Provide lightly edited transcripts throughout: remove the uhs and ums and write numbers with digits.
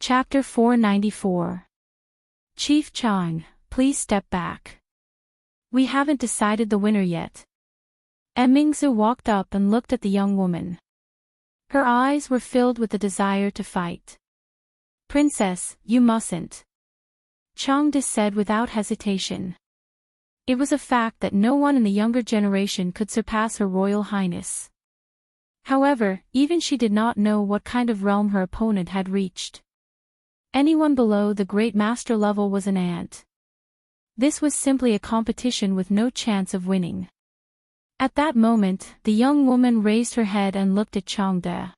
Chapter 494. Chief Chang, please step back. We haven't decided the winner yet. Mingzu walked up and looked at the young woman. Her eyes were filled with the desire to fight. Princess, you mustn't. Changde said without hesitation. It was a fact that no one in the younger generation could surpass Her Royal Highness. However, even she did not know what kind of realm her opponent had reached. Anyone below the Great Master level was an ant. This was simply a competition with no chance of winning. At that moment, the young woman raised her head and looked at Changde.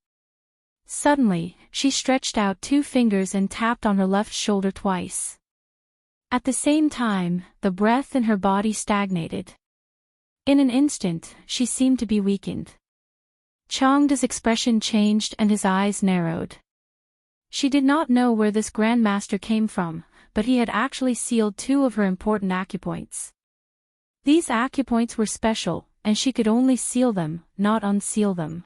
Suddenly, she stretched out 2 fingers and tapped on her left shoulder twice. At the same time, the breath in her body stagnated. In an instant, she seemed to be weakened. Changde's expression changed and his eyes narrowed. She did not know where this Grandmaster came from, but he had actually sealed 2 of her important acupoints. These acupoints were special, and she could only seal them, not unseal them.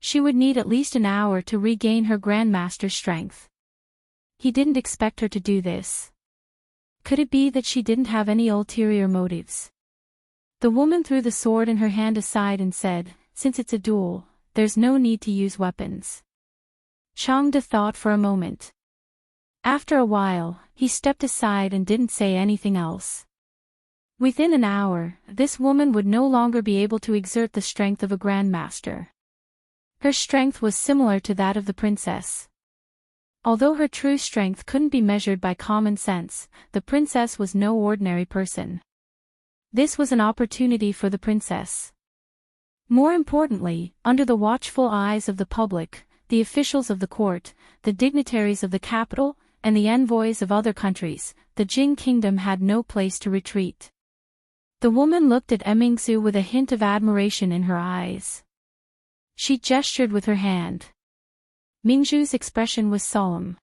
She would need at least an hour to regain her Grandmaster's strength. He didn't expect her to do this. Could it be that she didn't have any ulterior motives? The woman threw the sword in her hand aside and said, "Since it's a duel, there's no need to use weapons." Changde thought for a moment. After a while, he stepped aside and didn't say anything else. Within an hour, this woman would no longer be able to exert the strength of a Grandmaster. Her strength was similar to that of the princess. Although her true strength couldn't be measured by common sense, the princess was no ordinary person. This was an opportunity for the princess. More importantly, under the watchful eyes of the public, the officials of the court, the dignitaries of the capital, and the envoys of other countries, the Jing kingdom had no place to retreat. The woman looked at Mingzu with a hint of admiration in her eyes. She gestured with her hand. Mingzu's expression was solemn.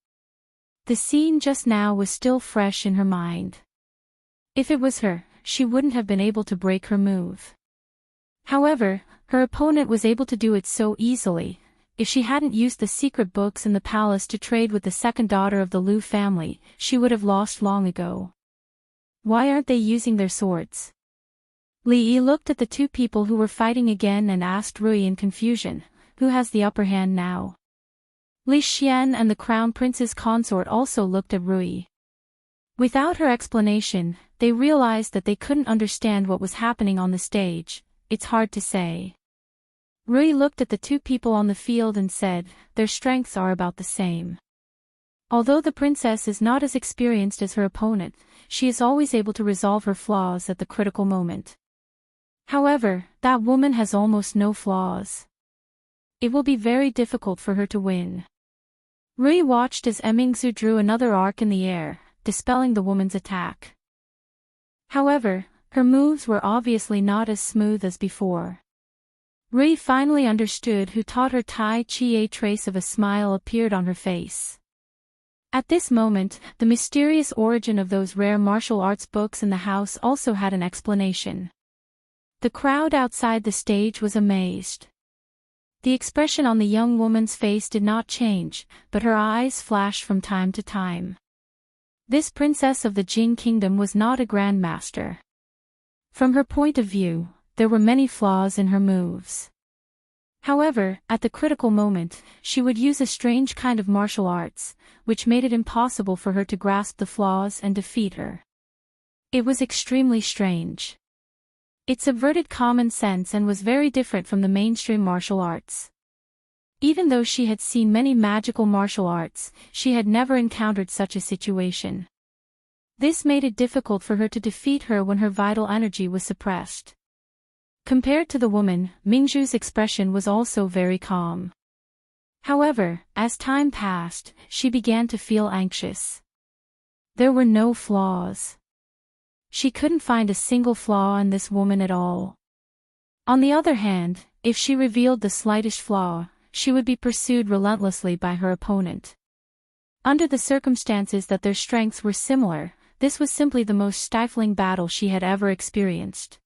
The scene just now was still fresh in her mind. If it was her, she wouldn't have been able to break her move. However, her opponent was able to do it so easily. If she hadn't used the secret books in the palace to trade with the second daughter of the Liu family, she would have lost long ago. Why aren't they using their swords? Li Yi looked at the 2 people who were fighting again and asked Rui in confusion, who has the upper hand now? Li Xian and the crown prince's consort also looked at Rui. Without her explanation, they realized that they couldn't understand what was happening on the stage. It's hard to say. Rui looked at the 2 people on the field and said, their strengths are about the same. Although the princess is not as experienced as her opponent, she is always able to resolve her flaws at the critical moment. However, that woman has almost no flaws. It will be very difficult for her to win. Rui watched as Mingzu drew another arc in the air, dispelling the woman's attack. However, her moves were obviously not as smooth as before. Rui finally understood who taught her Tai Chi. A trace of a smile appeared on her face. At this moment, the mysterious origin of those rare martial arts books in the house also had an explanation. The crowd outside the stage was amazed. The expression on the young woman's face did not change, but her eyes flashed from time to time. This princess of the Jing kingdom was not a grandmaster. From her point of view, there were many flaws in her moves. However, at the critical moment, she would use a strange kind of martial arts, which made it impossible for her to grasp the flaws and defeat her. It was extremely strange. It subverted common sense and was very different from the mainstream martial arts. Even though she had seen many magical martial arts, she had never encountered such a situation. This made it difficult for her to defeat her when her vital energy was suppressed. Compared to the woman, Mingzu's expression was also very calm. However, as time passed, she began to feel anxious. There were no flaws. She couldn't find a single flaw in this woman at all. On the other hand, if she revealed the slightest flaw, she would be pursued relentlessly by her opponent. Under the circumstances that their strengths were similar, this was simply the most stifling battle she had ever experienced.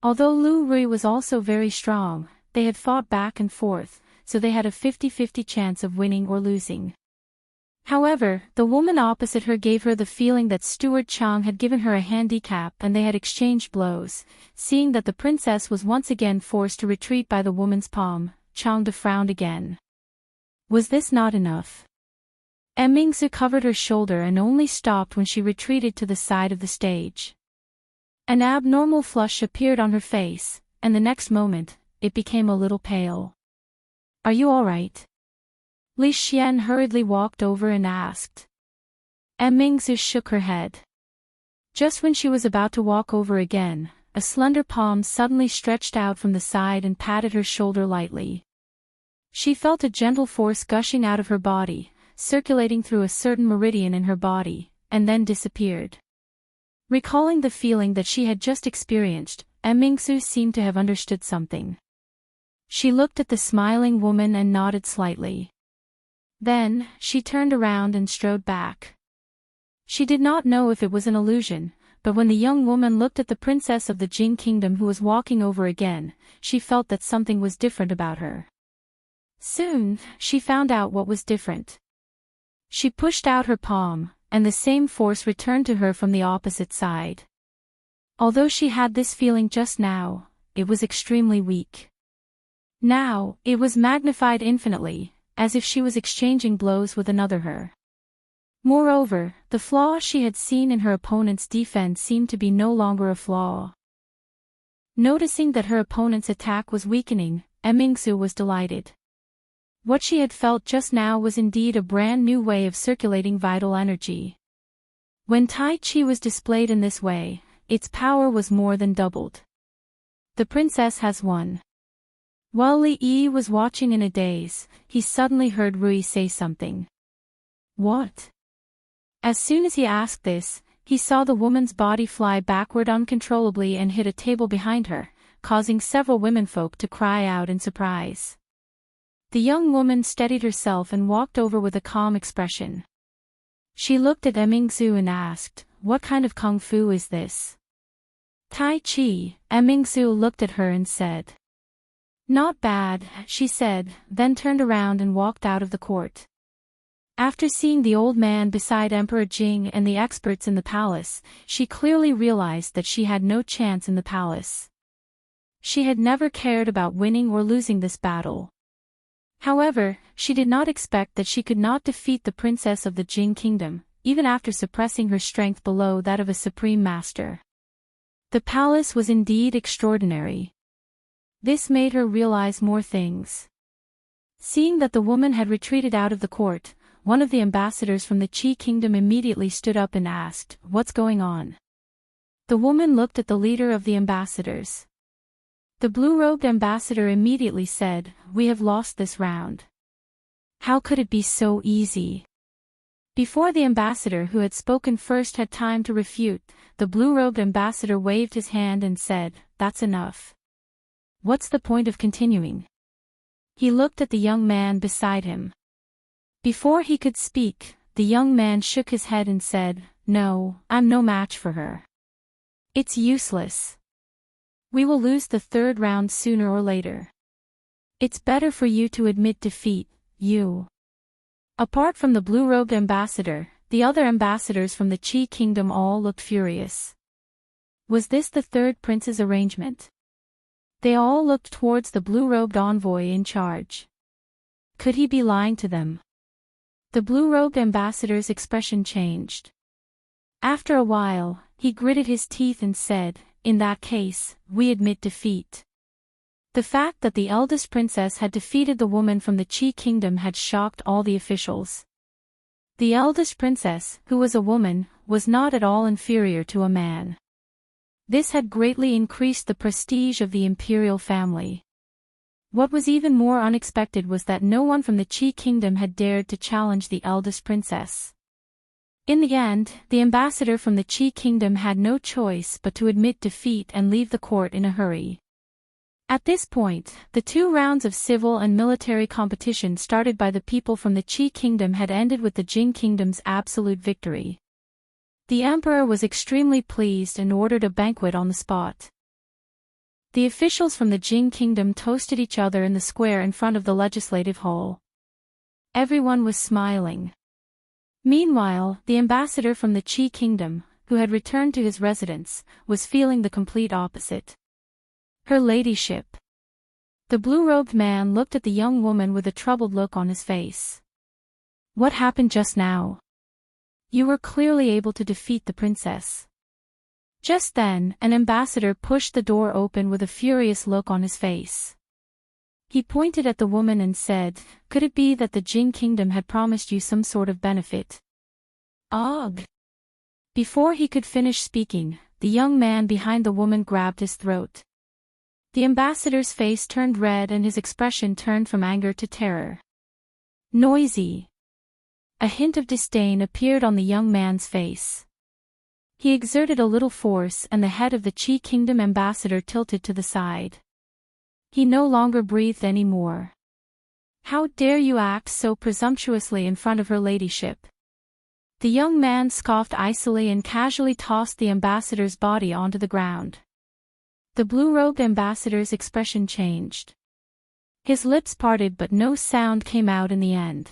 Although Lu Rui was also very strong, they had fought back and forth, so they had a 50-50 chance of winning or losing. However, the woman opposite her gave her the feeling that Steward Chang had given her a handicap and they had exchanged blows. Seeing that the princess was once again forced to retreat by the woman's palm, Chang frowned again. Was this not enough? Mingzu covered her shoulder and only stopped when she retreated to the side of the stage. An abnormal flush appeared on her face, and the next moment, it became a little pale. Are you all right? Li Xian hurriedly walked over and asked. Mingzu shook her head. Just when she was about to walk over again, a slender palm suddenly stretched out from the side and patted her shoulder lightly. She felt a gentle force gushing out of her body, circulating through a certain meridian in her body, and then disappeared. Recalling the feeling that she had just experienced, Mingzu seemed to have understood something. She looked at the smiling woman and nodded slightly. Then, she turned around and strode back. She did not know if it was an illusion, but when the young woman looked at the princess of the Jing kingdom who was walking over again, she felt that something was different about her. Soon, she found out what was different. She pushed out her palm, and the same force returned to her from the opposite side. Although she had this feeling just now, it was extremely weak. Now, it was magnified infinitely, as if she was exchanging blows with another her. Moreover, the flaw she had seen in her opponent's defense seemed to be no longer a flaw. Noticing that her opponent's attack was weakening, Mingzu was delighted. What she had felt just now was indeed a brand new way of circulating vital energy. When Tai Chi was displayed in this way, its power was more than doubled. The princess has won. While Li Yi was watching in a daze, he suddenly heard Rui say something. What? As soon as he asked this, he saw the woman's body fly backward uncontrollably and hit a table behind her, causing several womenfolk to cry out in surprise. The young woman steadied herself and walked over with a calm expression. She looked at Mingzu and asked, "What kind of kung fu is this?" Tai Chi. Mingzu looked at her and said. Not bad, she said, then turned around and walked out of the court. After seeing the old man beside Emperor Jing and the experts in the palace, she clearly realized that she had no chance in the palace. She had never cared about winning or losing this battle. However, she did not expect that she could not defeat the princess of the Jing kingdom, even after suppressing her strength below that of a supreme master. The palace was indeed extraordinary. This made her realize more things. Seeing that the woman had retreated out of the court, one of the ambassadors from the Qi kingdom immediately stood up and asked, "What's going on?" The woman looked at the leader of the ambassadors. The blue-robed ambassador immediately said, "We have lost this round." How could it be so easy? Before the ambassador who had spoken first had time to refute, the blue-robed ambassador waved his hand and said, "That's enough. What's the point of continuing?" He looked at the young man beside him. Before he could speak, the young man shook his head and said, "No, I'm no match for her. It's useless. We will lose the third round sooner or later. It's better for you to admit defeat, you." Apart from the blue-robed ambassador, the other ambassadors from the Qi kingdom all looked furious. Was this the third prince's arrangement? They all looked towards the blue-robed envoy in charge. Could he be lying to them? The blue-robed ambassador's expression changed. After a while, he gritted his teeth and said, "In that case, we admit defeat." The fact that the eldest princess had defeated the woman from the Qi kingdom had shocked all the officials. The eldest princess, who was a woman, was not at all inferior to a man. This had greatly increased the prestige of the imperial family. What was even more unexpected was that no one from the Qi kingdom had dared to challenge the eldest princess. In the end, the ambassador from the Qi kingdom had no choice but to admit defeat and leave the court in a hurry. At this point, the 2 rounds of civil and military competition started by the people from the Qi kingdom had ended with the Jing kingdom's absolute victory. The emperor was extremely pleased and ordered a banquet on the spot. The officials from the Jing kingdom toasted each other in the square in front of the legislative hall. Everyone was smiling. Meanwhile, the ambassador from the Qi kingdom, who had returned to his residence, was feeling the complete opposite. Her ladyship. The blue-robed man looked at the young woman with a troubled look on his face. What happened just now? You were clearly able to defeat the princess. Just then, an ambassador pushed the door open with a furious look on his face. He pointed at the woman and said, "Could it be that the Jing kingdom had promised you some sort of benefit?" Ugh! Before he could finish speaking, the young man behind the woman grabbed his throat. The ambassador's face turned red and his expression turned from anger to terror. Noisy! A hint of disdain appeared on the young man's face. He exerted a little force and the head of the Qi kingdom ambassador tilted to the side. He no longer breathed any more. How dare you act so presumptuously in front of her ladyship? The young man scoffed icily and casually tossed the ambassador's body onto the ground. The blue-robed ambassador's expression changed. His lips parted but no sound came out in the end.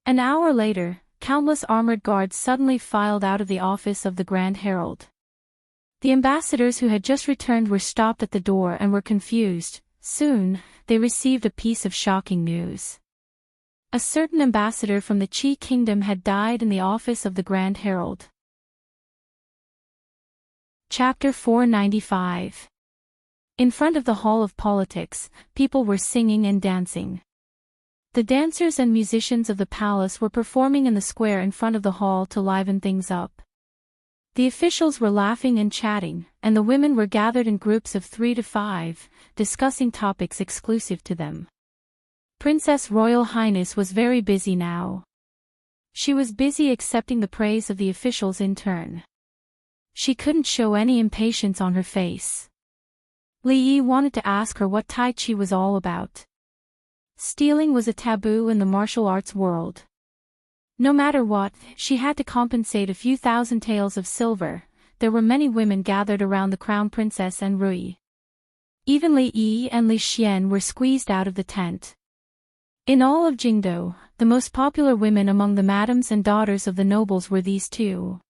An hour later, countless armored guards suddenly filed out of the office of the Grand Herald. The ambassadors who had just returned were stopped at the door and were confused. Soon, they received a piece of shocking news. A certain ambassador from the Qi kingdom had died in the office of the Grand Herald. Chapter 495. In front of the Hall of Politics, people were singing and dancing. The dancers and musicians of the palace were performing in the square in front of the hall to liven things up. The officials were laughing and chatting, and the women were gathered in groups of 3 to 5, discussing topics exclusive to them. Princess Royal Highness was very busy now. She was busy accepting the praise of the officials in turn. She couldn't show any impatience on her face. Li Yi wanted to ask her what Tai Chi was all about. Stealing was a taboo in the martial arts world. No matter what, she had to compensate a few thousand taels of silver. There were many women gathered around the crown princess and Rui. Even Li Yi and Li Xian were squeezed out of the tent. In all of Jingdo, the most popular women among the madams and daughters of the nobles were these two.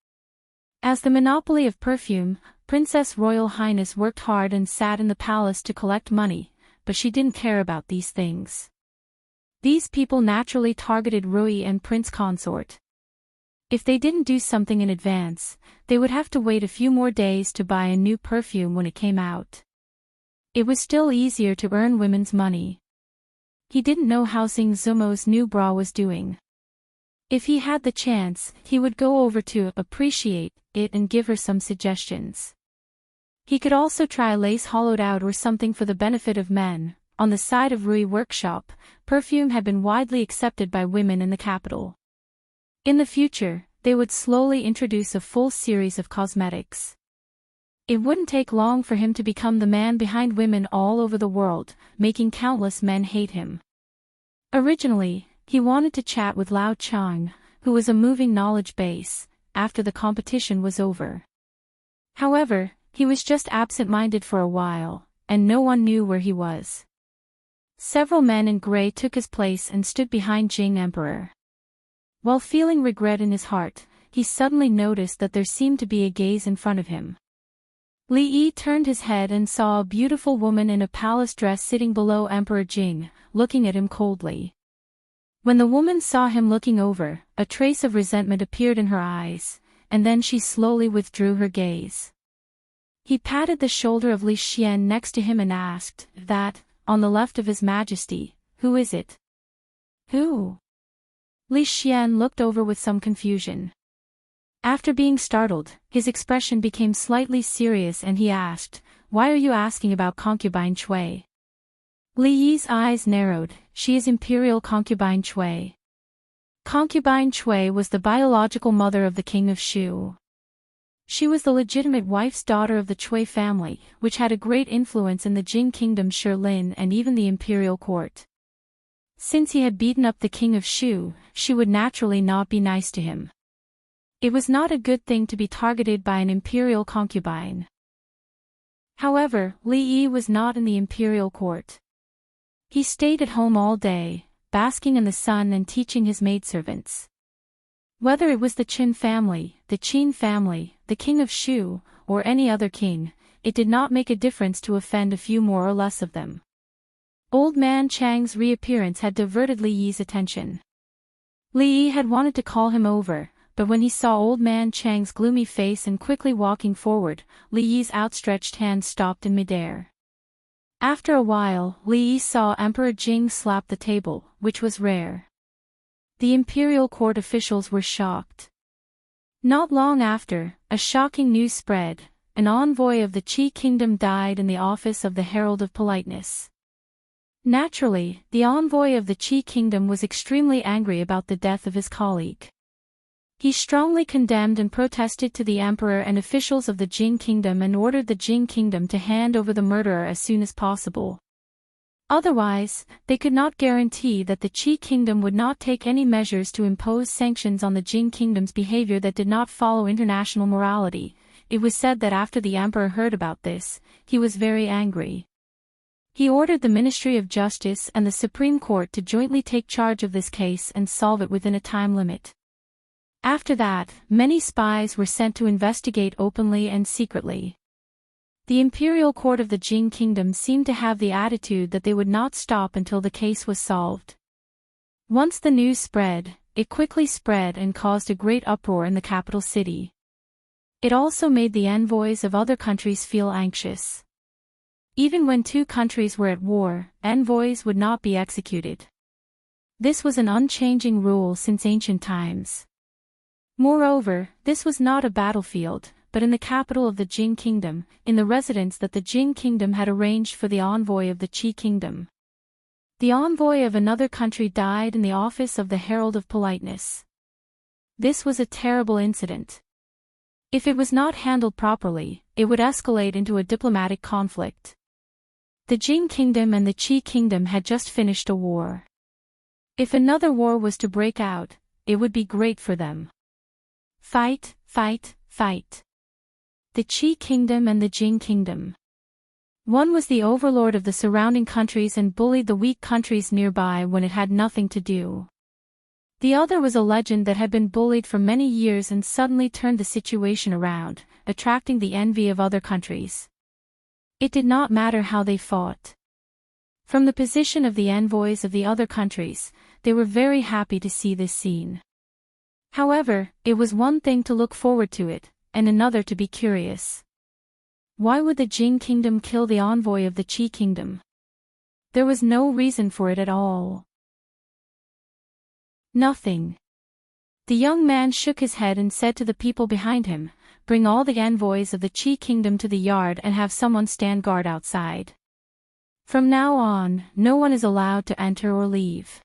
As the monopoly of perfume, Princess Royal Highness worked hard and sat in the palace to collect money, but she didn't care about these things. These people naturally targeted Rui and Prince Consort. If they didn't do something in advance, they would have to wait a few more days to buy a new perfume when it came out. It was still easier to earn women's money. He didn't know how Xing Zumo's new bra was doing. If he had the chance, he would go over to appreciate it and give her some suggestions. He could also try a lace hollowed out or something for the benefit of men. On the side of Rui workshop, perfume had been widely accepted by women in the capital. In the future, they would slowly introduce a full series of cosmetics. It wouldn't take long for him to become the man behind women all over the world, making countless men hate him. Originally, he wanted to chat with Lao Chang, who was a moving knowledge base, after the competition was over. However, he was just absent-minded for a while, and no one knew where he was. Several men in gray took his place and stood behind Jing Emperor. While feeling regret in his heart, he suddenly noticed that there seemed to be a gaze in front of him. Li Yi turned his head and saw a beautiful woman in a palace dress sitting below Emperor Jing, looking at him coldly. When the woman saw him looking over, a trace of resentment appeared in her eyes, and then she slowly withdrew her gaze. He patted the shoulder of Li Xian next to him and asked, "That, on the left of His Majesty, who is it?" "Who?" Li Xian looked over with some confusion. After being startled, his expression became slightly serious and he asked, "Why are you asking about concubine Cui?" Li Yi's eyes narrowed. "She is Imperial Concubine Cui." Concubine Cui was the biological mother of the king of Shu. She was the legitimate wife's daughter of the Cui family, which had a great influence in the Jing kingdom Shilin and even the imperial court. Since he had beaten up the king of Shu, she would naturally not be nice to him. It was not a good thing to be targeted by an imperial concubine. However, Li Yi was not in the imperial court. He stayed at home all day, basking in the sun and teaching his maidservants. Whether it was the Qin family, the Qin family, the king of Shu, or any other king, it did not make a difference to offend a few more or less of them. Old man Chang's reappearance had diverted Li Yi's attention. Li Yi had wanted to call him over, but when he saw old man Chang's gloomy face and quickly walking forward, Li Yi's outstretched hand stopped in midair. After a while, Li Yi saw Emperor Jing slap the table, which was rare. The imperial court officials were shocked. Not long after, a shocking news spread: an envoy of the Qi kingdom died in the office of the Herald of Politeness. Naturally, the envoy of the Qi kingdom was extremely angry about the death of his colleague. He strongly condemned and protested to the emperor and officials of the Jing kingdom and ordered the Jing kingdom to hand over the murderer as soon as possible. Otherwise, they could not guarantee that the Qi kingdom would not take any measures to impose sanctions on the Jing kingdom's behavior that did not follow international morality. It was said that after the emperor heard about this, he was very angry. He ordered the Ministry of Justice and the Supreme Court to jointly take charge of this case and solve it within a time limit. After that, many spies were sent to investigate openly and secretly. The imperial court of the Jing kingdom seemed to have the attitude that they would not stop until the case was solved. Once the news spread, it quickly spread and caused a great uproar in the capital city. It also made the envoys of other countries feel anxious. Even when two countries were at war, envoys would not be executed. This was an unchanging rule since ancient times. Moreover, this was not a battlefield, but in the capital of the Jing kingdom, in the residence that the Jing kingdom had arranged for the envoy of the Qi kingdom. The envoy of another country died in the office of the Herald of Politeness. This was a terrible incident. If it was not handled properly, it would escalate into a diplomatic conflict. The Jing kingdom and the Qi kingdom had just finished a war. If another war was to break out, it would be great for them. Fight, fight, fight. The Qi kingdom and the Jing kingdom. One was the overlord of the surrounding countries and bullied the weak countries nearby when it had nothing to do. The other was a legend that had been bullied for many years and suddenly turned the situation around, attracting the envy of other countries. It did not matter how they fought. From the position of the envoys of the other countries, they were very happy to see this scene. However, it was one thing to look forward to it, and another to be curious. Why would the Jing kingdom kill the envoy of the Qi kingdom? There was no reason for it at all. Nothing. The young man shook his head and said to the people behind him, "Bring all the envoys of the Qi kingdom to the yard and have someone stand guard outside. From now on, no one is allowed to enter or leave.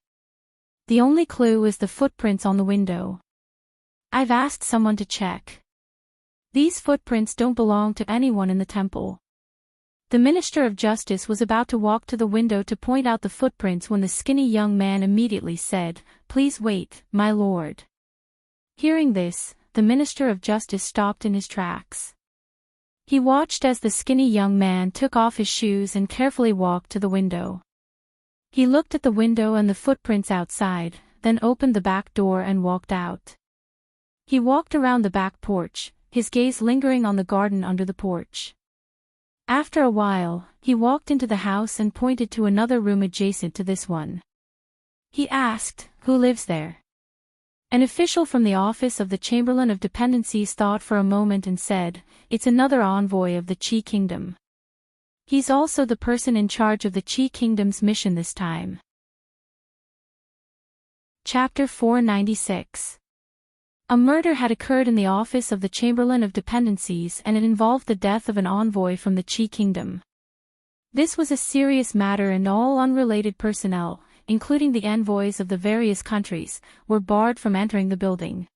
The only clue is the footprints on the window. I've asked someone to check. These footprints don't belong to anyone in the temple." The Minister of Justice was about to walk to the window to point out the footprints when the skinny young man immediately said, "Please wait, my lord." Hearing this, the Minister of Justice stopped in his tracks. He watched as the skinny young man took off his shoes and carefully walked to the window. He looked at the window and the footprints outside, then opened the back door and walked out. He walked around the back porch, his gaze lingering on the garden under the porch. After a while, he walked into the house and pointed to another room adjacent to this one. He asked, "Who lives there?" An official from the office of the Chamberlain of Dependencies thought for a moment and said, "It's another envoy of the Qi kingdom. He's also the person in charge of the Qi kingdom's mission this time." Chapter 496. A murder had occurred in the office of the Chamberlain of Dependencies and it involved the death of an envoy from the Qi kingdom. This was a serious matter and all unrelated personnel, including the envoys of the various countries, were barred from entering the building.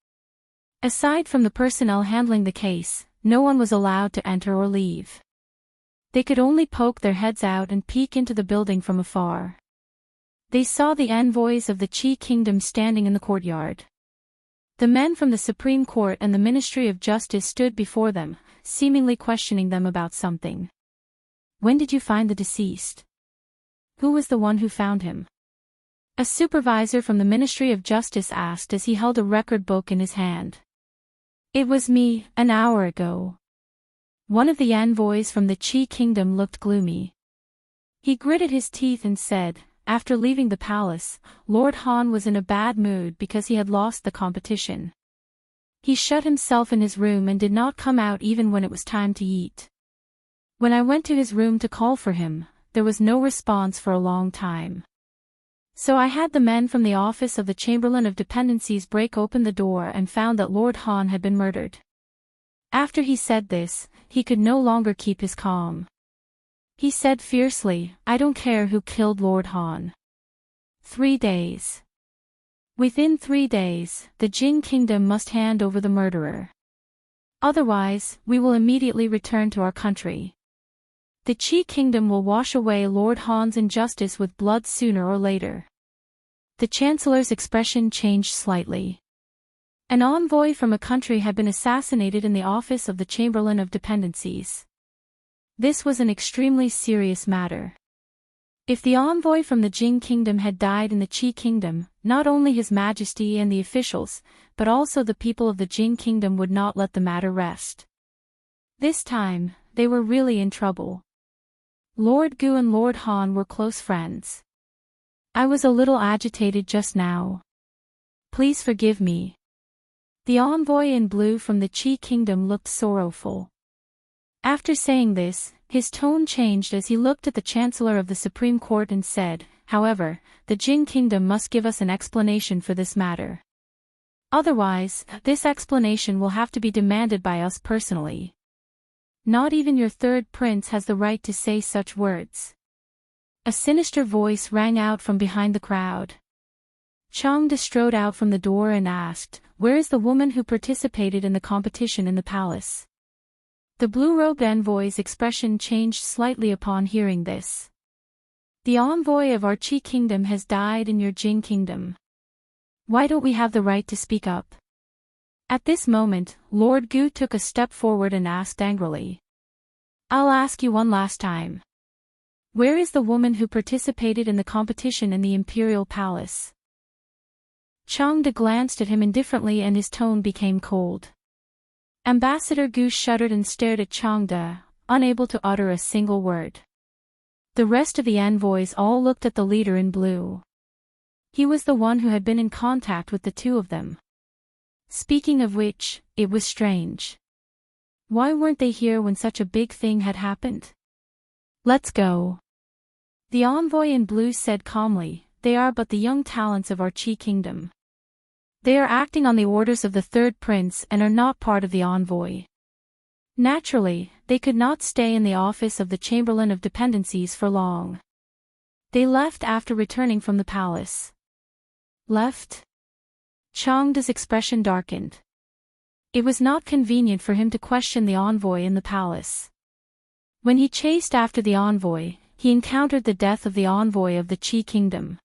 Aside from the personnel handling the case, no one was allowed to enter or leave. They could only poke their heads out and peek into the building from afar. They saw the envoys of the Qi kingdom standing in the courtyard. The men from the Supreme Court and the Ministry of Justice stood before them, seemingly questioning them about something. "When did you find the deceased? Who was the one who found him?" A supervisor from the Ministry of Justice asked as he held a record book in his hand. It was me, an hour ago. One of the envoys from the Qi Kingdom looked gloomy. He gritted his teeth and said, after leaving the palace, Lord Han was in a bad mood because he had lost the competition. He shut himself in his room and did not come out even when it was time to eat. When I went to his room to call for him, there was no response for a long time. So I had the men from the office of the Chamberlain of Dependencies break open the door and found that Lord Han had been murdered. After he said this, he could no longer keep his calm. He said fiercely, I don't care who killed Lord Han. 3 days. Within 3 days, the Jin Kingdom must hand over the murderer. Otherwise, we will immediately return to our country. The Qi Kingdom will wash away Lord Han's injustice with blood sooner or later. The Chancellor's expression changed slightly. An envoy from a country had been assassinated in the office of the Chamberlain of Dependencies. This was an extremely serious matter. If the envoy from the Jin Kingdom had died in the Qi Kingdom, not only His Majesty and the officials, but also the people of the Jin Kingdom would not let the matter rest. This time, they were really in trouble. Lord Gu and Lord Han were close friends. I was a little agitated just now. Please forgive me. The envoy in blue from the Qi Kingdom looked sorrowful. After saying this, his tone changed as he looked at the Chancellor of the Supreme Court and said, however, the Jin Kingdom must give us an explanation for this matter. Otherwise, this explanation will have to be demanded by us personally. Not even your third prince has the right to say such words. A sinister voice rang out from behind the crowd. Changde strode out from the door and asked, where is the woman who participated in the competition in the palace? The blue-robed envoy's expression changed slightly upon hearing this. The envoy of our Qi Kingdom has died in your Jin Kingdom. Why don't we have the right to speak up? At this moment, Lord Gu took a step forward and asked angrily. I'll ask you one last time. Where is the woman who participated in the competition in the Imperial Palace? Changde glanced at him indifferently and his tone became cold. Ambassador Gu shuddered and stared at Changde, unable to utter a single word. The rest of the envoys all looked at the leader in blue. He was the one who had been in contact with the two of them. Speaking of which, it was strange. Why weren't they here when such a big thing had happened? Let's go. The envoy in blue said calmly, they are but the young talents of our Qi Kingdom. They are acting on the orders of the third prince and are not part of the envoy. Naturally, they could not stay in the office of the Chamberlain of Dependencies for long. They left after returning from the palace. Left? Changde's expression darkened. It was not convenient for him to question the envoy in the palace. When he chased after the envoy, he encountered the death of the envoy of the Qi Kingdom.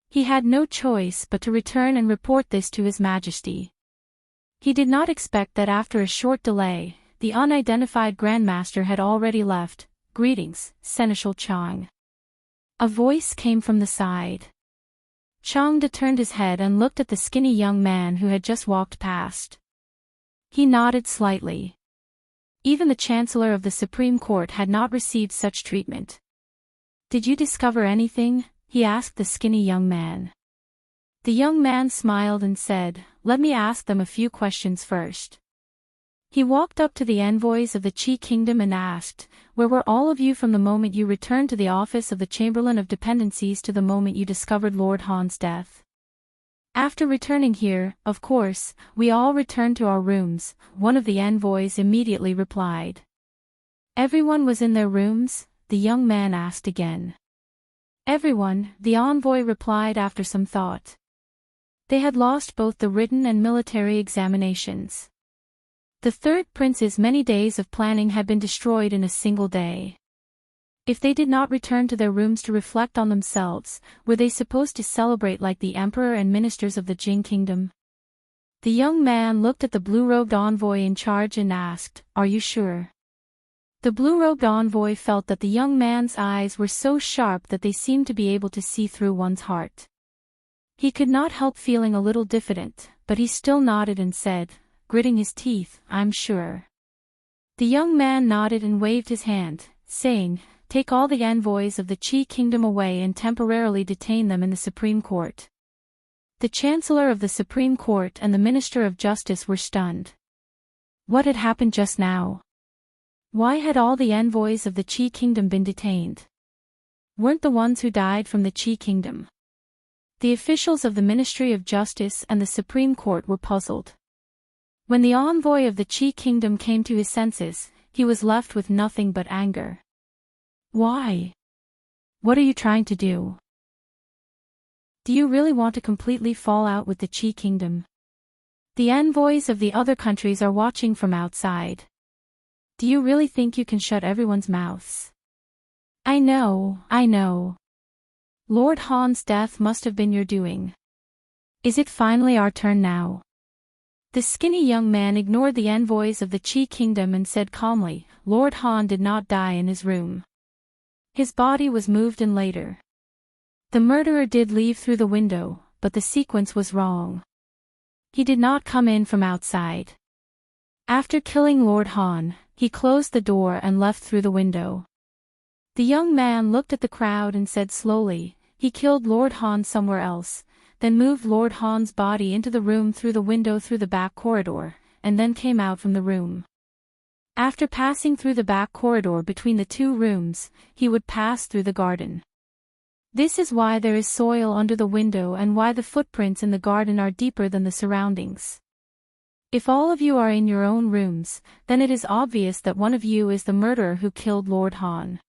He had no choice but to return and report this to His Majesty. He did not expect that after a short delay, the unidentified Grandmaster had already left. Greetings, Seneschal Chang. A voice came from the side. Changde turned his head and looked at the skinny young man who had just walked past. He nodded slightly. Even the Chancellor of the Supreme Court had not received such treatment. Did you discover anything? He asked the skinny young man. The young man smiled and said, let me ask them a few questions first. He walked up to the envoys of the Qi Kingdom and asked, where were all of you from the moment you returned to the office of the Chamberlain of Dependencies to the moment you discovered Lord Han's death? After returning here, of course, we all returned to our rooms, one of the envoys immediately replied. Everyone was in their rooms? The young man asked again. Everyone, the envoy replied after some thought. They had lost both the written and military examinations. The third prince's many days of planning had been destroyed in a single day. If they did not return to their rooms to reflect on themselves, were they supposed to celebrate like the emperor and ministers of the Jin Kingdom? The young man looked at the blue-robed envoy in charge and asked, are you sure? The blue-robed envoy felt that the young man's eyes were so sharp that they seemed to be able to see through one's heart. He could not help feeling a little diffident, but he still nodded and said, gritting his teeth, "I'm sure." The young man nodded and waved his hand, saying, "Take all the envoys of the Qi Kingdom away and temporarily detain them in the Supreme Court." The Chancellor of the Supreme Court and the Minister of Justice were stunned. What had happened just now? Why had all the envoys of the Qi Kingdom been detained? Weren't the ones who died from the Qi Kingdom? The officials of the Ministry of Justice and the Supreme Court were puzzled. When the envoy of the Qi Kingdom came to his senses, he was left with nothing but anger. Why? What are you trying to do? Do you really want to completely fall out with the Qi Kingdom? The envoys of the other countries are watching from outside. Do you really think you can shut everyone's mouths? I know. Lord Han's death must have been your doing. Is it finally our turn now? The skinny young man ignored the envoys of the Qi Kingdom and said calmly, "Lord Han did not die in his room. His body was moved in later. The murderer did leave through the window, but the sequence was wrong. He did not come in from outside. After killing Lord Han, he closed the door and left through the window." The young man looked at the crowd and said slowly, "He killed Lord Han somewhere else, then moved Lord Han's body into the room through the window through the back corridor, and then came out from the room. After passing through the back corridor between the two rooms, he would pass through the garden. This is why there is soil under the window and why the footprints in the garden are deeper than the surroundings. If all of you are in your own rooms, then it is obvious that one of you is the murderer who killed Lord Han.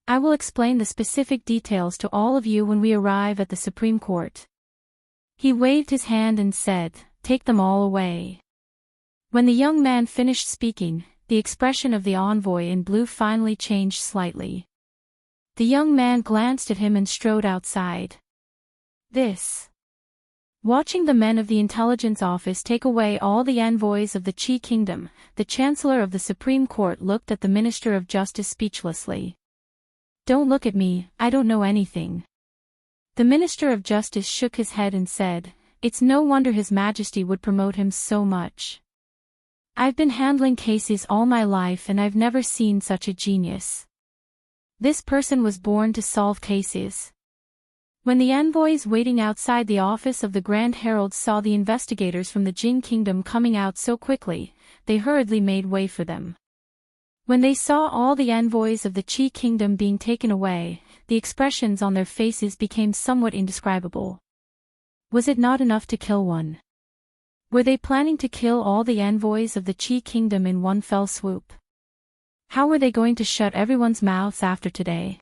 I will explain the specific details to all of you when we arrive at the Supreme Court." He waved his hand and said, "Take them all away." When the young man finished speaking, the expression of the envoy in blue finally changed slightly. The young man glanced at him and strode outside. Watching the men of the intelligence office take away all the envoys of the Qi Kingdom, the Chancellor of the Supreme Court looked at the Minister of Justice speechlessly. "Don't look at me, I don't know anything." The Minister of Justice shook his head and said, "It's no wonder His Majesty would promote him so much. I've been handling cases all my life and I've never seen such a genius. This person was born to solve cases." When the envoys waiting outside the office of the Grand Herald saw the investigators from the Jin Kingdom coming out so quickly, they hurriedly made way for them. When they saw all the envoys of the Qi Kingdom being taken away, the expressions on their faces became somewhat indescribable. Was it not enough to kill one? Were they planning to kill all the envoys of the Qi Kingdom in one fell swoop? How were they going to shut everyone's mouths after today?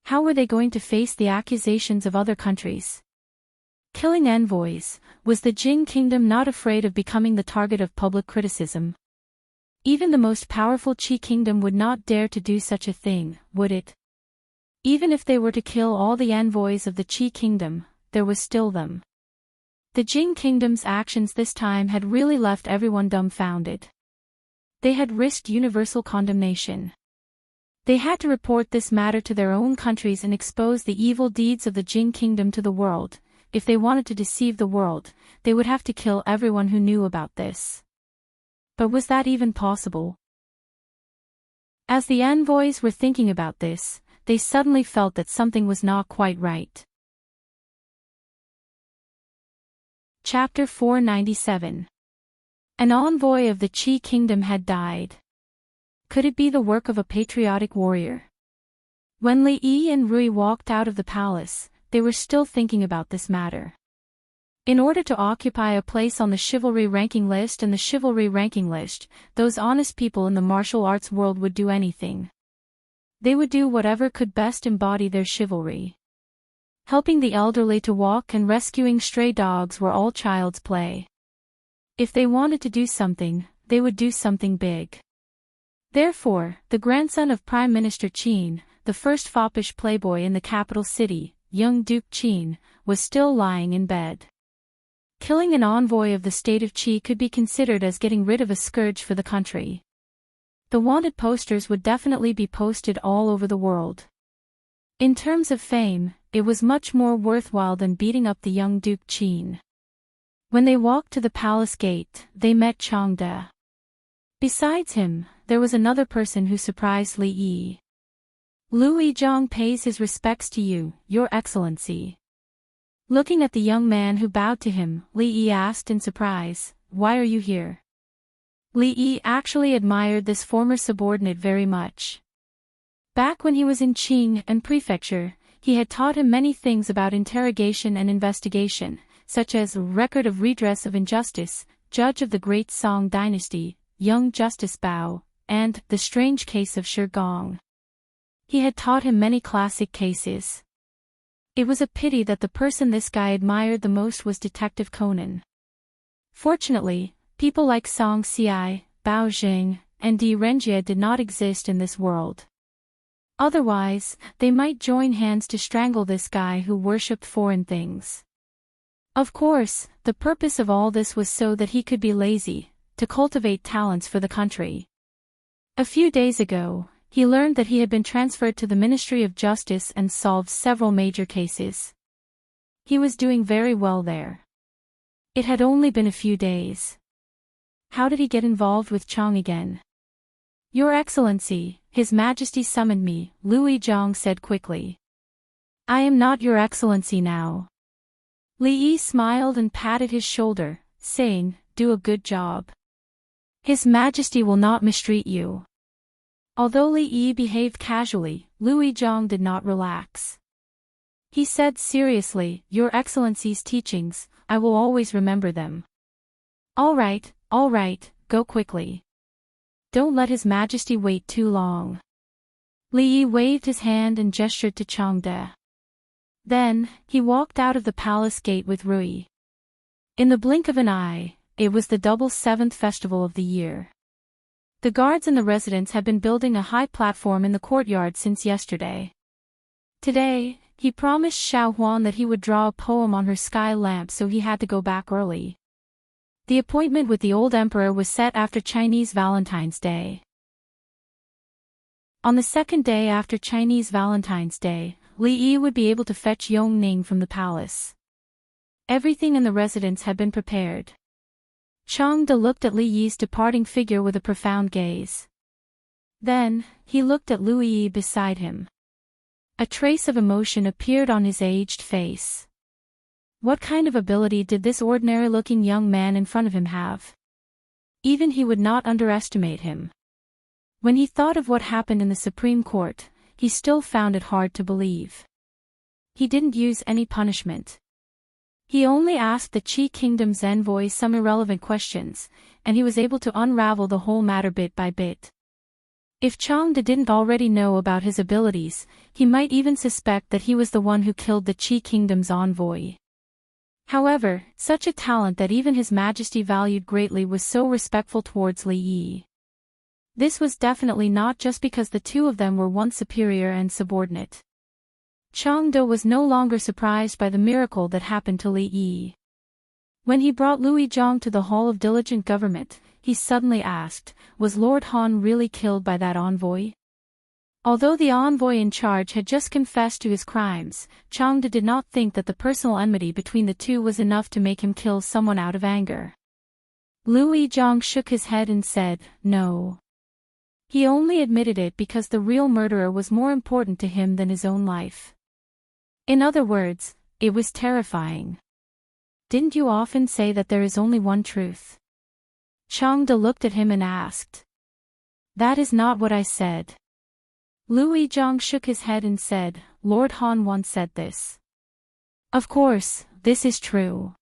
How were they going to face the accusations of other countries? Killing envoys, was the Jin Kingdom not afraid of becoming the target of public criticism? Even the most powerful Qi Kingdom would not dare to do such a thing, would it? Even if they were to kill all the envoys of the Qi Kingdom, there was still them. The Jin Kingdom's actions this time had really left everyone dumbfounded. They had risked universal condemnation. They had to report this matter to their own countries and expose the evil deeds of the Jin Kingdom to the world. If they wanted to deceive the world, they would have to kill everyone who knew about this. But was that even possible? As the envoys were thinking about this, they suddenly felt that something was not quite right. Chapter 497. An envoy of the Qi Kingdom had died. Could it be the work of a patriotic warrior? When Li Yi and Rui walked out of the palace, they were still thinking about this matter. In order to occupy a place on the chivalry ranking list and the chivalry ranking list, those honest people in the martial arts world would do anything. They would do whatever could best embody their chivalry. Helping the elderly to walk and rescuing stray dogs were all child's play. If they wanted to do something, they would do something big. Therefore, the grandson of Prime Minister Qin, the first foppish playboy in the capital city, young Duke Qin, was still lying in bed. Killing an envoy of the state of Qi could be considered as getting rid of a scourge for the country. The wanted posters would definitely be posted all over the world. In terms of fame, it was much more worthwhile than beating up the young Duke Qin. When they walked to the palace gate, they met Changde. Besides him, there was another person who surprised Li Yi. Lu Yizhong pays his respects to you, Your Excellency. Looking at the young man who bowed to him, Li Yi asked in surprise, why are you here? Li Yi actually admired this former subordinate very much. Back when he was in Qing and Prefecture, he had taught him many things about interrogation and investigation, such as record of redress of injustice, judge of the Great Song Dynasty, young Justice Bao, and the strange case of Shi Gong. He had taught him many classic cases. It was a pity that the person this guy admired the most was Detective Conan. Fortunately, people like Song Xiai, Bao Jing, and Di Renjie did not exist in this world. Otherwise, they might join hands to strangle this guy who worshipped foreign things. Of course, the purpose of all this was so that he could be lazy, to cultivate talents for the country. A few days ago, he learned that he had been transferred to the Ministry of Justice and solved several major cases. He was doing very well there. It had only been a few days. How did he get involved with Chang again? Your Excellency, His Majesty summoned me, Lu Yizhong said quickly. I am not Your Excellency now. Li Yi smiled and patted his shoulder, saying, do a good job. His Majesty will not mistreat you. Although Li Yi behaved casually, Lu Yizhong did not relax. He said seriously, Your Excellency's teachings, I will always remember them. All right, go quickly. Don't let His Majesty wait too long. Li Yi waved his hand and gestured to Changde. Then, he walked out of the palace gate with Rui. In the blink of an eye, it was the double seventh festival of the year. The guards and the residents had been building a high platform in the courtyard since yesterday. Today, he promised Xiao Huan that he would draw a poem on her sky lamp, so he had to go back early. The appointment with the old emperor was set after Chinese Valentine's Day. On the second day after Chinese Valentine's Day, Li Yi would be able to fetch Yong Ning from the palace. Everything in the residence had been prepared. Changde looked at Li Yi's departing figure with a profound gaze. Then, he looked at Lu Yi beside him. A trace of emotion appeared on his aged face. What kind of ability did this ordinary-looking young man in front of him have? Even he would not underestimate him. When he thought of what happened in the Supreme Court, he still found it hard to believe. He didn't use any punishment. He only asked the Qi Kingdom's envoy some irrelevant questions, and he was able to unravel the whole matter bit by bit. If Changde didn't already know about his abilities, he might even suspect that he was the one who killed the Qi Kingdom's envoy. However, such a talent that even His Majesty valued greatly was so respectful towards Li Yi. This was definitely not just because the two of them were once superior and subordinate. Changde was no longer surprised by the miracle that happened to Li Yi. When he brought Lu Yizhong to the Hall of Diligent Government, he suddenly asked, was Lord Han really killed by that envoy? Although the envoy in charge had just confessed to his crimes, Changde did not think that the personal enmity between the two was enough to make him kill someone out of anger. Lu Yizhong shook his head and said, no. He only admitted it because the real murderer was more important to him than his own life. In other words, it was terrifying. Didn't you often say that there is only one truth? Changde looked at him and asked. That is not what I said. Lu Yizhong shook his head and said, Lord Han once said this. Of course, this is true.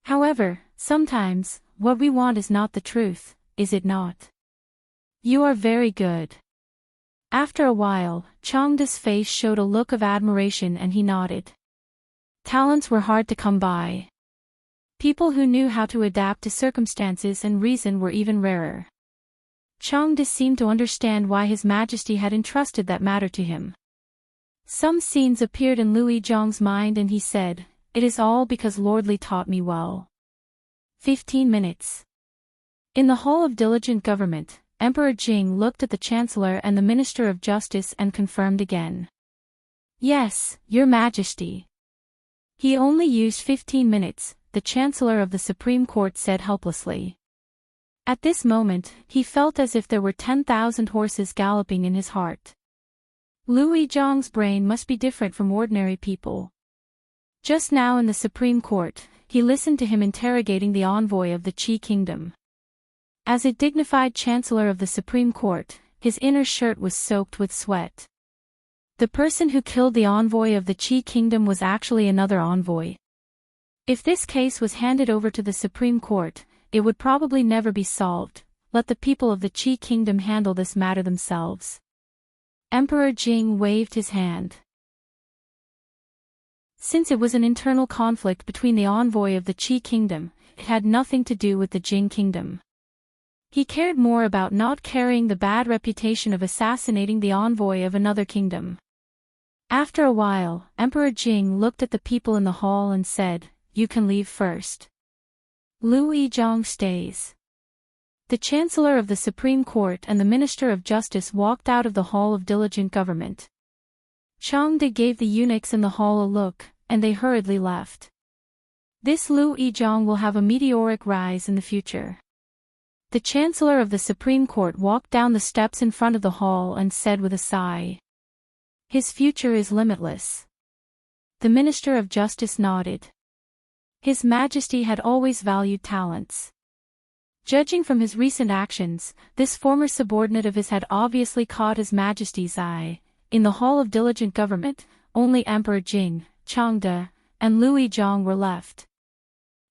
However, sometimes, what we want is not the truth, is it not? You are very good. After a while, Changde's face showed a look of admiration and he nodded. Talents were hard to come by. People who knew how to adapt to circumstances and reason were even rarer. Changde seemed to understand why His Majesty had entrusted that matter to him. Some scenes appeared in Lu Yizhong's mind and he said, it is all because Lord Li taught me well. 15 minutes. In the Hall of Diligent Government, Emperor Jing looked at the Chancellor and the Minister of Justice and confirmed again. Yes, Your Majesty. He only used 15 minutes, the Chancellor of the Supreme Court said helplessly. At this moment, he felt as if there were 10,000 horses galloping in his heart. Liu Zhang's brain must be different from ordinary people. Just now in the Supreme Court, he listened to him interrogating the envoy of the Qi Kingdom. As a dignified Chancellor of the Supreme Court, his inner shirt was soaked with sweat. The person who killed the envoy of the Qi Kingdom was actually another envoy. If this case was handed over to the Supreme Court, it would probably never be solved. Let the people of the Qi Kingdom handle this matter themselves. Emperor Jing waved his hand. Since it was an internal conflict between the envoy of the Qi Kingdom, it had nothing to do with the Jing Kingdom. He cared more about not carrying the bad reputation of assassinating the envoy of another kingdom. After a while, Emperor Jing looked at the people in the hall and said, "You can leave first. Liu Zhang stays." The Chancellor of the Supreme Court and the Minister of Justice walked out of the Hall of Diligent Government. Changde gave the eunuchs in the hall a look, and they hurriedly left. This Liu Zhang will have a meteoric rise in the future. The Chancellor of the Supreme Court walked down the steps in front of the hall and said with a sigh, "His future is limitless." The Minister of Justice nodded. His Majesty had always valued talents. Judging from his recent actions, this former subordinate of his had obviously caught His Majesty's eye. In the Hall of Diligent Government, only Emperor Jing, Changde, and Liu Zhang were left.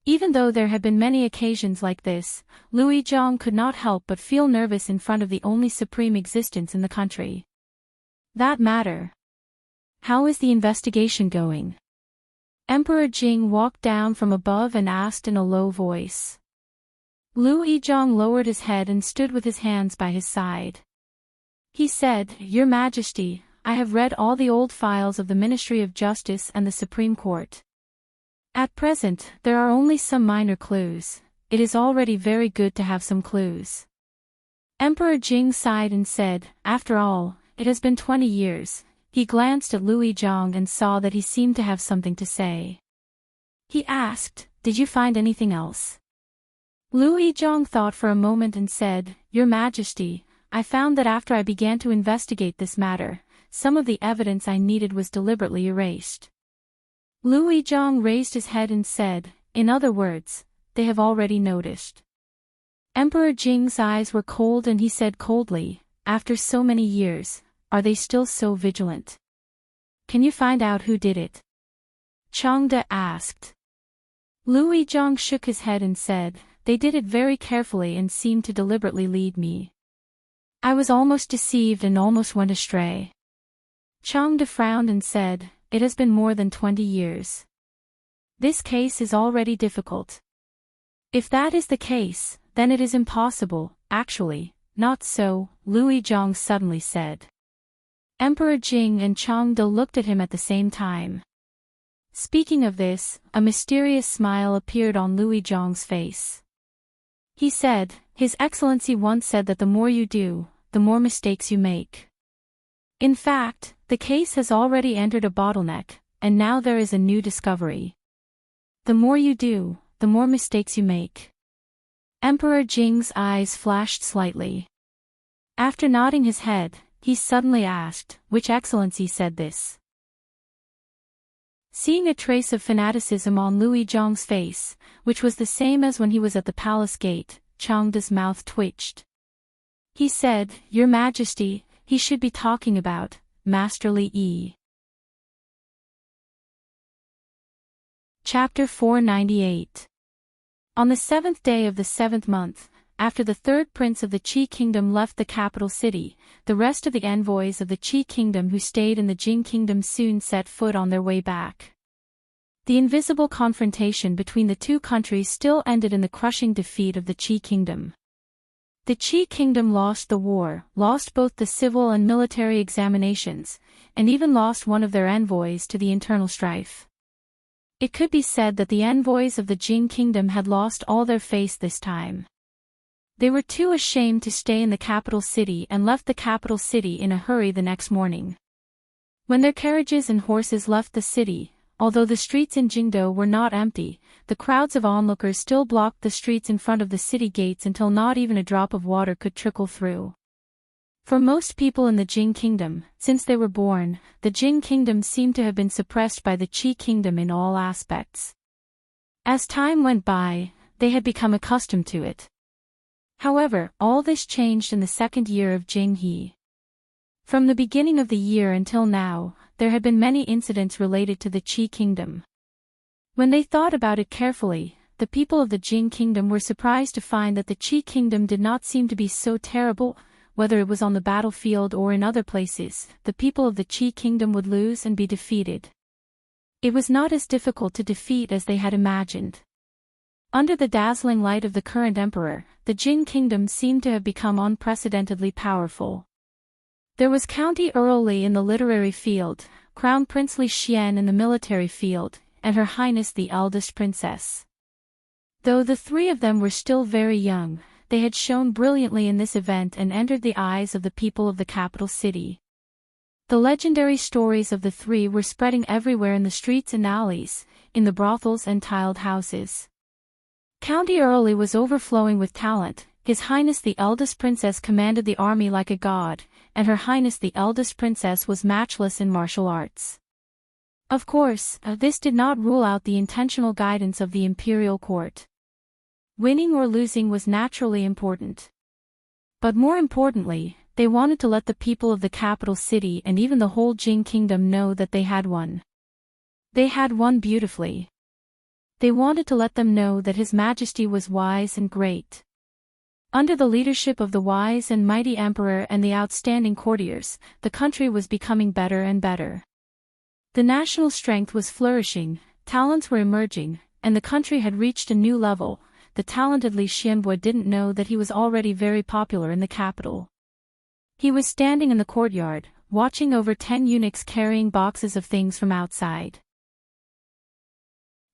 Even though there had been many occasions like this, Liu Zhang could not help but feel nervous in front of the only supreme existence in the country. That matter. How is the investigation going? Emperor Jing walked down from above and asked in a low voice. Liu Zhang lowered his head and stood with his hands by his side. He said, "Your Majesty, I have read all the old files of the Ministry of Justice and the Supreme Court. At present, there are only some minor clues. It is already very good to have some clues." Emperor Jing sighed and said, "After all, it has been 20 years. He glanced at Liu Zhang and saw that he seemed to have something to say. He asked, "Did you find anything else?" Liu Zhang thought for a moment and said, "Your Majesty, I found that after I began to investigate this matter, some of the evidence I needed was deliberately erased." Liu Zhang raised his head and said, "In other words, they have already noticed." Emperor Jing's eyes were cold and he said coldly, "After so many years, are they still so vigilant? Can you find out who did it?" Changde asked. Liu Zhang shook his head and said, "They did it very carefully and seemed to deliberately lead me. I was almost deceived and almost went astray." Changde frowned and said, "It has been more than 20 years. This case is already difficult. If that is the case, then it is impossible." "Actually, not so," Liu Zhang suddenly said. Emperor Jing and Changde looked at him at the same time. Speaking of this, a mysterious smile appeared on Liu Zhang's face. He said, "His Excellency once said that the more you do, the more mistakes you make. In fact, the case has already entered a bottleneck, and now there is a new discovery. The more you do, the more mistakes you make." Emperor Jing's eyes flashed slightly. After nodding his head, he suddenly asked, "Which Excellency said this?" Seeing a trace of fanaticism on Liu Zhang's face, which was the same as when he was at the palace gate, Changde's mouth twitched. He said, "Your Majesty, he should be talking about Master Li Yi." Chapter 498. On the 7th day of the 7th month, after the third prince of the Qi Kingdom left the capital city, the rest of the envoys of the Qi Kingdom who stayed in the Jing Kingdom soon set foot on their way back. The invisible confrontation between the two countries still ended in the crushing defeat of the Qi Kingdom. The Qi Kingdom lost the war, lost both the civil and military examinations, and even lost one of their envoys to the internal strife. It could be said that the envoys of the Jing Kingdom had lost all their face this time. They were too ashamed to stay in the capital city and left the capital city in a hurry the next morning. When their carriages and horses left the city, although the streets in Jingdo were not empty, the crowds of onlookers still blocked the streets in front of the city gates until not even a drop of water could trickle through. For most people in the Jing Kingdom, since they were born, the Jing Kingdom seemed to have been suppressed by the Qi Kingdom in all aspects. As time went by, they had become accustomed to it. However, all this changed in the second year of Jing He. From the beginning of the year until now, there had been many incidents related to the Qi Kingdom. When they thought about it carefully, the people of the Jing Kingdom were surprised to find that the Qi Kingdom did not seem to be so terrible. Whether it was on the battlefield or in other places, the people of the Qi Kingdom would lose and be defeated. It was not as difficult to defeat as they had imagined. Under the dazzling light of the current emperor, the Jing Kingdom seemed to have become unprecedentedly powerful. There was County Earl Li in the literary field, Crown Prince Li Xian in the military field, and Her Highness the eldest princess. Though the three of them were still very young, they had shone brilliantly in this event and entered the eyes of the people of the capital city. The legendary stories of the three were spreading everywhere in the streets and alleys, in the brothels and tiled houses. County Earl Li was overflowing with talent. His Highness the eldest princess commanded the army like a god, and Her Highness the eldest princess was matchless in martial arts. Of course, this did not rule out the intentional guidance of the imperial court. Winning or losing was naturally important. But more importantly, they wanted to let the people of the capital city and even the whole Jing Kingdom know that they had won. They had won beautifully. They wanted to let them know that His Majesty was wise and great. Under the leadership of the wise and mighty emperor and the outstanding courtiers, the country was becoming better and better. The national strength was flourishing, talents were emerging, and the country had reached a new level. The talented Li Xianbo didn't know that he was already very popular in the capital. He was standing in the courtyard, watching over 10 eunuchs carrying boxes of things from outside.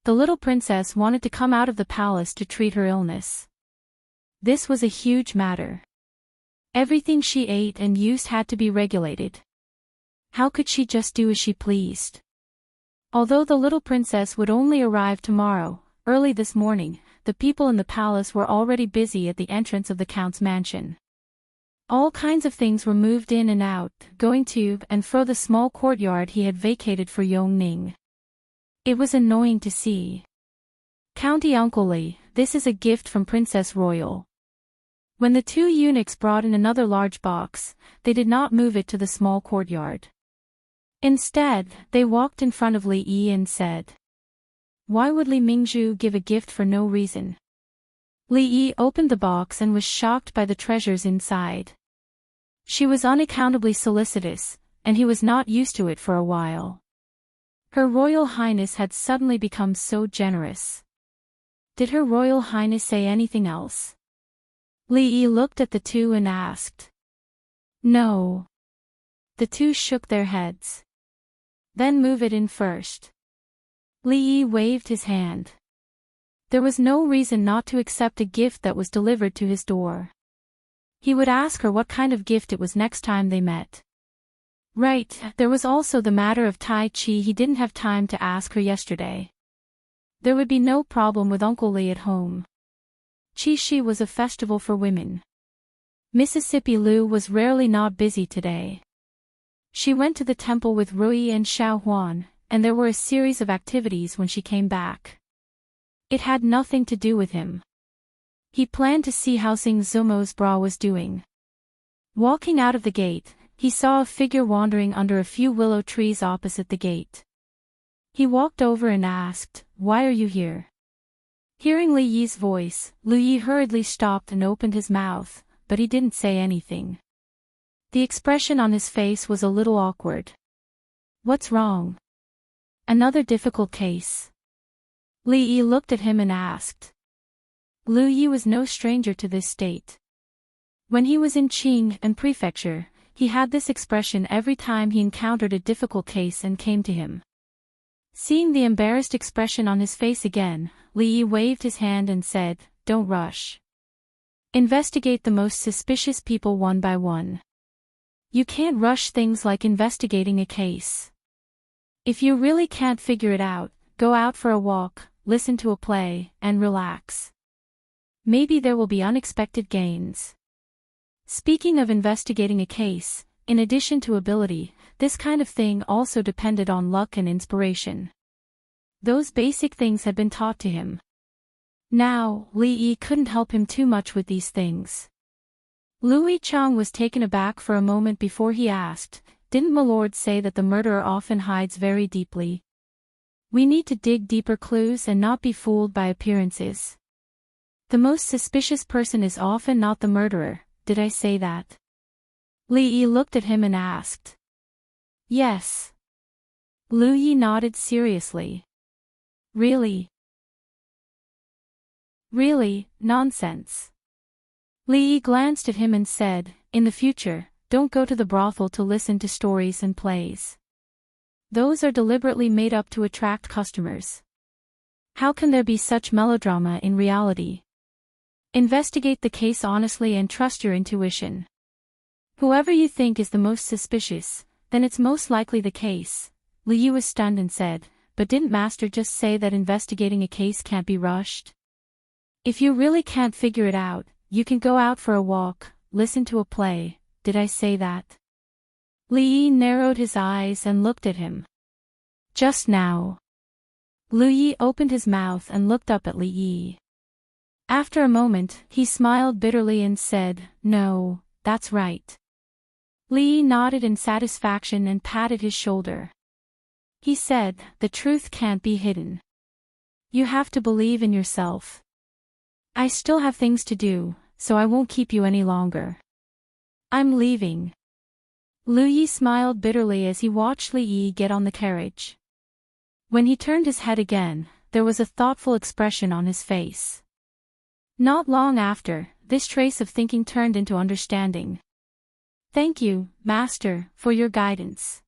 The little princess wanted to come out of the palace to treat her illness. This was a huge matter. Everything she ate and used had to be regulated. How could she just do as she pleased? Although the little princess would only arrive tomorrow, early this morning, the people in the palace were already busy at the entrance of the count's mansion. All kinds of things were moved in and out, going to and fro the small courtyard he had vacated for Yongning. It was annoying to see. County Uncle Li, this is a gift from Princess Royal. When the two eunuchs brought in another large box, they did not move it to the small courtyard. Instead, they walked in front of Li Yi and said, "Why would Li Mingzhu give a gift for no reason?" Li Yi opened the box and was shocked by the treasures inside. She was unaccountably solicitous, and he was not used to it for a while. Her Royal Highness had suddenly become so generous. Did Her Royal Highness say anything else? Li Yi looked at the two and asked. No. The two shook their heads. Then move it in first. Li Yi waved his hand. There was no reason not to accept a gift that was delivered to his door. He would ask her what kind of gift it was next time they met. Right, there was also the matter of Tai Chi. He didn't have time to ask her yesterday. There would be no problem with Uncle Li at home. Qi Shi was a festival for women. Mississippi Lu was rarely not busy today. She went to the temple with Rui and Xiao Huan, and there were a series of activities when she came back. It had nothing to do with him. He planned to see how Xing Zumo's bra was doing. Walking out of the gate, he saw a figure wandering under a few willow trees opposite the gate. He walked over and asked, "Why are you here?" Hearing Li Yi's voice, Lu Yi hurriedly stopped and opened his mouth, but he didn't say anything. The expression on his face was a little awkward. "What's wrong?" "Another difficult case." Li Yi looked at him and asked. Lu Yi was no stranger to this state. When he was in Qing and Prefecture, he had this expression every time he encountered a difficult case and came to him. Seeing the embarrassed expression on his face again, Li Yi waved his hand and said, "Don't rush. Investigate the most suspicious people one by one. You can't rush things like investigating a case. If you really can't figure it out, go out for a walk, listen to a play, and relax. Maybe there will be unexpected gains. Speaking of investigating a case, in addition to ability, this kind of thing also depended on luck and inspiration. Those basic things had been taught to him. Now, Li Yi couldn't help him too much with these things. Louis Chang was taken aback for a moment before he asked, "Didn't my lord say that the murderer often hides very deeply? We need to dig deeper clues and not be fooled by appearances. The most suspicious person is often not the murderer, did I say that?" Li Yi looked at him and asked. "Yes." Lu Yi nodded seriously. "Really?" "Really, nonsense." Li Yi glanced at him and said, "In the future, don't go to the brothel to listen to stories and plays. Those are deliberately made up to attract customers. How can there be such melodrama in reality? Investigate the case honestly and trust your intuition. Whoever you think is the most suspicious, then it's most likely the case." Li Yi was stunned and said, "But didn't Master just say that investigating a case can't be rushed? If you really can't figure it out, you can go out for a walk, listen to a play, did I say that?" Li Yi narrowed his eyes and looked at him. "Just now." Lu Yi opened his mouth and looked up at Li Yi. After a moment, he smiled bitterly and said, "No, that's right." Li Yi nodded in satisfaction and patted his shoulder. He said, "The truth can't be hidden. You have to believe in yourself. I still have things to do, so I won't keep you any longer. I'm leaving." Lu Yi smiled bitterly as he watched Li Yi get on the carriage. When he turned his head again, there was a thoughtful expression on his face. Not long after, this trace of thinking turned into understanding. "Thank you, Master, for your guidance."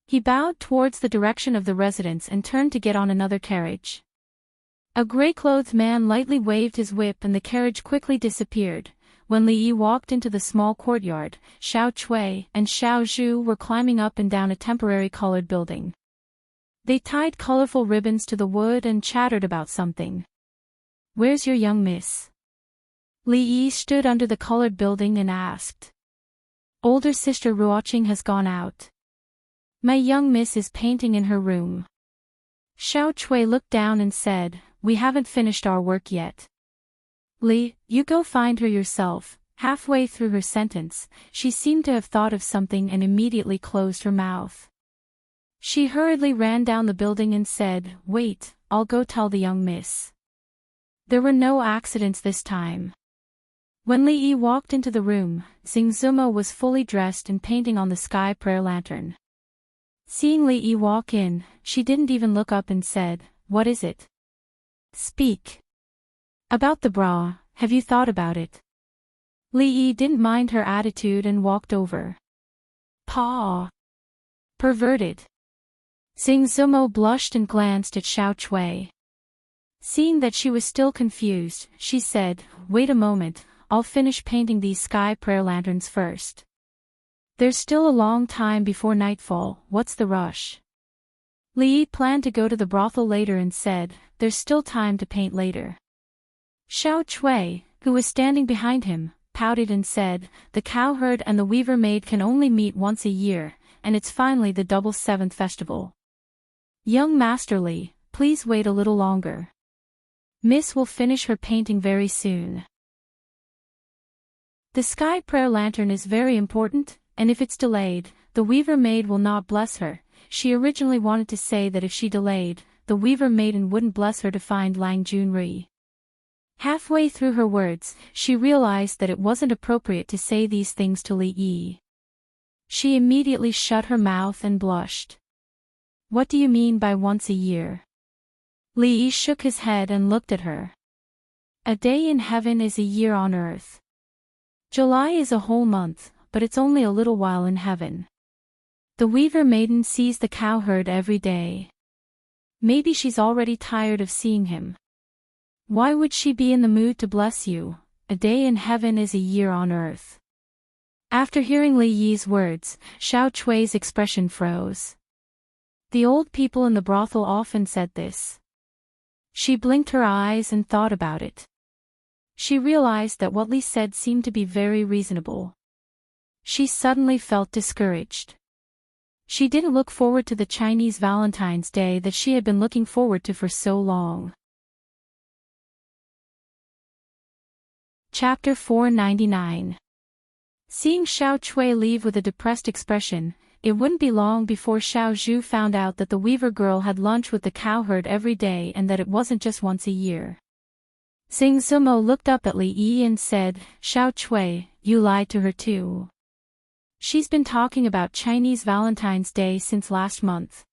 He bowed towards the direction of the residence and turned to get on another carriage. A gray-clothed man lightly waved his whip and the carriage quickly disappeared. When Li Yi walked into the small courtyard, Xiao Chui and Xiao Zhu were climbing up and down a temporary colored building. They tied colorful ribbons to the wood and chattered about something. "Where's your young miss?" Li Yi stood under the colored building and asked. "Older sister Ruoqing has gone out. My young miss is painting in her room." Xiao Chui looked down and said, "We haven't finished our work yet. Li, you go find her yourself." Halfway through her sentence, she seemed to have thought of something and immediately closed her mouth. She hurriedly ran down the building and said, "Wait, I'll go tell the young miss." There were no accidents this time. When Li Yi walked into the room, Xing Zumo was fully dressed and painting on the sky prayer lantern. Seeing Li Yi walk in, she didn't even look up and said, "What is it? Speak." "About the bra, have you thought about it?" Li Yi didn't mind her attitude and walked over. "Paw. Perverted." Xing Zumo blushed and glanced at Xiao Chui. Seeing that she was still confused, she said, "Wait a moment, I'll finish painting these sky prayer lanterns first. There's still a long time before nightfall, what's the rush?" Li Yi planned to go to the brothel later and said, "There's still time to paint later." Xiao Chui, who was standing behind him, pouted and said, "The cowherd and the weaver maid can only meet once a year, and it's finally the double seventh festival. Young Master Li, please wait a little longer. Miss will finish her painting very soon." The sky prayer lantern is very important, and if it's delayed, the weaver maid will not bless her. She originally wanted to say that if she delayed, the weaver maiden wouldn't bless her to find Lang Junri. Halfway through her words, she realized that it wasn't appropriate to say these things to Li Yi. She immediately shut her mouth and blushed. "What do you mean by once a year?" Li Yi shook his head and looked at her. "A day in heaven is a year on earth. July is a whole month, but it's only a little while in heaven. The weaver maiden sees the cowherd every day. Maybe she's already tired of seeing him. Why would she be in the mood to bless you? A day in heaven is a year on earth." After hearing Li Yi's words, Xiao Chui's expression froze. The old people in the brothel often said this. She blinked her eyes and thought about it. She realized that what Li said seemed to be very reasonable. She suddenly felt discouraged. She didn't look forward to the Chinese Valentine's Day that she had been looking forward to for so long. Chapter 499. Seeing Xiao Chui leave with a depressed expression, it wouldn't be long before Xiao Zhu found out that the weaver girl had lunch with the cowherd every day and that it wasn't just once a year. Xing Zumo looked up at Li Yi and said, "Xiao Chui, you lied to her too. She's been talking about Chinese Valentine's Day since last month.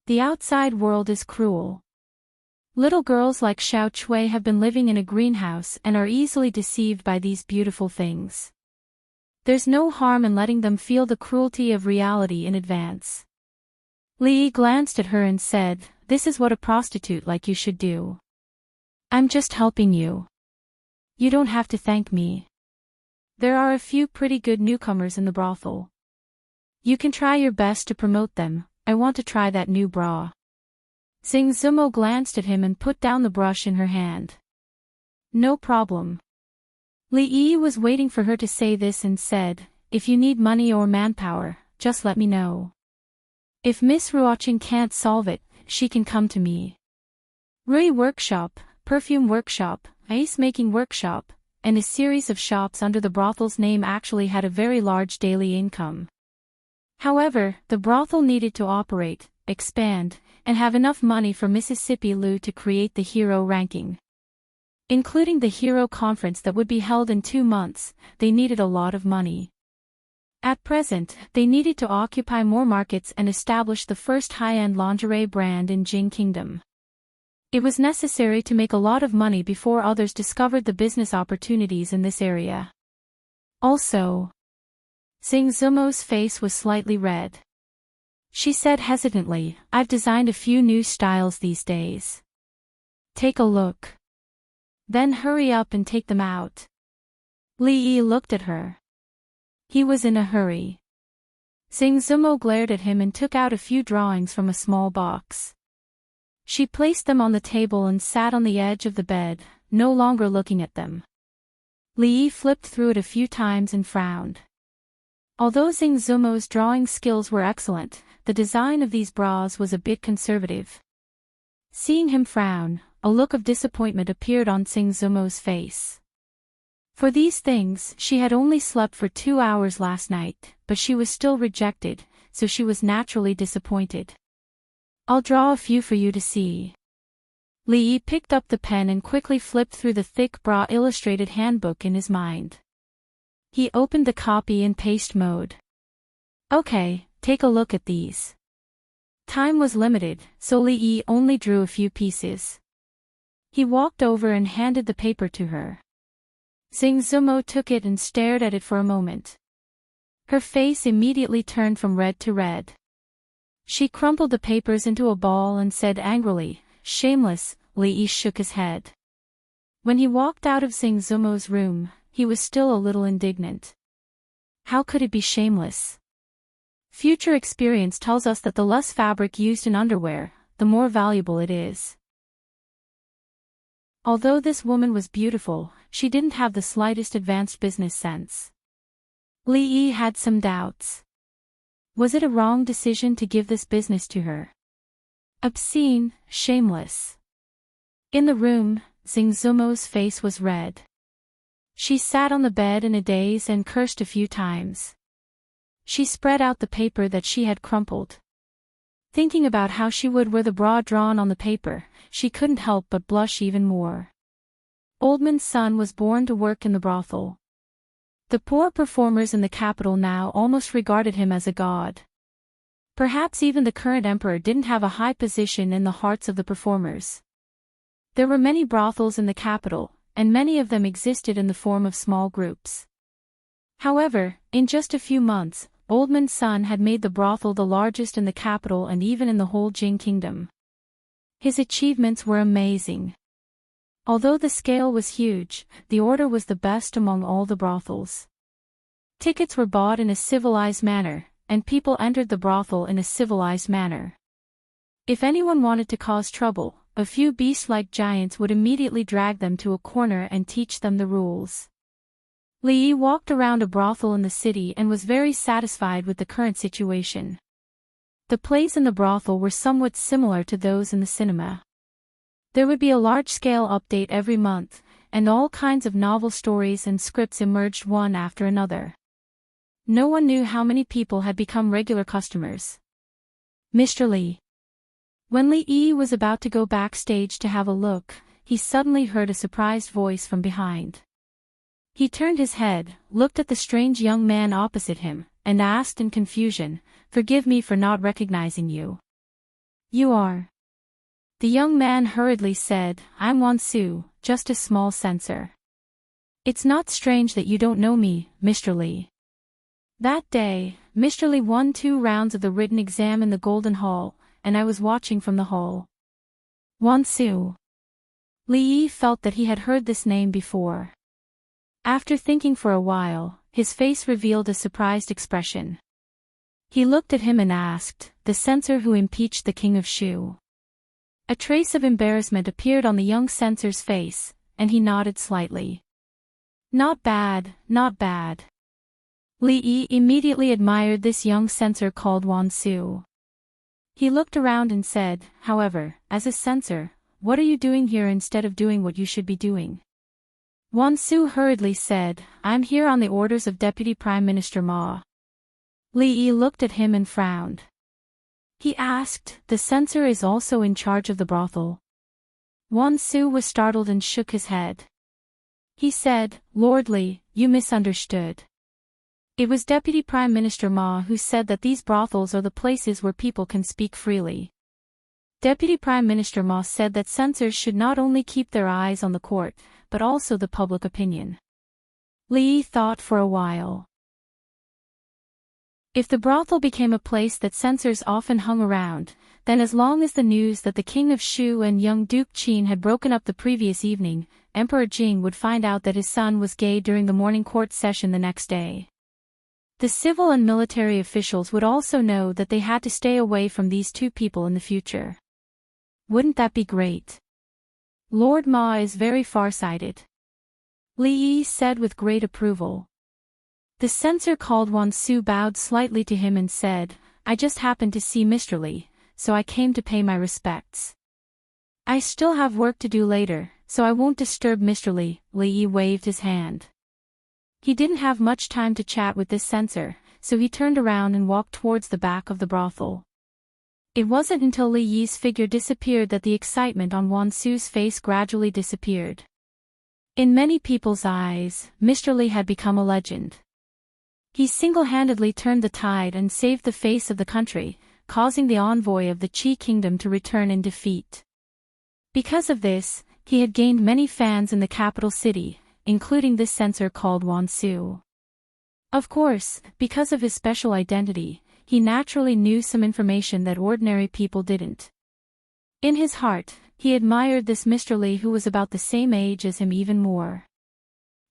The outside world is cruel. Little girls like Xiao Chui have been living in a greenhouse and are easily deceived by these beautiful things. There's no harm in letting them feel the cruelty of reality in advance." Li Yi glanced at her and said, "This is what a prostitute like you should do. I'm just helping you. You don't have to thank me. There are a few pretty good newcomers in the brothel. You can try your best to promote them. I want to try that new bra." Xing Zumo glanced at him and put down the brush in her hand. "No problem." Li Yi was waiting for her to say this and said, "If you need money or manpower, just let me know. If Miss Ruoqing can't solve it, she can come to me. Rui Workshop, Perfume Workshop, Ice-Making Workshop, and a series of shops under the brothel's name actually had a very large daily income. However, the brothel needed to operate, expand, and have enough money for Mississippi Lu to create the hero ranking. Including the hero conference that would be held in 2 months, they needed a lot of money. At present, they needed to occupy more markets and establish the first high-end lingerie brand in Jing Kingdom. It was necessary to make a lot of money before others discovered the business opportunities in this area. Also, Xing Zumo's face was slightly red. She said hesitantly, "I've designed a few new styles these days. Take a look. Then hurry up and take them out." Li Yi looked at her. He was in a hurry. Xing Zumo glared at him and took out a few drawings from a small box. She placed them on the table and sat on the edge of the bed, no longer looking at them. Li Yi flipped through it a few times and frowned. Although Xing Zumo's drawing skills were excellent, the design of these bras was a bit conservative. Seeing him frown, a look of disappointment appeared on Xing Zumo's face. For these things, she had only slept for 2 hours last night, but she was still rejected, so she was naturally disappointed. "I'll draw a few for you to see." Li Yi picked up the pen and quickly flipped through the thick bra illustrated handbook in his mind. He opened the copy in paste mode. "Okay, take a look at these." Time was limited, so Li Yi only drew a few pieces. He walked over and handed the paper to her. Xing Zumo took it and stared at it for a moment. Her face immediately turned from red to red. She crumpled the papers into a ball and said angrily, "Shameless." Li Yi shook his head. When he walked out of Xing Zumo's room, he was still a little indignant. How could it be shameless? Future experience tells us that the less fabric used in underwear, the more valuable it is. Although this woman was beautiful, she didn't have the slightest advanced business sense. Li Yi had some doubts. Was it a wrong decision to give this business to her? Obscene, shameless. In the room, Xing Zumo's face was red. She sat on the bed in a daze and cursed a few times. She spread out the paper that she had crumpled. Thinking about how she would wear the bra drawn on the paper, she couldn't help but blush even more. Oldman's son was born to work in the brothel. The poor performers in the capital now almost regarded him as a god. Perhaps even the current emperor didn't have a high position in the hearts of the performers. There were many brothels in the capital, and many of them existed in the form of small groups. However, in just a few months, Oldman's son had made the brothel the largest in the capital and even in the whole Jing Kingdom. His achievements were amazing. Although the scale was huge, the order was the best among all the brothels. Tickets were bought in a civilized manner, and people entered the brothel in a civilized manner. If anyone wanted to cause trouble, a few beast-like giants would immediately drag them to a corner and teach them the rules. Li Yi walked around a brothel in the city and was very satisfied with the current situation. The plays in the brothel were somewhat similar to those in the cinema. There would be a large-scale update every month, and all kinds of novel stories and scripts emerged one after another. No one knew how many people had become regular customers. Mr. Li. When Li Yi was about to go backstage to have a look, he suddenly heard a surprised voice from behind. He turned his head, looked at the strange young man opposite him, and asked in confusion, "Forgive me for not recognizing you." "You are?" The young man hurriedly said, "I'm Wansu, just a small censor." "It's not strange that you don't know me, Mr. Li." That day, Mr. Li won 2 rounds of the written exam in the Golden Hall, and I was watching from the hall. Wansu. Li Yi felt that he had heard this name before. After thinking for a while, his face revealed a surprised expression. He looked at him and asked, "The censor who impeached the king of Shu?" A trace of embarrassment appeared on the young censor's face, and he nodded slightly. "Not bad, not bad." Li Yi immediately admired this young censor called Wansu. He looked around and said, "However, as a censor, what are you doing here instead of doing what you should be doing?" Wansu hurriedly said, "I'm here on the orders of Deputy Prime Minister Ma." Li Yi looked at him and frowned. He asked, "The censor is also in charge of the brothel?" Wansu was startled and shook his head. He said, "Lord Li, you misunderstood. It was Deputy Prime Minister Ma who said that these brothels are the places where people can speak freely. Deputy Prime Minister Ma said that censors should not only keep their eyes on the court, but also the public opinion." Li Yi thought for a while. If the brothel became a place that censors often hung around, then as long as the news that the king of Shu and young Duke Qin had broken up the previous evening, Emperor Jing would find out that his son was gay during the morning court session the next day. The civil and military officials would also know that they had to stay away from these 2 people in the future. Wouldn't that be great? Lord Ma is very far-sighted. Li Yi said with great approval. The censor called Wansu bowed slightly to him and said, "I just happened to see Mr. Li, so I came to pay my respects. I still have work to do later, so I won't disturb Mr. Li." Li Yi waved his hand. He didn't have much time to chat with this censor, so he turned around and walked towards the back of the brothel. It wasn't until Li Yi's figure disappeared that the excitement on Wansu's face gradually disappeared. In many people's eyes, Mr. Li had become a legend. He single-handedly turned the tide and saved the face of the country, causing the envoy of the Qi kingdom to return in defeat. Because of this, he had gained many fans in the capital city, including this censor called Wansu. Of course, because of his special identity, he naturally knew some information that ordinary people didn't. In his heart, he admired this Mr. Li who was about the same age as him even more.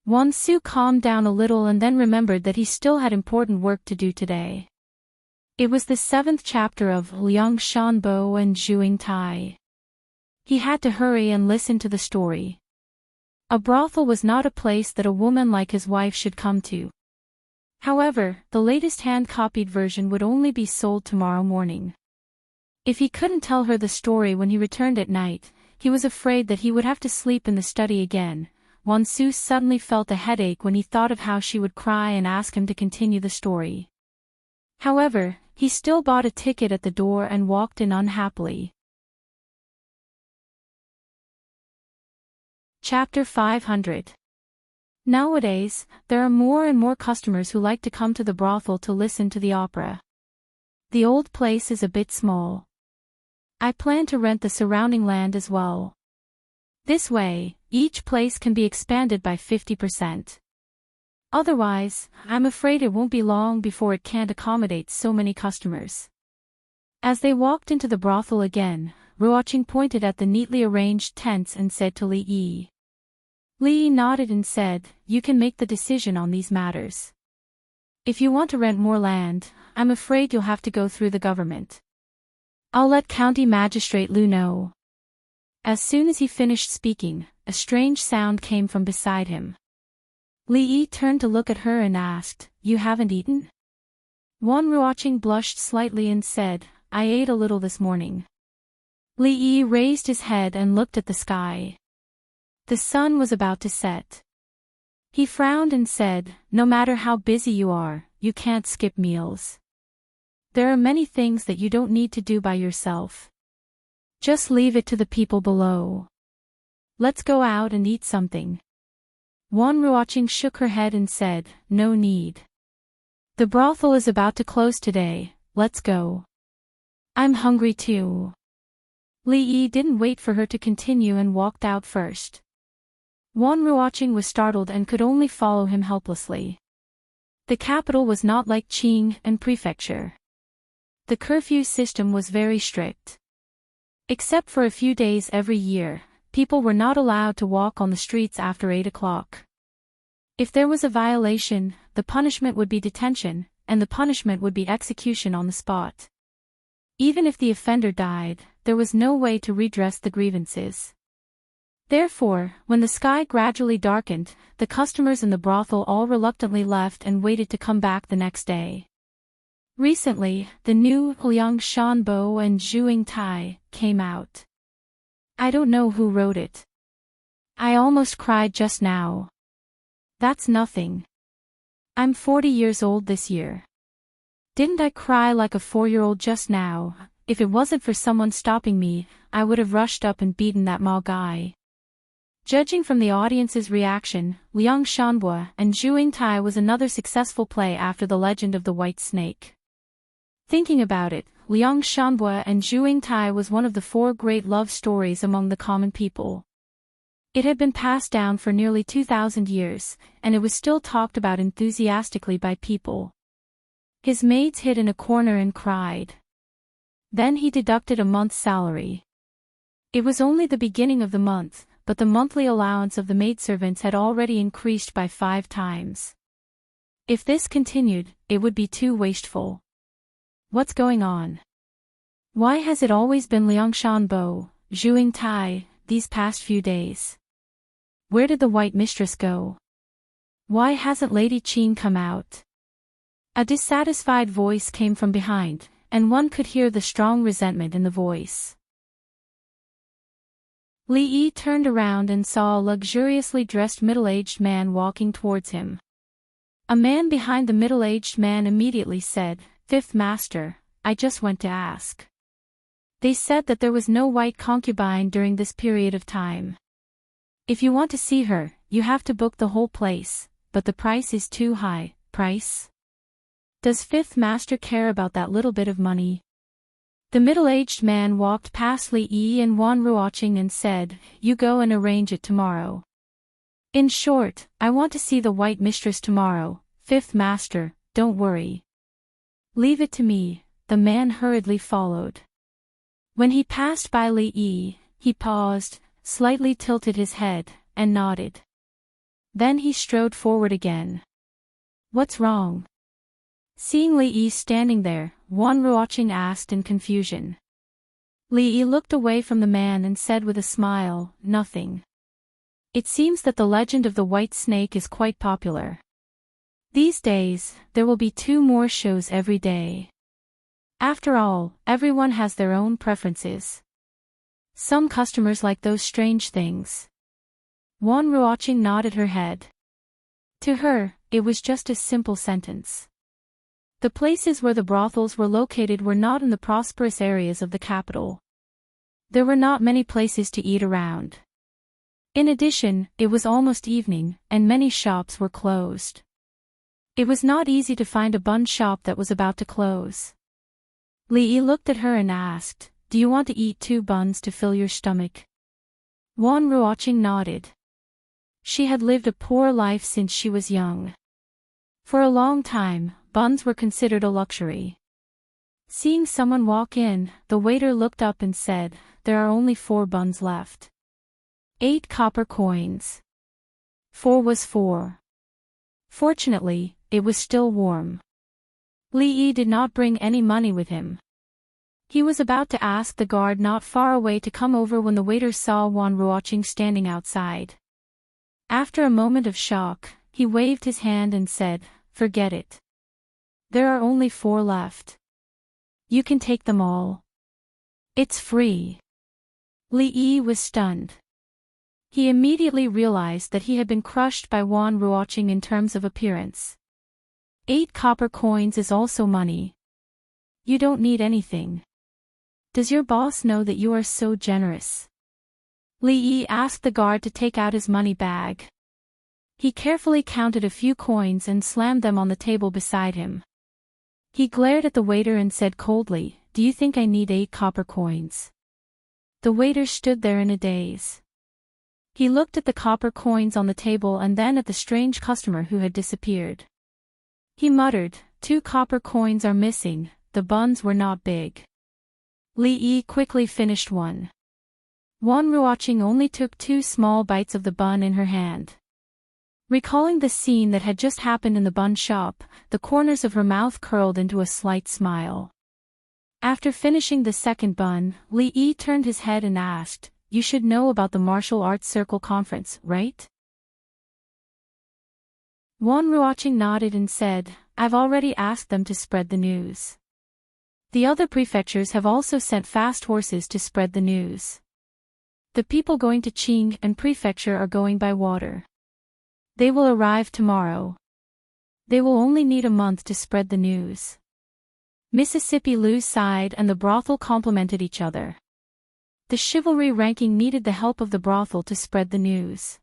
Wansu calmed down a little and then remembered that he still had important work to do today. It was the 7th chapter of Liang Shanbo and Zhuing Tai. He had to hurry and listen to the story. A brothel was not a place that a woman like his wife should come to. However, the latest hand-copied version would only be sold tomorrow morning. If he couldn't tell her the story when he returned at night, he was afraid that he would have to sleep in the study again. Wansu suddenly felt a headache when he thought of how she would cry and ask him to continue the story. However, he still bought a ticket at the door and walked in unhappily. Chapter 500. Nowadays, there are more and more customers who like to come to the brothel to listen to the opera. The old place is a bit small. I plan to rent the surrounding land as well. This way, each place can be expanded by 50%. Otherwise, I'm afraid it won't be long before it can't accommodate so many customers. As they walked into the brothel again, Ruoqing pointed at the neatly arranged tents and said to Li Yi. Li Yi nodded and said, "You can make the decision on these matters." If you want to rent more land, I'm afraid you'll have to go through the government. I'll let County Magistrate Lu know. As soon as he finished speaking, a strange sound came from beside him. Li Yi turned to look at her and asked, "You haven't eaten?" Wan Ruoqing blushed slightly and said, "I ate a little this morning." Li Yi raised his head and looked at the sky. The sun was about to set. He frowned and said, "No matter how busy you are, you can't skip meals. There are many things that you don't need to do by yourself. Just leave it to the people below. Let's go out and eat something." Wan Ruoqing shook her head and said, "No need. The brothel is about to close today, let's go. I'm hungry too." Li Yi didn't wait for her to continue and walked out first. Wan Ruoqing was startled and could only follow him helplessly. The capital was not like Qing and prefecture. The curfew system was very strict. Except for a few days every year, people were not allowed to walk on the streets after 8 o'clock. If there was a violation, the punishment would be detention, and the punishment would be execution on the spot. Even if the offender died, there was no way to redress the grievances. Therefore, when the sky gradually darkened, the customers in the brothel all reluctantly left and waited to come back the next day. Recently, the new Liang Shanbo and Zhuing Tai came out. I don't know who wrote it. I almost cried just now. That's nothing. I'm 40 years old this year. Didn't I cry like a 4-year-old just now? If it wasn't for someone stopping me, I would have rushed up and beaten that Ma guy. Judging from the audience's reaction, Liang Shanbo and Zhuing Tai was another successful play after The Legend of the White Snake. Thinking about it, Liang Shanbo and Zhuing Tai was one of the 4 great love stories among the common people. It had been passed down for nearly 2,000 years, and it was still talked about enthusiastically by people. His maids hid in a corner and cried. Then he deducted a month's salary. It was only the beginning of the month, but the monthly allowance of the maidservants had already increased by 5 times. If this continued, it would be too wasteful. What's going on? Why has it always been Liang Shanbo, Zhuing Tai, these past few days? Where did the white mistress go? Why hasn't Lady Qin come out? A dissatisfied voice came from behind, and one could hear the strong resentment in the voice. Li Yi turned around and saw a luxuriously dressed middle-aged man walking towards him. A man behind the middle-aged man immediately said, "Fifth Master, I just went to ask. They said that there was no white concubine during this period of time. If you want to see her, you have to book the whole place, but the price is too high." Price? Does Fifth Master care about that little bit of money? The middle-aged man walked past Li Yi and Wan Ruoqing and said, "You go and arrange it tomorrow. In short, I want to see the white mistress tomorrow, Fifth Master, don't worry. Leave it to me." The man hurriedly followed. When he passed by Li Yi, he paused, slightly tilted his head, and nodded. Then he strode forward again. "What's wrong?" Seeing Li Yi standing there, Wan Ruoqing asked in confusion. Li Yi looked away from the man and said with a smile, "Nothing. It seems that the legend of the white snake is quite popular. These days, there will be 2 more shows every day. After all, everyone has their own preferences. Some customers like those strange things." Wan Ruoqing nodded her head. To her, it was just a simple sentence. The places where the brothels were located were not in the prosperous areas of the capital. There were not many places to eat around. In addition, it was almost evening, and many shops were closed. It was not easy to find a bun shop that was about to close. Li Yi looked at her and asked, "Do you want to eat 2 buns to fill your stomach?" Wan Ruoqing nodded. She had lived a poor life since she was young. For a long time, buns were considered a luxury. Seeing someone walk in, the waiter looked up and said, "There are only 4 buns left. 8 copper coins." 4 was 4. Fortunately, it was still warm. Li Yi did not bring any money with him. He was about to ask the guard not far away to come over when the waiter saw Wan Ruoqing standing outside. After a moment of shock, he waved his hand and said, "Forget it. There are only 4 left. You can take them all. It's free." Li Yi was stunned. He immediately realized that he had been crushed by Wan Ruoqing in terms of appearance. 8 copper coins is also money. You don't need anything. Does your boss know that you are so generous? Li Yi asked the guard to take out his money bag. He carefully counted a few coins and slammed them on the table beside him. He glared at the waiter and said coldly, "Do you think I need 8 copper coins?" The waiter stood there in a daze. He looked at the copper coins on the table and then at the strange customer who had disappeared. He muttered, 2 copper coins are missing, the buns were not big. Li Yi quickly finished one. Wan Ruoqing only took 2 small bites of the bun in her hand. Recalling the scene that had just happened in the bun shop, the corners of her mouth curled into a slight smile. After finishing the second bun, Li Yi turned his head and asked, "You should know about the martial arts circle conference, right?" Wan Ruoqing nodded and said, "I've already asked them to spread the news. The other prefectures have also sent fast horses to spread the news. The people going to Qing and prefecture are going by water. They will arrive tomorrow. They will only need a month to spread the news." Mississippi Lu sighed and the brothel complimented each other. The chivalry ranking needed the help of the brothel to spread the news.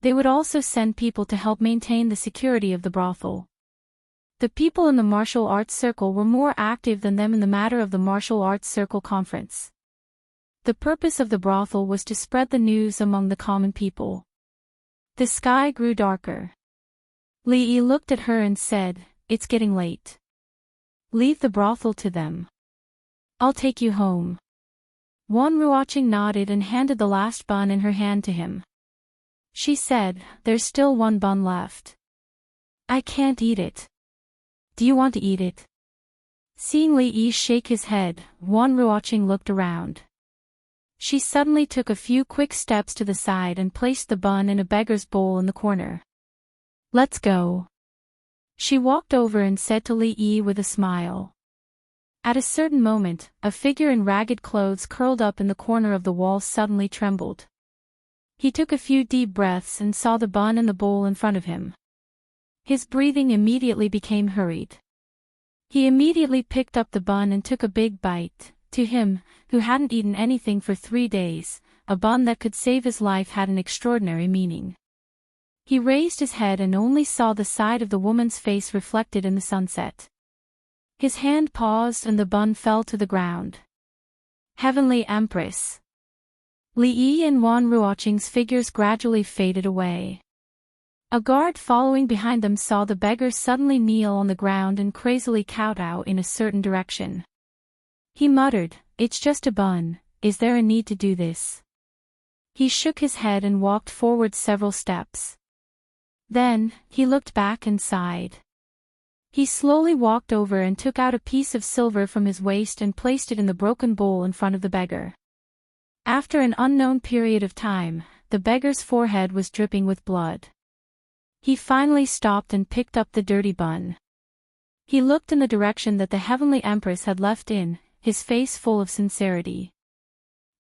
They would also send people to help maintain the security of the brothel. The people in the martial arts circle were more active than them in the matter of the martial arts circle conference. The purpose of the brothel was to spread the news among the common people. The sky grew darker. Li Yi looked at her and said, "It's getting late. Leave the brothel to them. I'll take you home." Wan Ruoqing nodded and handed the last bun in her hand to him. She said, "There's still 1 bun left. I can't eat it. Do you want to eat it?" Seeing Li Yi shake his head, Wan Ruoqing looked around. She suddenly took a few quick steps to the side and placed the bun in a beggar's bowl in the corner. "Let's go." She walked over and said to Li Yi with a smile. At a certain moment, a figure in ragged clothes curled up in the corner of the wall suddenly trembled. He took a few deep breaths and saw the bun and the bowl in front of him. His breathing immediately became hurried. He immediately picked up the bun and took a big bite. To him, who hadn't eaten anything for 3 days, a bun that could save his life had an extraordinary meaning. He raised his head and only saw the side of the woman's face reflected in the sunset. His hand paused and the bun fell to the ground. Heavenly Empress. Li Yi and Wan Ruoqing's figures gradually faded away. A guard following behind them saw the beggar suddenly kneel on the ground and crazily kowtow in a certain direction. He muttered, "It's just a bun, is there a need to do this?" He shook his head and walked forward several steps. Then, he looked back and sighed. He slowly walked over and took out a piece of silver from his waist and placed it in the broken bowl in front of the beggar. After an unknown period of time, the beggar's forehead was dripping with blood. He finally stopped and picked up the dirty bun. He looked in the direction that the Heavenly Empress had left in, his face full of sincerity.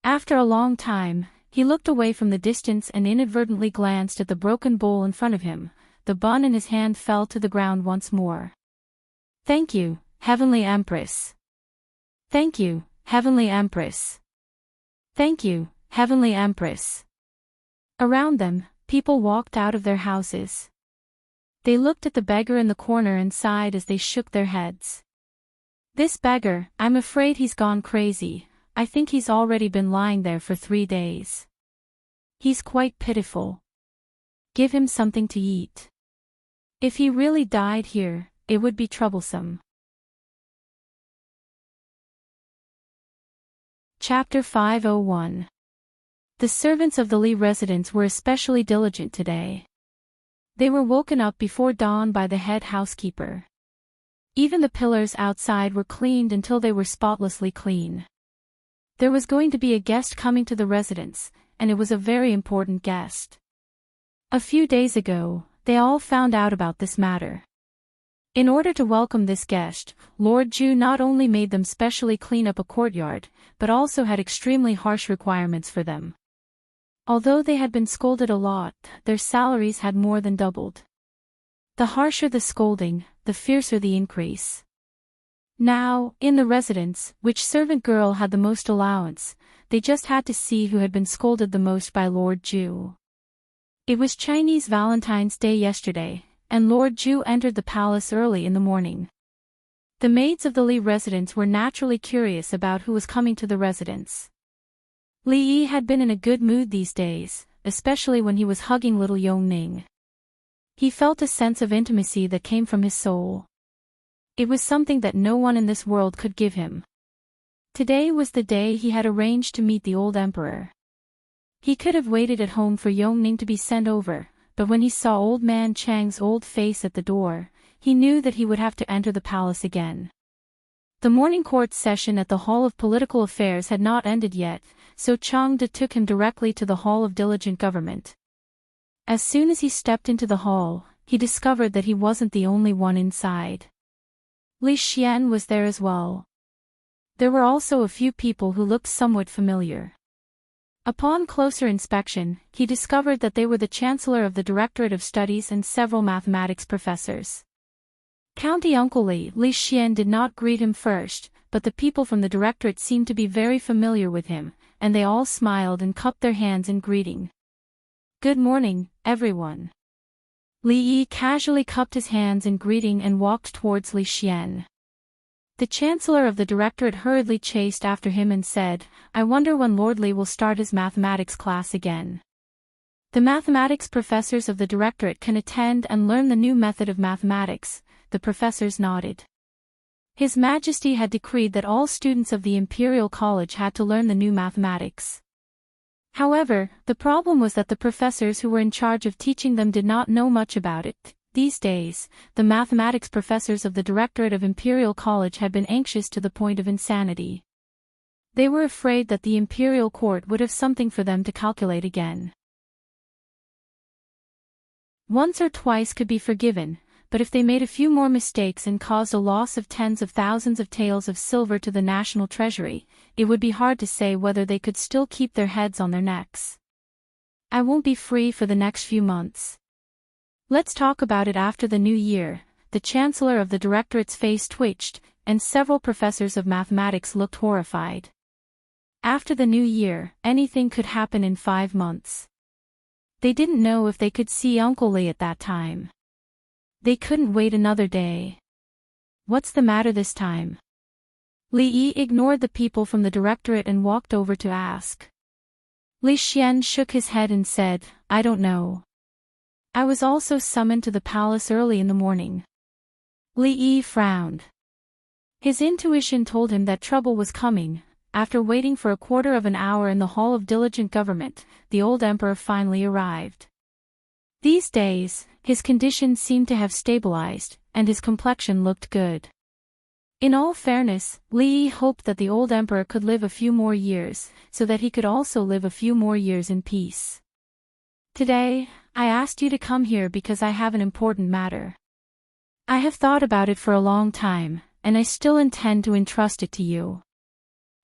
After a long time, he looked away from the distance and inadvertently glanced at the broken bowl in front of him. The bun in his hand fell to the ground once more. "Thank you, Heavenly Empress. Thank you, Heavenly Empress. Thank you, Heavenly Empress." Around them, people walked out of their houses. They looked at the beggar in the corner and sighed as they shook their heads. "This beggar, I'm afraid he's gone crazy. I think he's already been lying there for 3 days. He's quite pitiful. Give him something to eat. If he really died here, it would be troublesome." Chapter 501. The servants of the Li residence were especially diligent today. They were woken up before dawn by the head housekeeper. Even the pillars outside were cleaned until they were spotlessly clean. There was going to be a guest coming to the residence, and it was a very important guest. A few days ago, they all found out about this matter. In order to welcome this guest, Lord Ju not only made them specially clean up a courtyard, but also had extremely harsh requirements for them. Although they had been scolded a lot, their salaries had more than doubled. The harsher the scolding, the fiercer the increase. Now, in the residence, which servant girl had the most allowance, they just had to see who had been scolded the most by Lord Ju. It was Chinese Valentine's Day yesterday, and Lord Ju entered the palace early in the morning. The maids of the Li residence were naturally curious about who was coming to the residence. Li Yi had been in a good mood these days, especially when he was hugging little Yongning. He felt a sense of intimacy that came from his soul. It was something that no one in this world could give him. Today was the day he had arranged to meet the old emperor. He could have waited at home for Yongning to be sent over, but when he saw old man Chang's old face at the door, he knew that he would have to enter the palace again. The morning court session at the Hall of Political Affairs had not ended yet, so Changde took him directly to the Hall of Diligent Government. As soon as he stepped into the hall, he discovered that he wasn't the only one inside. Li Xian was there as well. There were also a few people who looked somewhat familiar. Upon closer inspection, he discovered that they were the Chancellor of the Directorate of Studies and several mathematics professors. County Uncle Li Xian did not greet him first, but the people from the directorate seemed to be very familiar with him, and they all smiled and cupped their hands in greeting. "Good morning, everyone." Li Yi casually cupped his hands in greeting and walked towards Li Xian. The Chancellor of the Directorate hurriedly chased after him and said, "I wonder when Lord Li will start his mathematics class again." The mathematics professors of the Directorate can attend and learn the new method of mathematics. The professors nodded. His Majesty had decreed that all students of the Imperial College had to learn the new mathematics. However, the problem was that the professors who were in charge of teaching them did not know much about it. These days, the mathematics professors of the Directorate of Imperial College had been anxious to the point of insanity. They were afraid that the Imperial Court would have something for them to calculate again. Once or twice could be forgiven, but if they made a few more mistakes and caused a loss of tens of thousands of taels of silver to the national treasury, it would be hard to say whether they could still keep their heads on their necks. "I won't be free for the next few months. Let's talk about it after the new year." The Chancellor of the Directorate's face twitched, and several professors of mathematics looked horrified. After the new year, anything could happen in 5 months. They didn't know if they could see Uncle Li at that time. They couldn't wait another day. "What's the matter this time?" Li Yi ignored the people from the Directorate and walked over to ask. Li Xian shook his head and said, "I don't know. I was also summoned to the palace early in the morning." Li Yi frowned. His intuition told him that trouble was coming. After waiting for a quarter of an hour in the Hall of Diligent Government, the old emperor finally arrived. These days, his condition seemed to have stabilized, and his complexion looked good. In all fairness, Li Yi hoped that the old emperor could live a few more years, so that he could also live a few more years in peace. "Today, I asked you to come here because I have an important matter. I have thought about it for a long time, and I still intend to entrust it to you."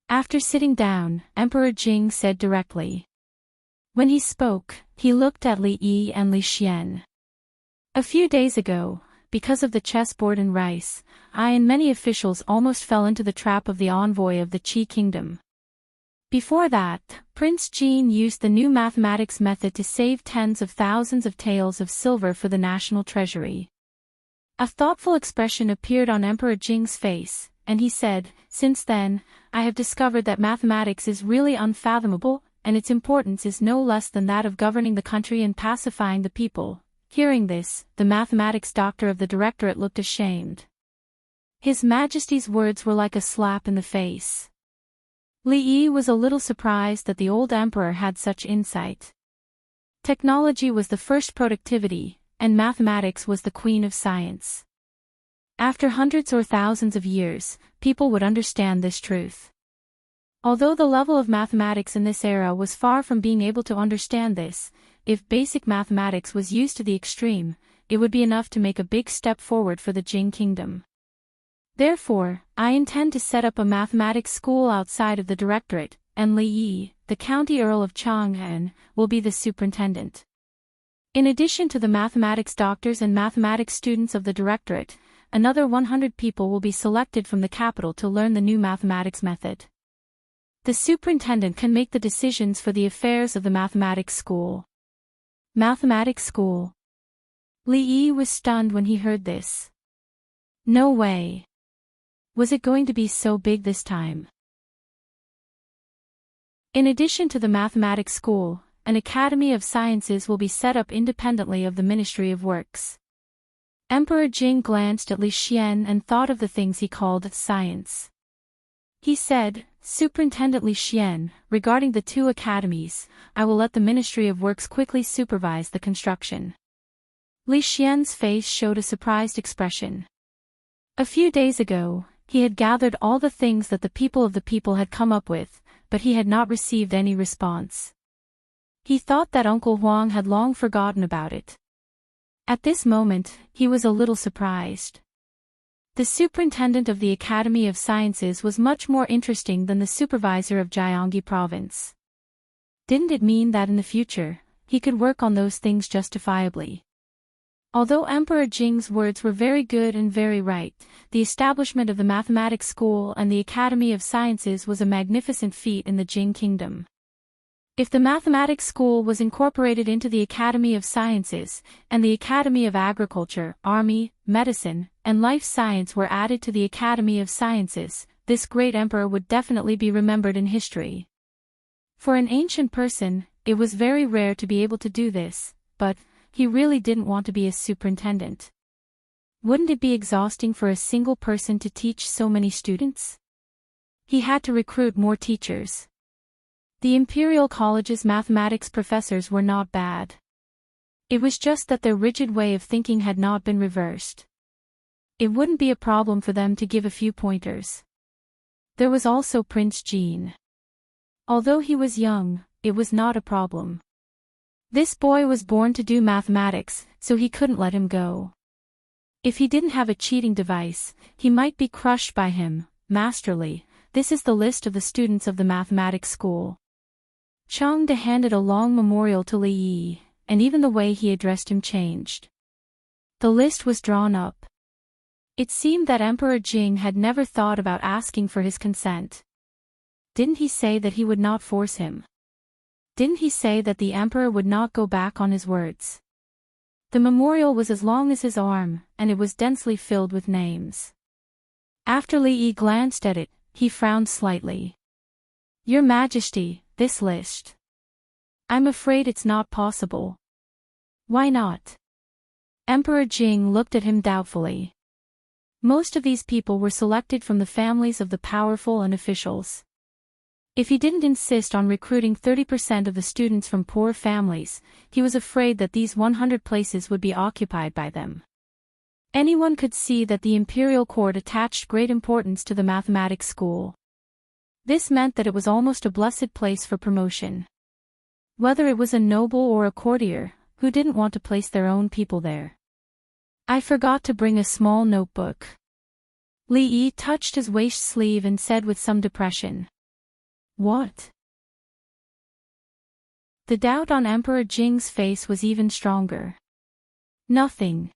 After sitting down, Emperor Jing said directly. When he spoke, he looked at Li Yi and Li Xian. "A few days ago, because of the chessboard and rice, I and many officials almost fell into the trap of the envoy of the Qi Kingdom. Before that, Prince Jean used the new mathematics method to save tens of thousands of taels of silver for the national treasury." A thoughtful expression appeared on Emperor Jing's face, and he said, "Since then, I have discovered that mathematics is really unfathomable, and its importance is no less than that of governing the country and pacifying the people." Hearing this, the mathematics doctor of the Directorate looked ashamed. His Majesty's words were like a slap in the face. Li Yi was a little surprised that the old emperor had such insight. Technology was the first productivity, and mathematics was the queen of science. After hundreds or thousands of years, people would understand this truth. Although the level of mathematics in this era was far from being able to understand this, if basic mathematics was used to the extreme, it would be enough to make a big step forward for the Jing kingdom. Therefore, I intend to set up a mathematics school outside of the directorate, and Li Yi, the county earl of Chang'an, will be the superintendent. In addition to the mathematics doctors and mathematics students of the directorate, another 100 people will be selected from the capital to learn the new mathematics method. The superintendent can make the decisions for the affairs of the mathematics school. Mathematics school. Li Yi was stunned when he heard this. No way. Was it going to be so big this time? In addition to the mathematics school, an Academy of Sciences will be set up independently of the Ministry of Works. Emperor Jing glanced at Li Xian and thought of the things he called science. He said, Superintendent Li Xian, regarding the two academies, I will let the Ministry of Works quickly supervise the construction. Li Xian's face showed a surprised expression. A few days ago, he had gathered all the things that the people had come up with, but he had not received any response. He thought that Uncle Huang had long forgotten about it. At this moment, he was a little surprised. The superintendent of the Academy of Sciences was much more interesting than the supervisor of Jiangxi province. Didn't it mean that in the future, he could work on those things justifiably? Although Emperor Jing's words were very good and very right, the establishment of the mathematics school and the Academy of Sciences was a magnificent feat in the Jing kingdom. If the mathematics school was incorporated into the Academy of Sciences, and the Academy of Agriculture, Army, Medicine, and Life Science were added to the Academy of Sciences, this great emperor would definitely be remembered in history. For an ancient person, it was very rare to be able to do this, but he really didn't want to be a superintendent. Wouldn't it be exhausting for a single person to teach so many students? He had to recruit more teachers. The Imperial College's mathematics professors were not bad. It was just that their rigid way of thinking had not been reversed. It wouldn't be a problem for them to give a few pointers. There was also Prince Jean. Although he was young, it was not a problem. This boy was born to do mathematics, so he couldn't let him go. If he didn't have a cheating device, he might be crushed by him. Masterly, this is the list of the students of the mathematics school. Chang De handed a long memorial to Li Yi, and even the way he addressed him changed. The list was drawn up. It seemed that Emperor Jing had never thought about asking for his consent. Didn't he say that he would not force him? Didn't he say that the emperor would not go back on his words? The memorial was as long as his arm, and it was densely filled with names. After Li Yi glanced at it, he frowned slightly. Your Majesty, this list. I'm afraid it's not possible. Why not? Emperor Jing looked at him doubtfully. Most of these people were selected from the families of the powerful and officials. If he didn't insist on recruiting 30% of the students from poor families, he was afraid that these 100 places would be occupied by them. Anyone could see that the imperial court attached great importance to the mathematics school. This meant that it was almost a blessed place for promotion. Whether it was a noble or a courtier, who didn't want to place their own people there? I forgot to bring a small notebook. Li Yi touched his waist sleeve and said with some depression. What? The doubt on Emperor Jing's face was even stronger. Nothing.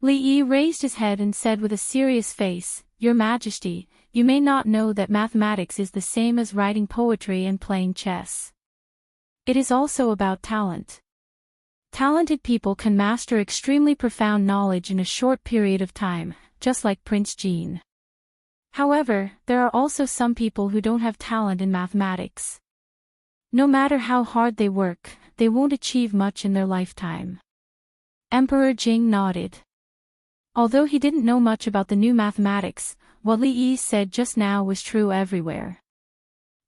Li Yi raised his head and said with a serious face, Your Majesty, you may not know that mathematics is the same as writing poetry and playing chess. It is also about talent. Talented people can master extremely profound knowledge in a short period of time, just like Prince Jean. However, there are also some people who don't have talent in mathematics. No matter how hard they work, they won't achieve much in their lifetime. Emperor Jing nodded. Although he didn't know much about the new mathematics, what Li Yi said just now was true everywhere.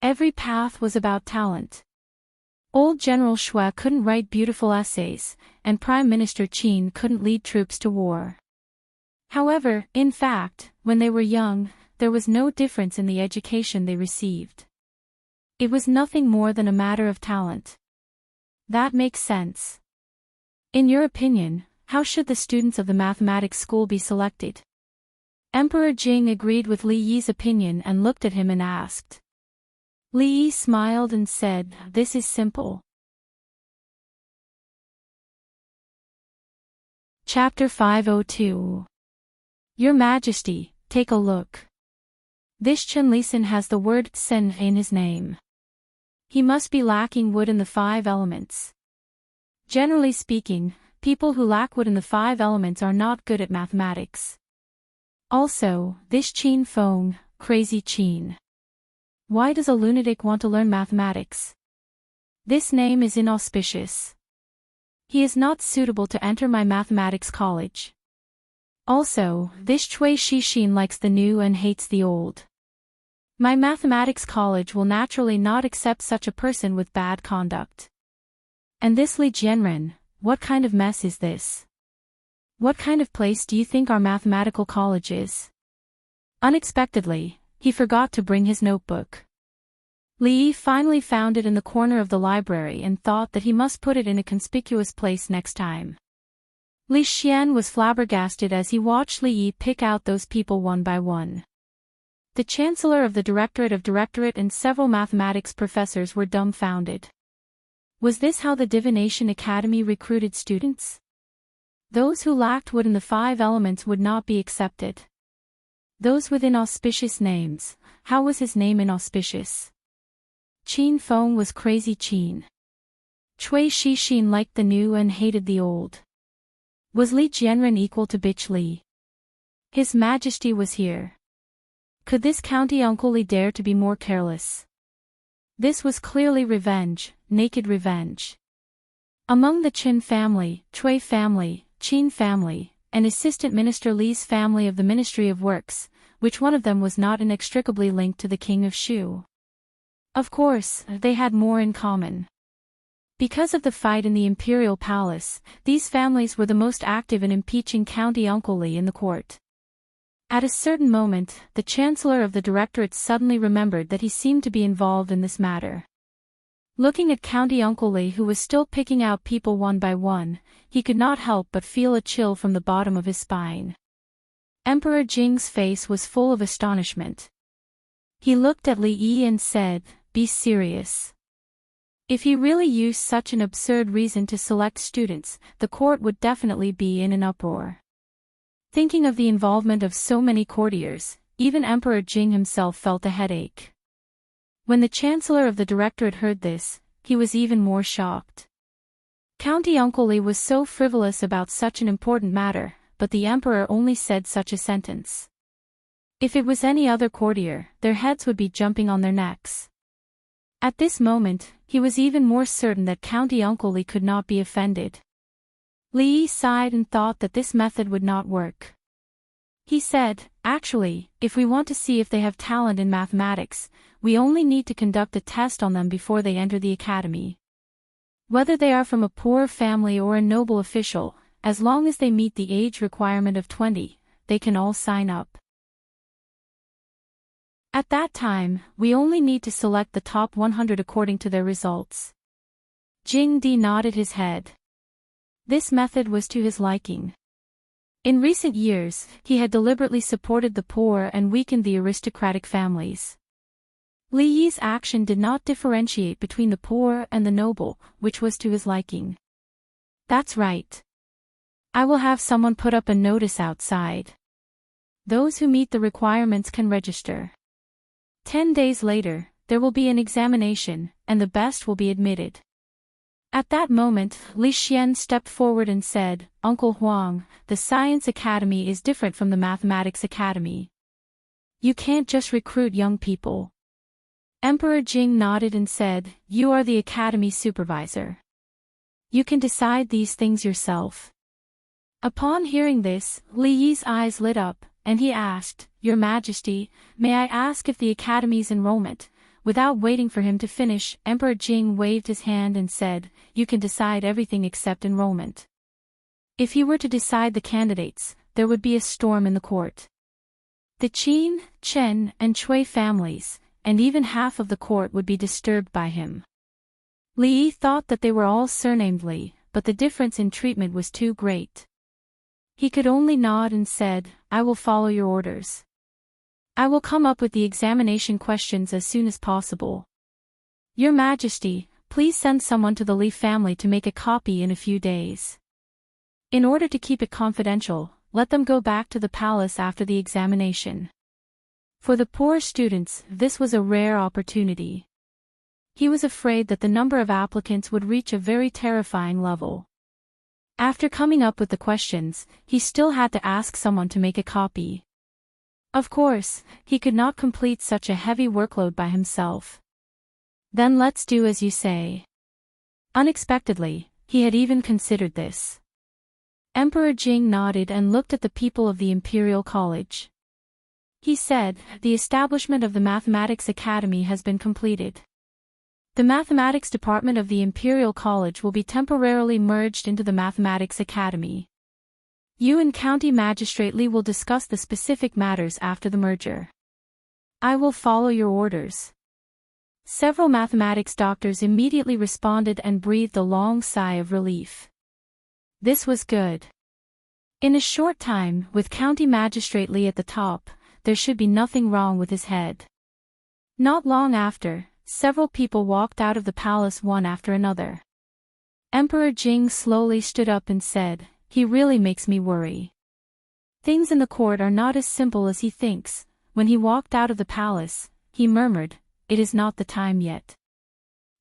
Every path was about talent. Old General Shui couldn't write beautiful essays, and Prime Minister Qin couldn't lead troops to war. However, in fact, when they were young, there was no difference in the education they received. It was nothing more than a matter of talent. That makes sense. In your opinion, how should the students of the mathematics school be selected? Emperor Jing agreed with Li Yi's opinion and looked at him and asked. Li Yi smiled and said, "This is simple." Chapter 502. Your Majesty, take a look. This Chen Lisan has the word Sen in his name. He must be lacking wood in the 5 elements. Generally speaking, people who lack wood in the 5 elements are not good at mathematics. Also, this Qin Feng, crazy Qin. Why does a lunatic want to learn mathematics? This name is inauspicious. He is not suitable to enter my mathematics college. Also, this Chui Shixin likes the new and hates the old. My mathematics college will naturally not accept such a person with bad conduct. And this Li Jianren, what kind of mess is this? What kind of place do you think our mathematical college is? Unexpectedly, he forgot to bring his notebook. Li Yi finally found it in the corner of the library and thought that he must put it in a conspicuous place next time. Li Xian was flabbergasted as he watched Li Yi pick out those people one by one. The Chancellor of the Directorate and several mathematics professors were dumbfounded. Was this how the Divination Academy recruited students? Those who lacked wood in the 5 elements would not be accepted. Those with inauspicious names, how was his name inauspicious? Qin Feng was crazy Qin. Chui Shixin liked the new and hated the old. Was Li Jianren equal to bitch Li? His Majesty was here. Could this county uncle Li dare to be more careless? This was clearly revenge, naked revenge. Among the Qin family, Cui family, Qin family, and Assistant Minister Li's family of the Ministry of Works, which one of them was not inextricably linked to the King of Shu? Of course, they had more in common. Because of the fight in the Imperial Palace, these families were the most active in impeaching County Uncle Li in the court. At a certain moment, the Chancellor of the Directorate suddenly remembered that he seemed to be involved in this matter. Looking at County Uncle Li, who was still picking out people one by one, he could not help but feel a chill from the bottom of his spine. Emperor Jing's face was full of astonishment. He looked at Li Yi and said, "Be serious. If he really used such an absurd reason to select students, the court would definitely be in an uproar." Thinking of the involvement of so many courtiers, even Emperor Jing himself felt a headache. When the Chancellor of the Directorate heard this, he was even more shocked. County Uncle Li was so frivolous about such an important matter, but the Emperor only said such a sentence. If it was any other courtier, their heads would be jumping on their necks. At this moment, he was even more certain that County Uncle Li could not be offended. Li Yi sighed and thought that this method would not work. He said, "Actually, if we want to see if they have talent in mathematics, we only need to conduct a test on them before they enter the academy. Whether they are from a poor family or a noble official, as long as they meet the age requirement of 20, they can all sign up. At that time, we only need to select the top 100 according to their results." Jing Di nodded his head. This method was to his liking. In recent years, he had deliberately supported the poor and weakened the aristocratic families. Li Yi's action did not differentiate between the poor and the noble, which was to his liking. "That's right. I will have someone put up a notice outside. Those who meet the requirements can register. 10 days later, there will be an examination, and the best will be admitted." At that moment, Li Xian stepped forward and said, "Uncle Huang, the Science Academy is different from the Mathematics Academy. You can't just recruit young people." Emperor Jing nodded and said, "You are the Academy supervisor. You can decide these things yourself." Upon hearing this, Li Yi's eyes lit up, and he asked, "Your Majesty, may I ask if the Academy's enrollment, Without waiting for him to finish, Emperor Jing waved his hand and said, "You can decide everything except enrollment." If he were to decide the candidates, there would be a storm in the court. The Qin, Chen, and Cui families, and even half of the court would be disturbed by him. Li thought that they were all surnamed Li, but the difference in treatment was too great. He could only nod and said, "I will follow your orders. I will come up with the examination questions as soon as possible. Your Majesty, please send someone to the Li family to make a copy in a few days. In order to keep it confidential, let them go back to the palace after the examination." For the poor students, this was a rare opportunity. He was afraid that the number of applicants would reach a very terrifying level. After coming up with the questions, he still had to ask someone to make a copy. Of course, he could not complete such a heavy workload by himself. "Then let's do as you say." Unexpectedly, he had even considered this. Emperor Jing nodded and looked at the people of the Imperial College. He said, "The establishment of the Mathematics Academy has been completed. The Mathematics Department of the Imperial College will be temporarily merged into the Mathematics Academy. You and County Magistrate Li will discuss the specific matters after the merger. I will follow your orders." Several mathematics doctors immediately responded and breathed a long sigh of relief. This was good. In a short time, with County Magistrate Li at the top, there should be nothing wrong with his head. Not long after, several people walked out of the palace one after another. Emperor Jing slowly stood up and said, "He really makes me worry. Things in the court are not as simple as he thinks." When he walked out of the palace, he murmured, "It is not the time yet.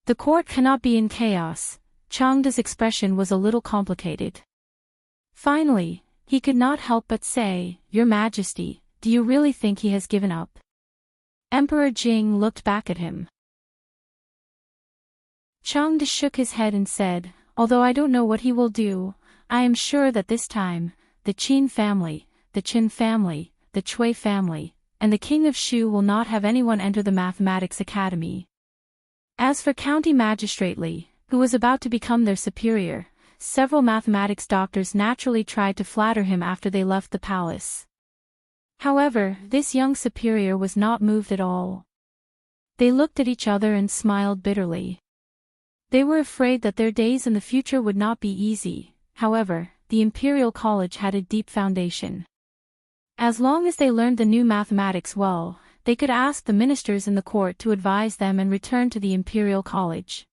The court cannot be in chaos." Changda's expression was a little complicated. Finally, he could not help but say, "Your Majesty, do you really think he has given up?" Emperor Jing looked back at him. Changda shook his head and said, "Although I don't know what he will do, I am sure that this time, the Qin family, the Chen family, the Cui family, and the King of Shu will not have anyone enter the Mathematics Academy." As for County Magistrate Li, who was about to become their superior, several mathematics doctors naturally tried to flatter him after they left the palace. However, this young superior was not moved at all. They looked at each other and smiled bitterly. They were afraid that their days in the future would not be easy. However, the Imperial College had a deep foundation. As long as they learned the new mathematics well, they could ask the ministers in the court to advise them and return to the Imperial College.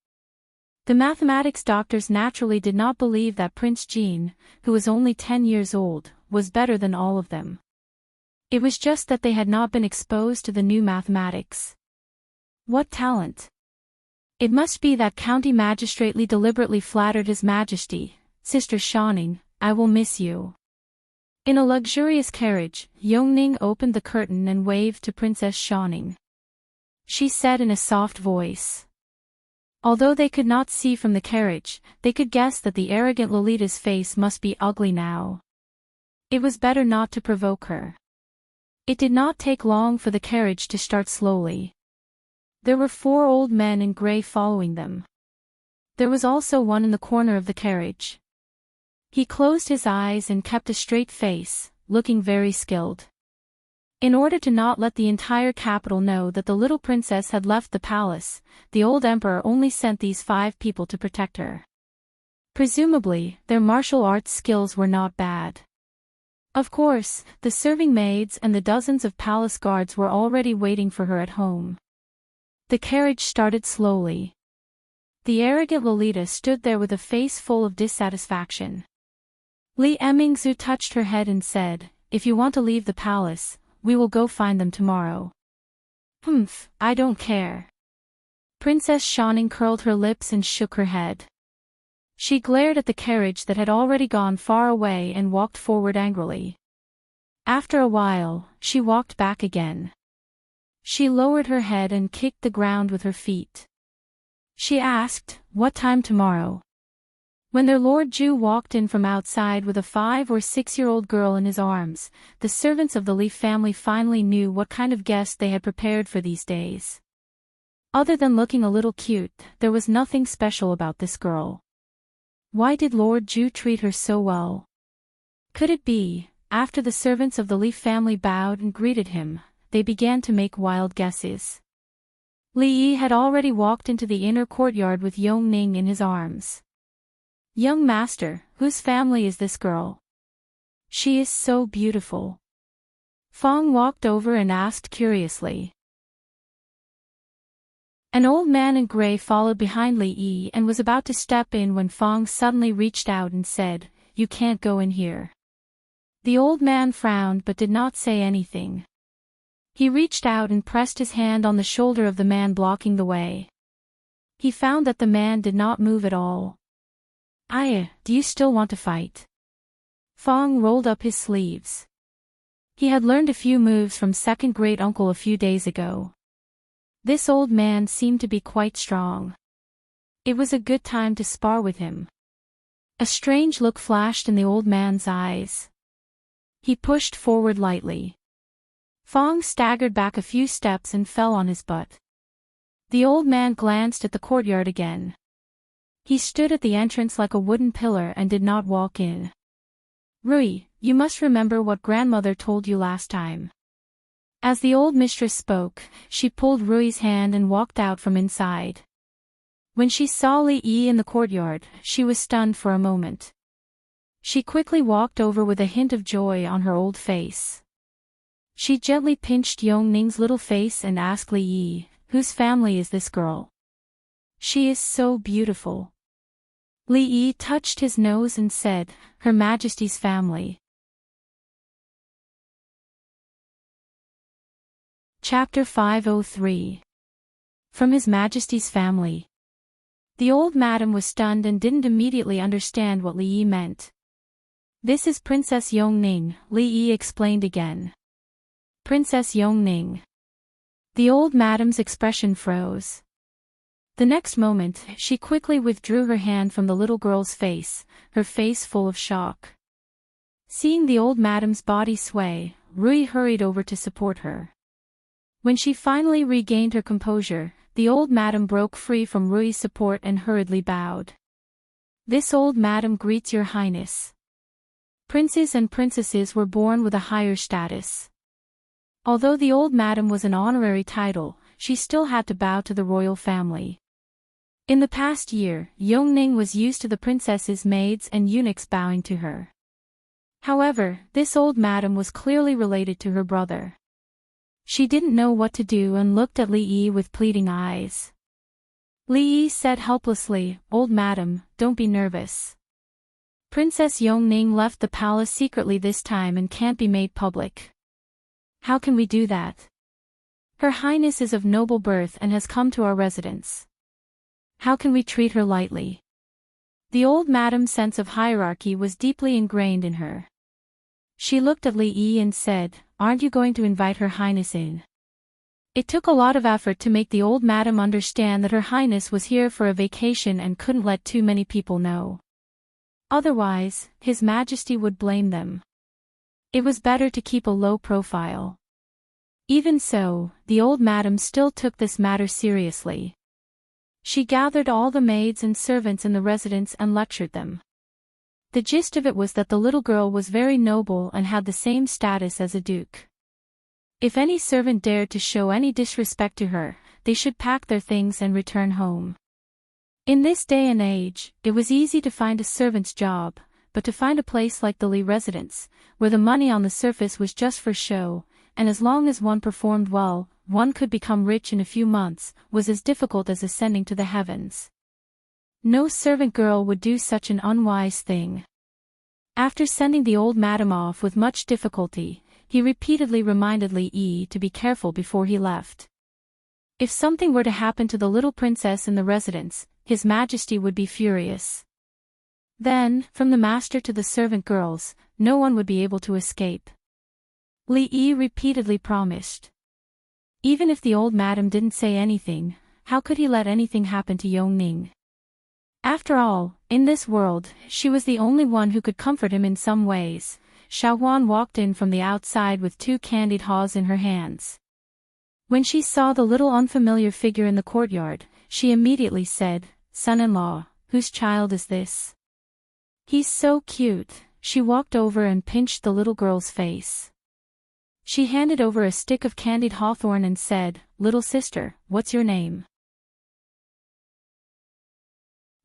The mathematics doctors naturally did not believe that Prince Jean, who was only 10 years old, was better than all of them. It was just that they had not been exposed to the new mathematics. What talent! It must be that County Magistrate Li deliberately flattered His Majesty. "Sister Shaning, I will miss you." In a luxurious carriage, Yongning opened the curtain and waved to Princess Shaning. She said in a soft voice. Although they could not see from the carriage, they could guess that the arrogant Lolita's face must be ugly now. It was better not to provoke her. It did not take long for the carriage to start slowly. There were 4 old men in gray following them. There was also one in the corner of the carriage. He closed his eyes and kept a straight face, looking very skilled. In order to not let the entire capital know that the little princess had left the palace, the old emperor only sent these 5 people to protect her. Presumably, their martial arts skills were not bad. Of course, the serving maids and the dozens of palace guards were already waiting for her at home. The carriage started slowly. The arrogant Lolita stood there with a face full of dissatisfaction. Li Emingzu touched her head and said, "If you want to leave the palace, we will go find them tomorrow." "Humph, I don't care." Princess Shaning curled her lips and shook her head. She glared at the carriage that had already gone far away and walked forward angrily. After a while, she walked back again. She lowered her head and kicked the ground with her feet. She asked, "What time tomorrow?" When their Lord Ju walked in from outside with a 5 or 6-year-old girl in his arms, the servants of the Li family finally knew what kind of guest they had prepared for these days. Other than looking a little cute, there was nothing special about this girl. Why did Lord Ju treat her so well? Could it be, after the servants of the Li family bowed and greeted him, they began to make wild guesses? Li Yi had already walked into the inner courtyard with Yong Ning in his arms. Young master, whose family is this girl? She is so beautiful. Fong walked over and asked curiously. An old man in gray followed behind Li Yi and was about to step in when Fong suddenly reached out and said, "You can't go in here." The old man frowned but did not say anything. He reached out and pressed his hand on the shoulder of the man blocking the way. He found that the man did not move at all. Do you still want to fight?" Fong rolled up his sleeves. He had learned a few moves from second great uncle a few days ago. This old man seemed to be quite strong. It was a good time to spar with him. A strange look flashed in the old man's eyes. He pushed forward lightly. Fong staggered back a few steps and fell on his butt. The old man glanced at the courtyard again. He stood at the entrance like a wooden pillar and did not walk in. "Rui, you must remember what grandmother told you last time." As the old mistress spoke, she pulled Rui's hand and walked out from inside. When she saw Li Yi in the courtyard, she was stunned for a moment. She quickly walked over with a hint of joy on her old face. She gently pinched Yong Ning's little face and asked Li Yi, "Whose family is this girl? She is so beautiful." Li Yi touched his nose and said, "Her Majesty's family." Chapter 503. From His Majesty's family. The old madam was stunned and didn't immediately understand what Li Yi meant. "This is Princess Yong Ning," Li Yi explained again. "Princess Yong Ning." The old madam's expression froze. The next moment, she quickly withdrew her hand from the little girl's face, her face full of shock. Seeing the old madam's body sway, Rui hurried over to support her. When she finally regained her composure, the old madam broke free from Rui's support and hurriedly bowed. "This old madam greets your highness." Princes and princesses were born with a higher status. Although the old madam was an honorary title, she still had to bow to the royal family. In the past year, Yong Ning was used to the princess's maids and eunuchs bowing to her. However, this old madam was clearly related to her brother. She didn't know what to do and looked at Li Yi with pleading eyes. Li Yi said helplessly, "Old madam, don't be nervous. Princess Yong Ning left the palace secretly this time and can't be made public." "How can we do that? Her Highness is of noble birth and has come to our residence. How can we treat her lightly?" The old madam's sense of hierarchy was deeply ingrained in her. She looked at Li Yi and said, "Aren't you going to invite Her Highness in?" It took a lot of effort to make the old madam understand that Her Highness was here for a vacation and couldn't let too many people know. Otherwise, His Majesty would blame them. It was better to keep a low profile. Even so, the old madam still took this matter seriously. She gathered all the maids and servants in the residence and lectured them. The gist of it was that the little girl was very noble and had the same status as a duke. If any servant dared to show any disrespect to her, they should pack their things and return home. In this day and age, it was easy to find a servant's job, but to find a place like the Li residence, where the money on the surface was just for show, and as long as one performed well, one could become rich in a few months, was as difficult as ascending to the heavens. No servant girl would do such an unwise thing. After sending the old madam off with much difficulty, he repeatedly reminded Li Yi to be careful before he left. If something were to happen to the little princess in the residence, His Majesty would be furious. Then, from the master to the servant girls, no one would be able to escape. Li Yi repeatedly promised. Even if the old madam didn't say anything, how could he let anything happen to Yong Ning? After all, in this world, she was the only one who could comfort him in some ways. Xiaohuan walked in from the outside with 2 candied haws in her hands. When she saw the little unfamiliar figure in the courtyard, she immediately said, "Son-in-law, whose child is this? He's so cute." She walked over and pinched the little girl's face. She handed over a stick of candied hawthorn and said, "Little sister, what's your name?"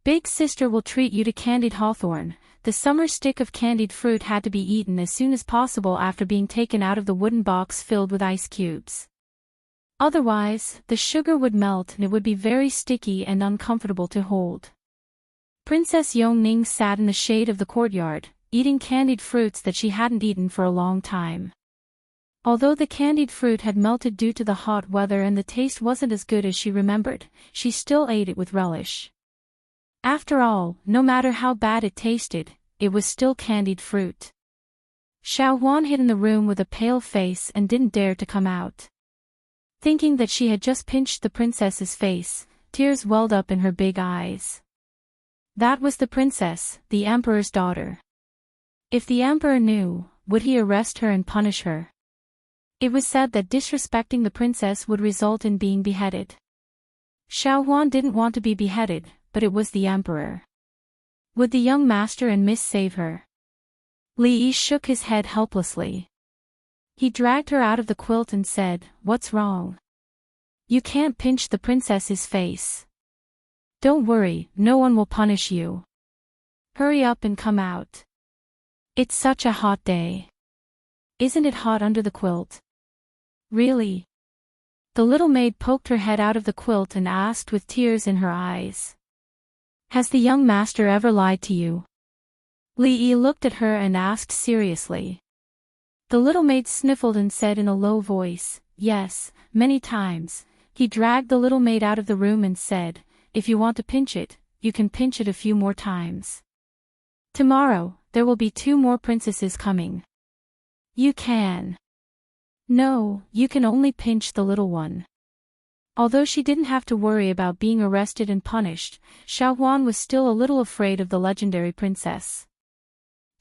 "Big sister will treat you to candied hawthorn." The summer stick of candied fruit had to be eaten as soon as possible after being taken out of the wooden box filled with ice cubes. Otherwise, the sugar would melt and it would be very sticky and uncomfortable to hold. Princess Yongning sat in the shade of the courtyard, eating candied fruits that she hadn't eaten for a long time. Although the candied fruit had melted due to the hot weather and the taste wasn't as good as she remembered, she still ate it with relish. After all, no matter how bad it tasted, it was still candied fruit. Xiao Huan hid in the room with a pale face and didn't dare to come out. Thinking that she had just pinched the princess's face, tears welled up in her big eyes. That was the princess, the emperor's daughter. If the emperor knew, would he arrest her and punish her? It was said that disrespecting the princess would result in being beheaded. Xiao Huan didn't want to be beheaded, but it was the emperor. Would the young master and miss save her? Li Yi shook his head helplessly. He dragged her out of the quilt and said, "What's wrong? You can't pinch the princess's face. Don't worry, no one will punish you. Hurry up and come out. It's such a hot day. Isn't it hot under the quilt?" "Really?" The little maid poked her head out of the quilt and asked with tears in her eyes. "Has the young master ever lied to you?" Li Yi looked at her and asked seriously. The little maid sniffled and said in a low voice, "Yes, many times." He dragged the little maid out of the room and said, "If you want to pinch it, you can pinch it a few more times. Tomorrow, there will be 2 more princesses coming. You can." "No, you can only pinch the little one." Although she didn't have to worry about being arrested and punished, Xiao Huan was still a little afraid of the legendary princess.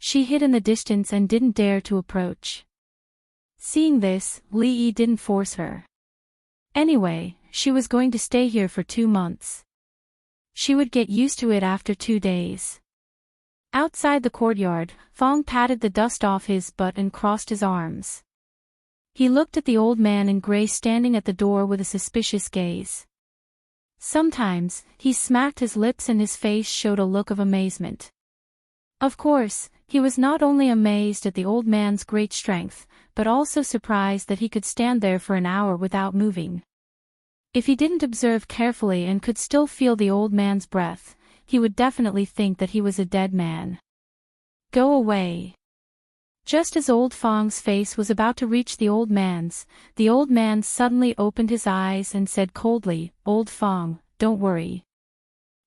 She hid in the distance and didn't dare to approach. Seeing this, Li Yi didn't force her. Anyway, she was going to stay here for 2 months. She would get used to it after 2 days. Outside the courtyard, Fong patted the dust off his butt and crossed his arms. He looked at the old man in gray standing at the door with a suspicious gaze. Sometimes, he smacked his lips and his face showed a look of amazement. Of course, he was not only amazed at the old man's great strength, but also surprised that he could stand there for an hour without moving. If he didn't observe carefully and could still feel the old man's breath, he would definitely think that he was a dead man. "Go away." Just as old Fong's face was about to reach the old man suddenly opened his eyes and said coldly, "Old Fong, don't worry."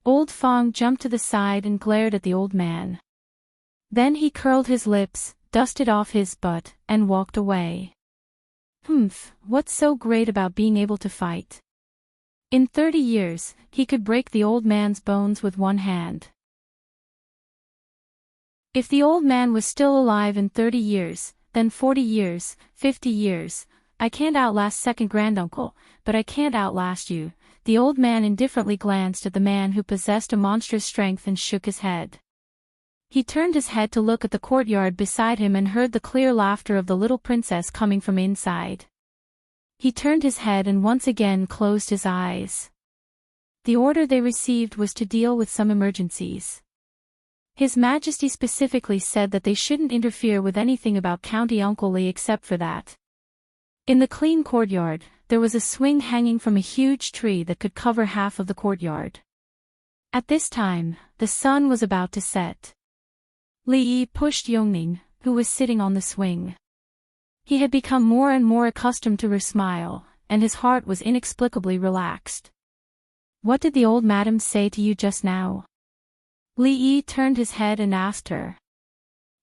Old Fong jumped to the side and glared at the old man. Then he curled his lips, dusted off his butt, and walked away. What's so great about being able to fight? In 30 years, he could break the old man's bones with one hand. If the old man was still alive in 30 years, then 40 years, 50 years, I can't outlast second granduncle, but I can't outlast you. The old man indifferently glanced at the man who possessed a monstrous strength and shook his head. He turned his head to look at the courtyard beside him and heard the clear laughter of the little princess coming from inside. He turned his head and once again closed his eyes. The order they received was to deal with some emergencies. His Majesty specifically said that they shouldn't interfere with anything about County Uncle Li except for that. In the clean courtyard, there was a swing hanging from a huge tree that could cover half of the courtyard. At this time, the sun was about to set. Li Yi pushed Yongning, who was sitting on the swing. He had become more and more accustomed to her smile, and his heart was inexplicably relaxed. "What did the old madam say to you just now?" Li Yi turned his head and asked her.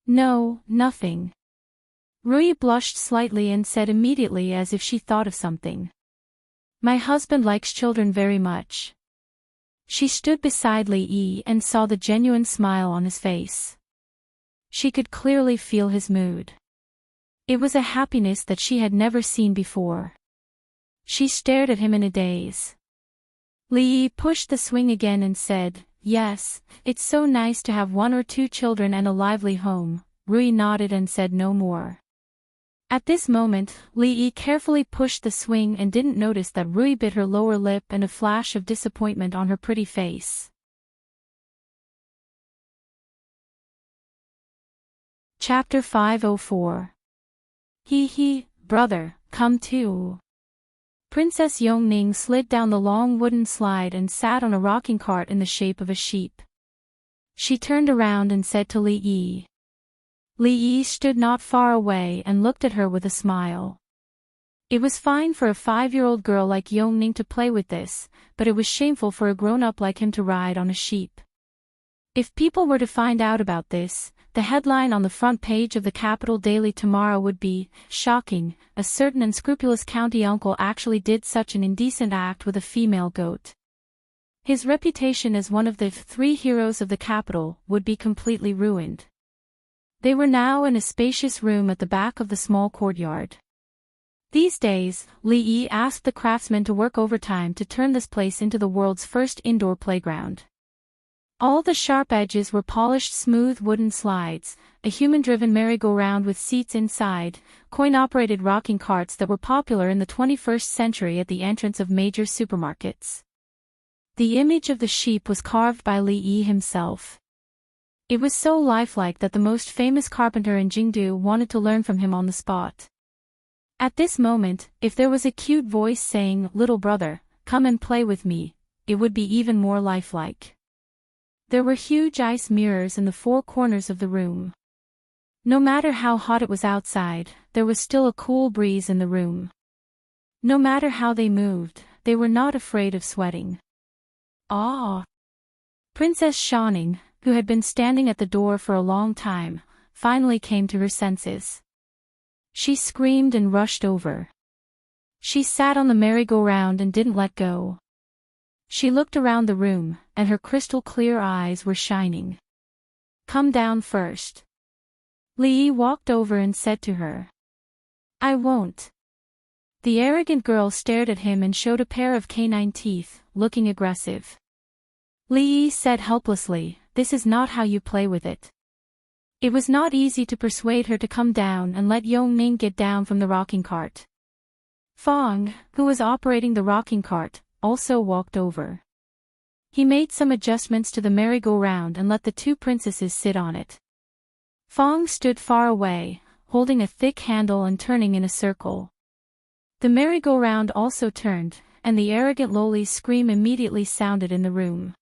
"No, nothing." Rui blushed slightly and said immediately as if she thought of something. "My husband likes children very much." She stood beside Li Yi and saw the genuine smile on his face. She could clearly feel his mood. It was a happiness that she had never seen before. She stared at him in a daze. Li Yi pushed the swing again and said, "Yes, it's so nice to have 1 or 2 children and a lively home." Rui nodded and said no more. At this moment, Li Yi carefully pushed the swing and didn't notice that Rui bit her lower lip and a flash of disappointment on her pretty face. Chapter 504. He, brother, come too. Princess Yongning slid down the long wooden slide and sat on a rocking cart in the shape of a sheep. She turned around and said to Li Yi. Li Yi stood not far away and looked at her with a smile. It was fine for a 5-year-old girl like Yongning to play with this, but it was shameful for a grown-up like him to ride on a sheep. If people were to find out about this, the headline on the front page of the Capital Daily tomorrow would be, "Shocking, a certain unscrupulous county uncle actually did such an indecent act with a female goat." His reputation as one of the 3 heroes of the capital would be completely ruined. They were now in a spacious room at the back of the small courtyard. These days, Li Yi asked the craftsmen to work overtime to turn this place into the world's first indoor playground. All the sharp edges were polished smooth wooden slides, a human-driven merry-go-round with seats inside, coin-operated rocking carts that were popular in the 21st century at the entrance of major supermarkets. The image of the sheep was carved by Li Yi himself. It was so lifelike that the most famous carpenter in Jingdu wanted to learn from him on the spot. At this moment, if there was a cute voice saying, "Little brother, come and play with me," it would be even more lifelike. There were huge ice mirrors in the 4 corners of the room. No matter how hot it was outside, there was still a cool breeze in the room. No matter how they moved, they were not afraid of sweating. Ah! Princess Shawning, who had been standing at the door for a long time, finally came to her senses. She screamed and rushed over. She sat on the merry-go-round and didn't let go. She looked around the room, and her crystal-clear eyes were shining. "Come down first." Li Yi walked over and said to her. "I won't." The arrogant girl stared at him and showed a pair of canine teeth, looking aggressive. Li Yi said helplessly, "This is not how you play with it." It was not easy to persuade her to come down and let Yongning get down from the rocking cart. Fong, who was operating the rocking cart, also walked over. He made some adjustments to the merry-go-round and let the 2 princesses sit on it. Fong stood far away, holding a thick handle and turning in a circle. The merry-go-round also turned, and the arrogant Loli's scream immediately sounded in the room.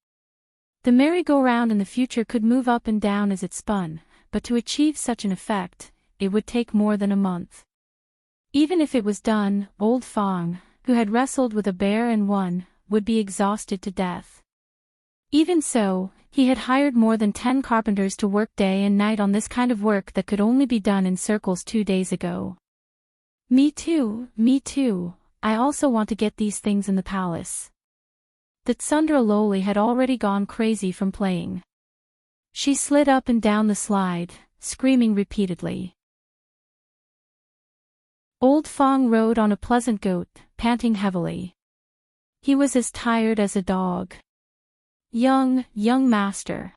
The merry-go-round in the future could move up and down as it spun, but to achieve such an effect, it would take more than a month. Even if it was done, old Fong, who had wrestled with a bear and won, would be exhausted to death. Even so, he had hired more than 10 carpenters to work day and night on this kind of work that could only be done in circles 2 days ago. Me too, I also want to get these things in the palace." The Tsundra Loli had already gone crazy from playing. She slid up and down the slide, screaming repeatedly. Old Fong rode on a pleasant goat, panting heavily. He was as tired as a dog. Young master.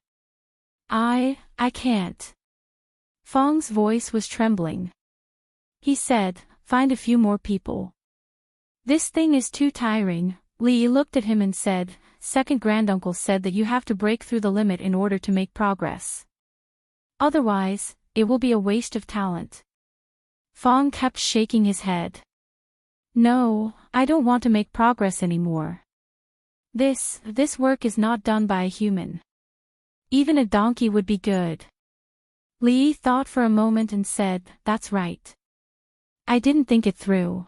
I can't." Fong's voice was trembling. He said, "Find a few more people." "This thing is too tiring." Li Yi looked at him and said, "Second granduncle said that you have to break through the limit in order to make progress. Otherwise, it will be a waste of talent." Fong kept shaking his head. "No, I don't want to make progress anymore. This work is not done by a human. Even a donkey would be good." Li Yi thought for a moment and said, "That's right. I didn't think it through.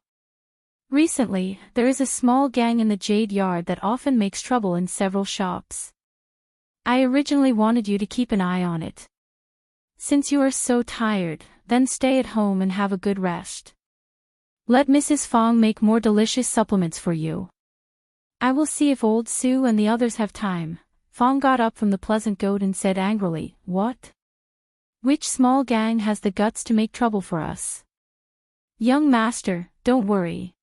Recently, there is a small gang in the Jade Yard that often makes trouble in several shops. I originally wanted you to keep an eye on it. Since you are so tired, then stay at home and have a good rest. Let Mrs. Fong make more delicious supplements for you. I will see if old Sue and the others have time." Fong got up from the pleasant goat and said angrily, "What? Which small gang has the guts to make trouble for us?" "Young master, don't worry.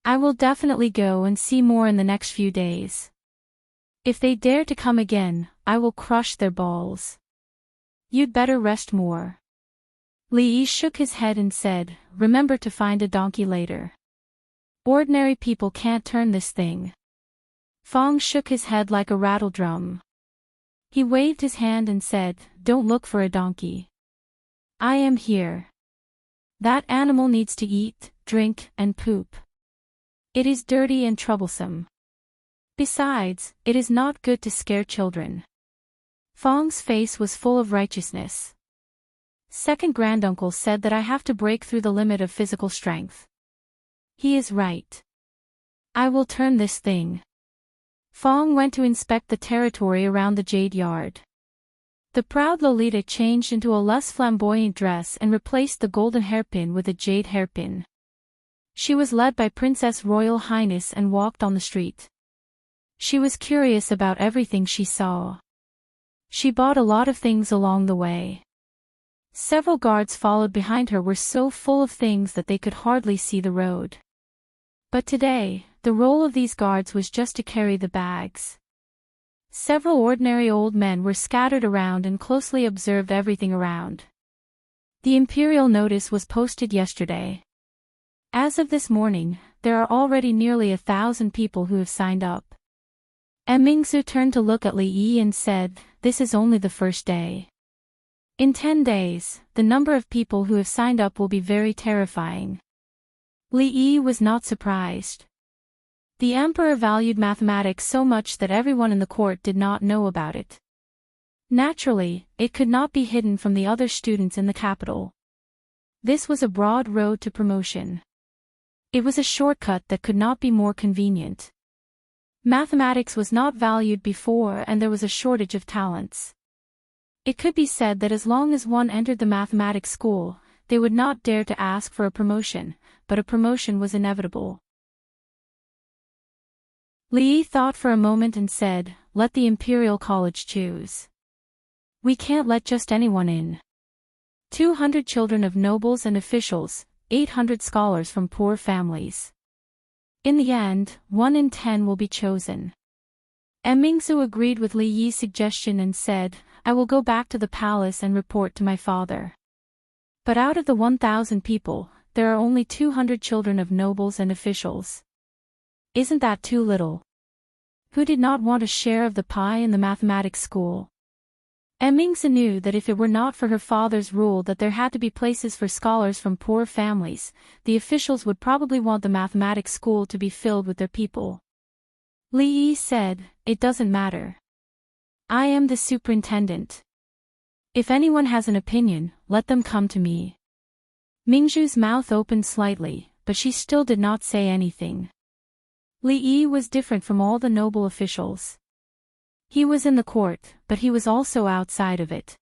I will definitely go and see more in the next few days. If they dare to come again, I will crush their balls. You'd better rest more. Li Yi shook his head and said, remember to find a donkey later. Ordinary people can't turn this thing. Fong shook his head like a rattle drum. He waved his hand and said, don't look for a donkey. I am here. That animal needs to eat, drink, and poop. It is dirty and troublesome. Besides, it is not good to scare children. Fong's face was full of righteousness. Second granduncle said that I have to break through the limit of physical strength. He is right. I will turn this thing. Fong went to inspect the territory around the jade yard. The proud Lolita changed into a less flamboyant dress and replaced the golden hairpin with a jade hairpin. She was led by Princess Royal Highness and walked on the street. She was curious about everything she saw. She bought a lot of things along the way. Several guards followed behind her were so full of things that they could hardly see the road. But today, the role of these guards was just to carry the bags. Several ordinary old men were scattered around and closely observed everything around. The imperial notice was posted yesterday. As of this morning, there are already nearly 1,000 people who have signed up. Mingzu turned to look at Li Yi and said, this is only the first day. In 10 days, the number of people who have signed up will be very terrifying. Li Yi was not surprised. The emperor valued mathematics so much that everyone in the court did not know about it. Naturally, it could not be hidden from the other students in the capital. This was a broad road to promotion. It was a shortcut that could not be more convenient. Mathematics was not valued before and there was a shortage of talents. It could be said that as long as one entered the mathematics school, they would not dare to ask for a promotion, but a promotion was inevitable. Li Yi thought for a moment and said, let the Imperial College choose. We can't let just anyone in. 200 children of nobles and officials, 800 scholars from poor families. In the end, 1 in 10 will be chosen. Mingzu agreed with Li Yi's suggestion and said, I will go back to the palace and report to my father. But out of the 1,000 people, there are only 200 children of nobles and officials. Isn't that too little? Who did not want a share of the pie in the mathematics school? Mingzu knew that if it were not for her father's rule that there had to be places for scholars from poor families, the officials would probably want the mathematics school to be filled with their people. Li Yi said, it doesn't matter. I am the superintendent. If anyone has an opinion, let them come to me. Mingzhu's mouth opened slightly, but she still did not say anything. Li Yi was different from all the noble officials. He was in the court, but he was also outside of it.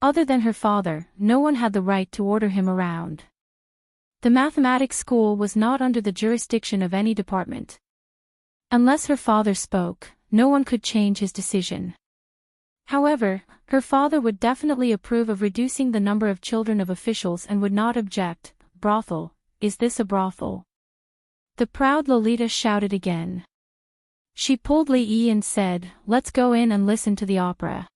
Other than her father, no one had the right to order him around. The mathematics school was not under the jurisdiction of any department. Unless her father spoke, no one could change his decision. However, her father would definitely approve of reducing the number of children of officials and would not object. Brothel, is this a brothel? The proud Lolita shouted again. She pulled Li Yi and said, let's go in and listen to the opera.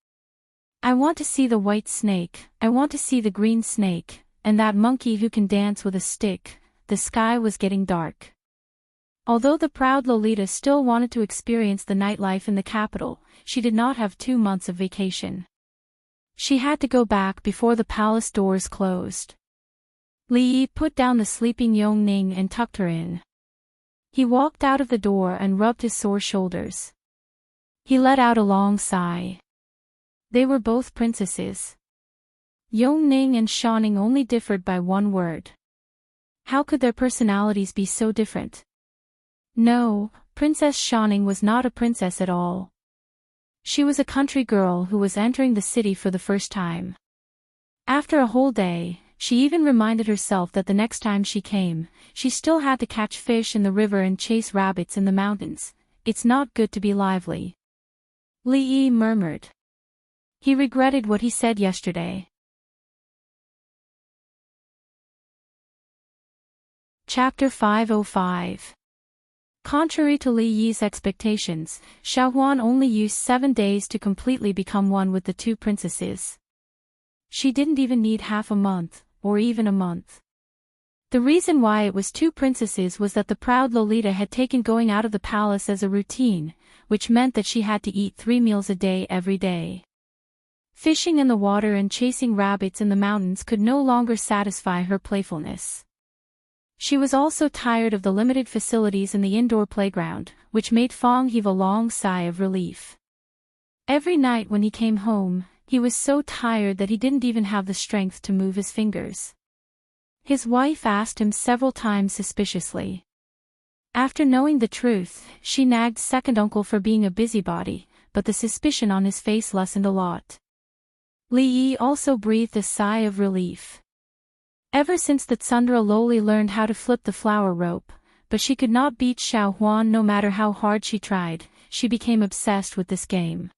I want to see the white snake, I want to see the green snake, and that monkey who can dance with a stick. The sky was getting dark. Although the proud Lolita still wanted to experience the nightlife in the capital, she did not have 2 months of vacation. She had to go back before the palace doors closed. Li Yi put down the sleeping Yong Ning and tucked her in. He walked out of the door and rubbed his sore shoulders. He let out a long sigh. They were both princesses. Yong Ning and Shaning only differed by 1 word. How could their personalities be so different? No, Princess Shaning was not a princess at all. She was a country girl who was entering the city for the first time. After a whole day, she even reminded herself that the next time she came, she still had to catch fish in the river and chase rabbits in the mountains. It's not good to be lively. Li Yi murmured. He regretted what he said yesterday. Chapter 505. Contrary to Li Yi's expectations, Xiaohuan only used 7 days to completely become one with the two princesses. She didn't even need half a month, or even a month. The reason why it was 2 princesses was that the proud Lolita had taken going out of the palace as a routine, which meant that she had to eat 3 meals a day every day. Fishing in the water and chasing rabbits in the mountains could no longer satisfy her playfulness. She was also tired of the limited facilities in the indoor playground, which made Fong heave a long sigh of relief. Every night when he came home, he was so tired that he didn't even have the strength to move his fingers. His wife asked him several times suspiciously. After knowing the truth, she nagged second uncle for being a busybody, but the suspicion on his face lessened a lot. Li Yi also breathed a sigh of relief. Ever since that Tsundere Loli learned how to flip the flower rope, but she could not beat Xiaohuan no matter how hard she tried, she became obsessed with this game.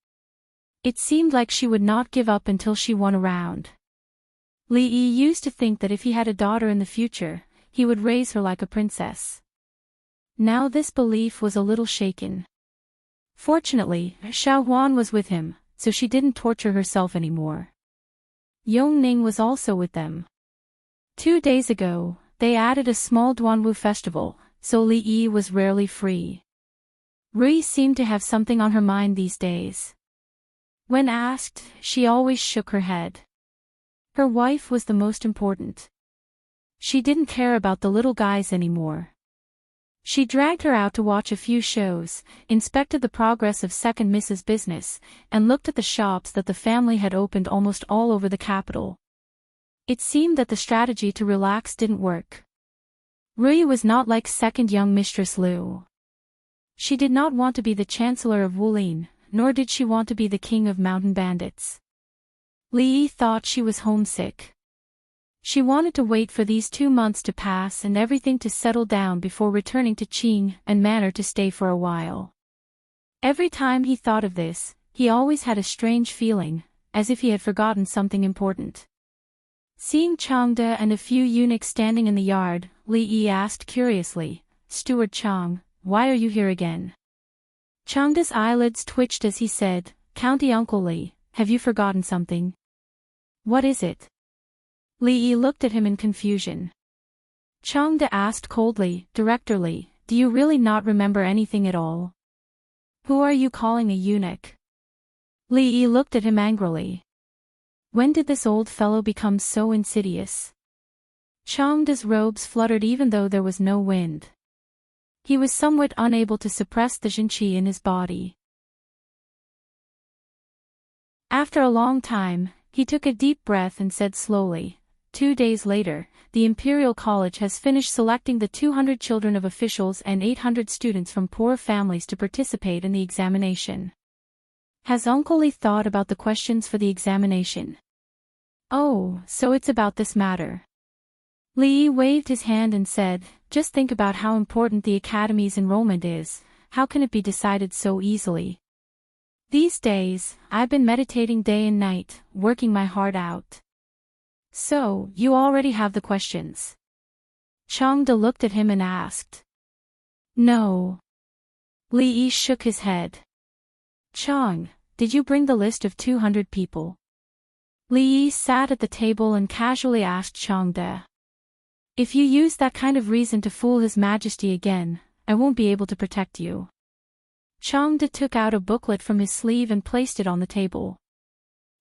It seemed like she would not give up until she won a round. Li Yi used to think that if he had a daughter in the future, he would raise her like a princess. Now this belief was a little shaken. Fortunately, Xiaohuan was with him, so she didn't torture herself anymore. Yongning was also with them. 2 days ago, they added a small Duanwu festival, so Li Yi was rarely free. Rui seemed to have something on her mind these days. When asked, she always shook her head. Her wife was the most important. She didn't care about the little guys anymore. She dragged her out to watch a few shows, inspected the progress of second Mrs. Business, and looked at the shops that the family had opened almost all over the capital. It seemed that the strategy to relax didn't work. Rui was not like second young Mistress Liu. She did not want to be the Chancellor of Wulin, nor did she want to be the King of Mountain Bandits. Li Yi thought she was homesick. She wanted to wait for these 2 months to pass and everything to settle down before returning to Qing and Manor to stay for a while. Every time he thought of this, he always had a strange feeling, as if he had forgotten something important. Seeing Changde and a few eunuchs standing in the yard, Li Yi asked curiously, "Steward Chang, why are you here again?" Changde's eyelids twitched as he said, "County Uncle Li, have you forgotten something?" "What is it?" Li Yi looked at him in confusion. Changde asked coldly, "Director Li, do you really not remember anything at all? Who are you calling a eunuch?" Li Yi looked at him angrily. When did this old fellow become so insidious? Changde's robes fluttered even though there was no wind. He was somewhat unable to suppress the jinqi in his body. After a long time, he took a deep breath and said slowly, 2 days later, the Imperial College has finished selecting the 200 children of officials and 800 students from poor families to participate in the examination. Has Uncle Li thought about the questions for the examination? Oh, so it's about this matter. Li Yi waved his hand and said, "Just think about how important the Academy's enrollment is. How can it be decided so easily? These days, I've been meditating day and night, working my heart out." "So, you already have the questions?" Changde looked at him and asked. "No." Li Yi shook his head. "Chang, did you bring the list of 200 people?" Li Yi sat at the table and casually asked Changde. "If you use that kind of reason to fool His Majesty again, I won't be able to protect you." Changde took out a booklet from his sleeve and placed it on the table.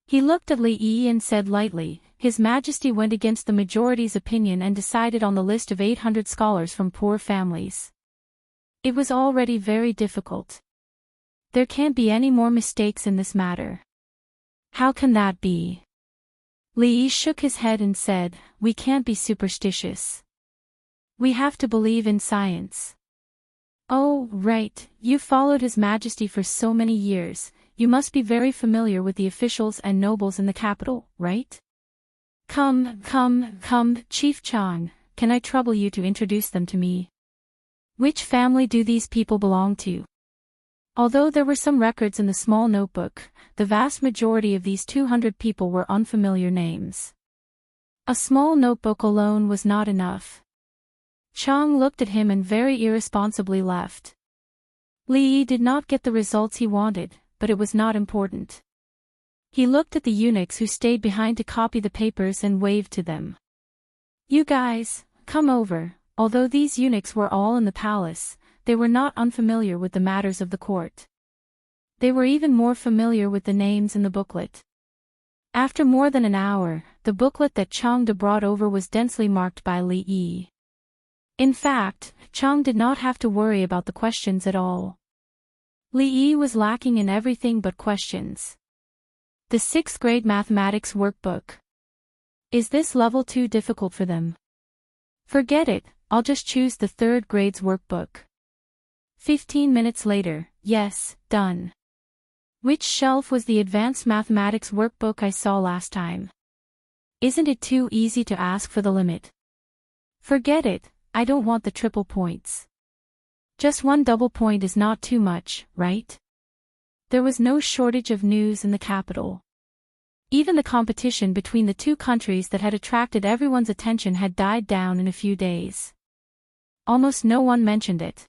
He looked at Li Yi and said lightly, "His Majesty went against the majority's opinion and decided on the list of 800 scholars from poor families. It was already very difficult. There can't be any more mistakes in this matter." "How can that be?" Li Yi shook his head and said, "We can't be superstitious. We have to believe in science." "Oh, right, you followed His Majesty for so many years, you must be very familiar with the officials and nobles in the capital, right? Come, Chief Chang, can I trouble you to introduce them to me? Which family do these people belong to?" Although there were some records in the small notebook, the vast majority of these 200 people were unfamiliar names. A small notebook alone was not enough. Chang looked at him and very irresponsibly left. Li Yi did not get the results he wanted, but it was not important. He looked at the eunuchs who stayed behind to copy the papers and waved to them. "You guys, come over." Although these eunuchs were all in the palace, they were not unfamiliar with the matters of the court. They were even more familiar with the names in the booklet. After more than an hour, the booklet that Chang brought over was densely marked by Li Yi. In fact, Chang did not have to worry about the questions at all. Li Yi was lacking in everything but questions. The 6th grade mathematics workbook. Is this level too difficult for them? Forget it, I'll just choose the 3rd grade's workbook. 15 minutes later, yes, done. Which shelf was the advanced mathematics workbook I saw last time? Isn't it too easy to ask for the limit? Forget it, I don't want the triple points. Just 1 double point is not too much, right? There was no shortage of news in the capital. Even the competition between the two countries that had attracted everyone's attention had died down in a few days. Almost no one mentioned it.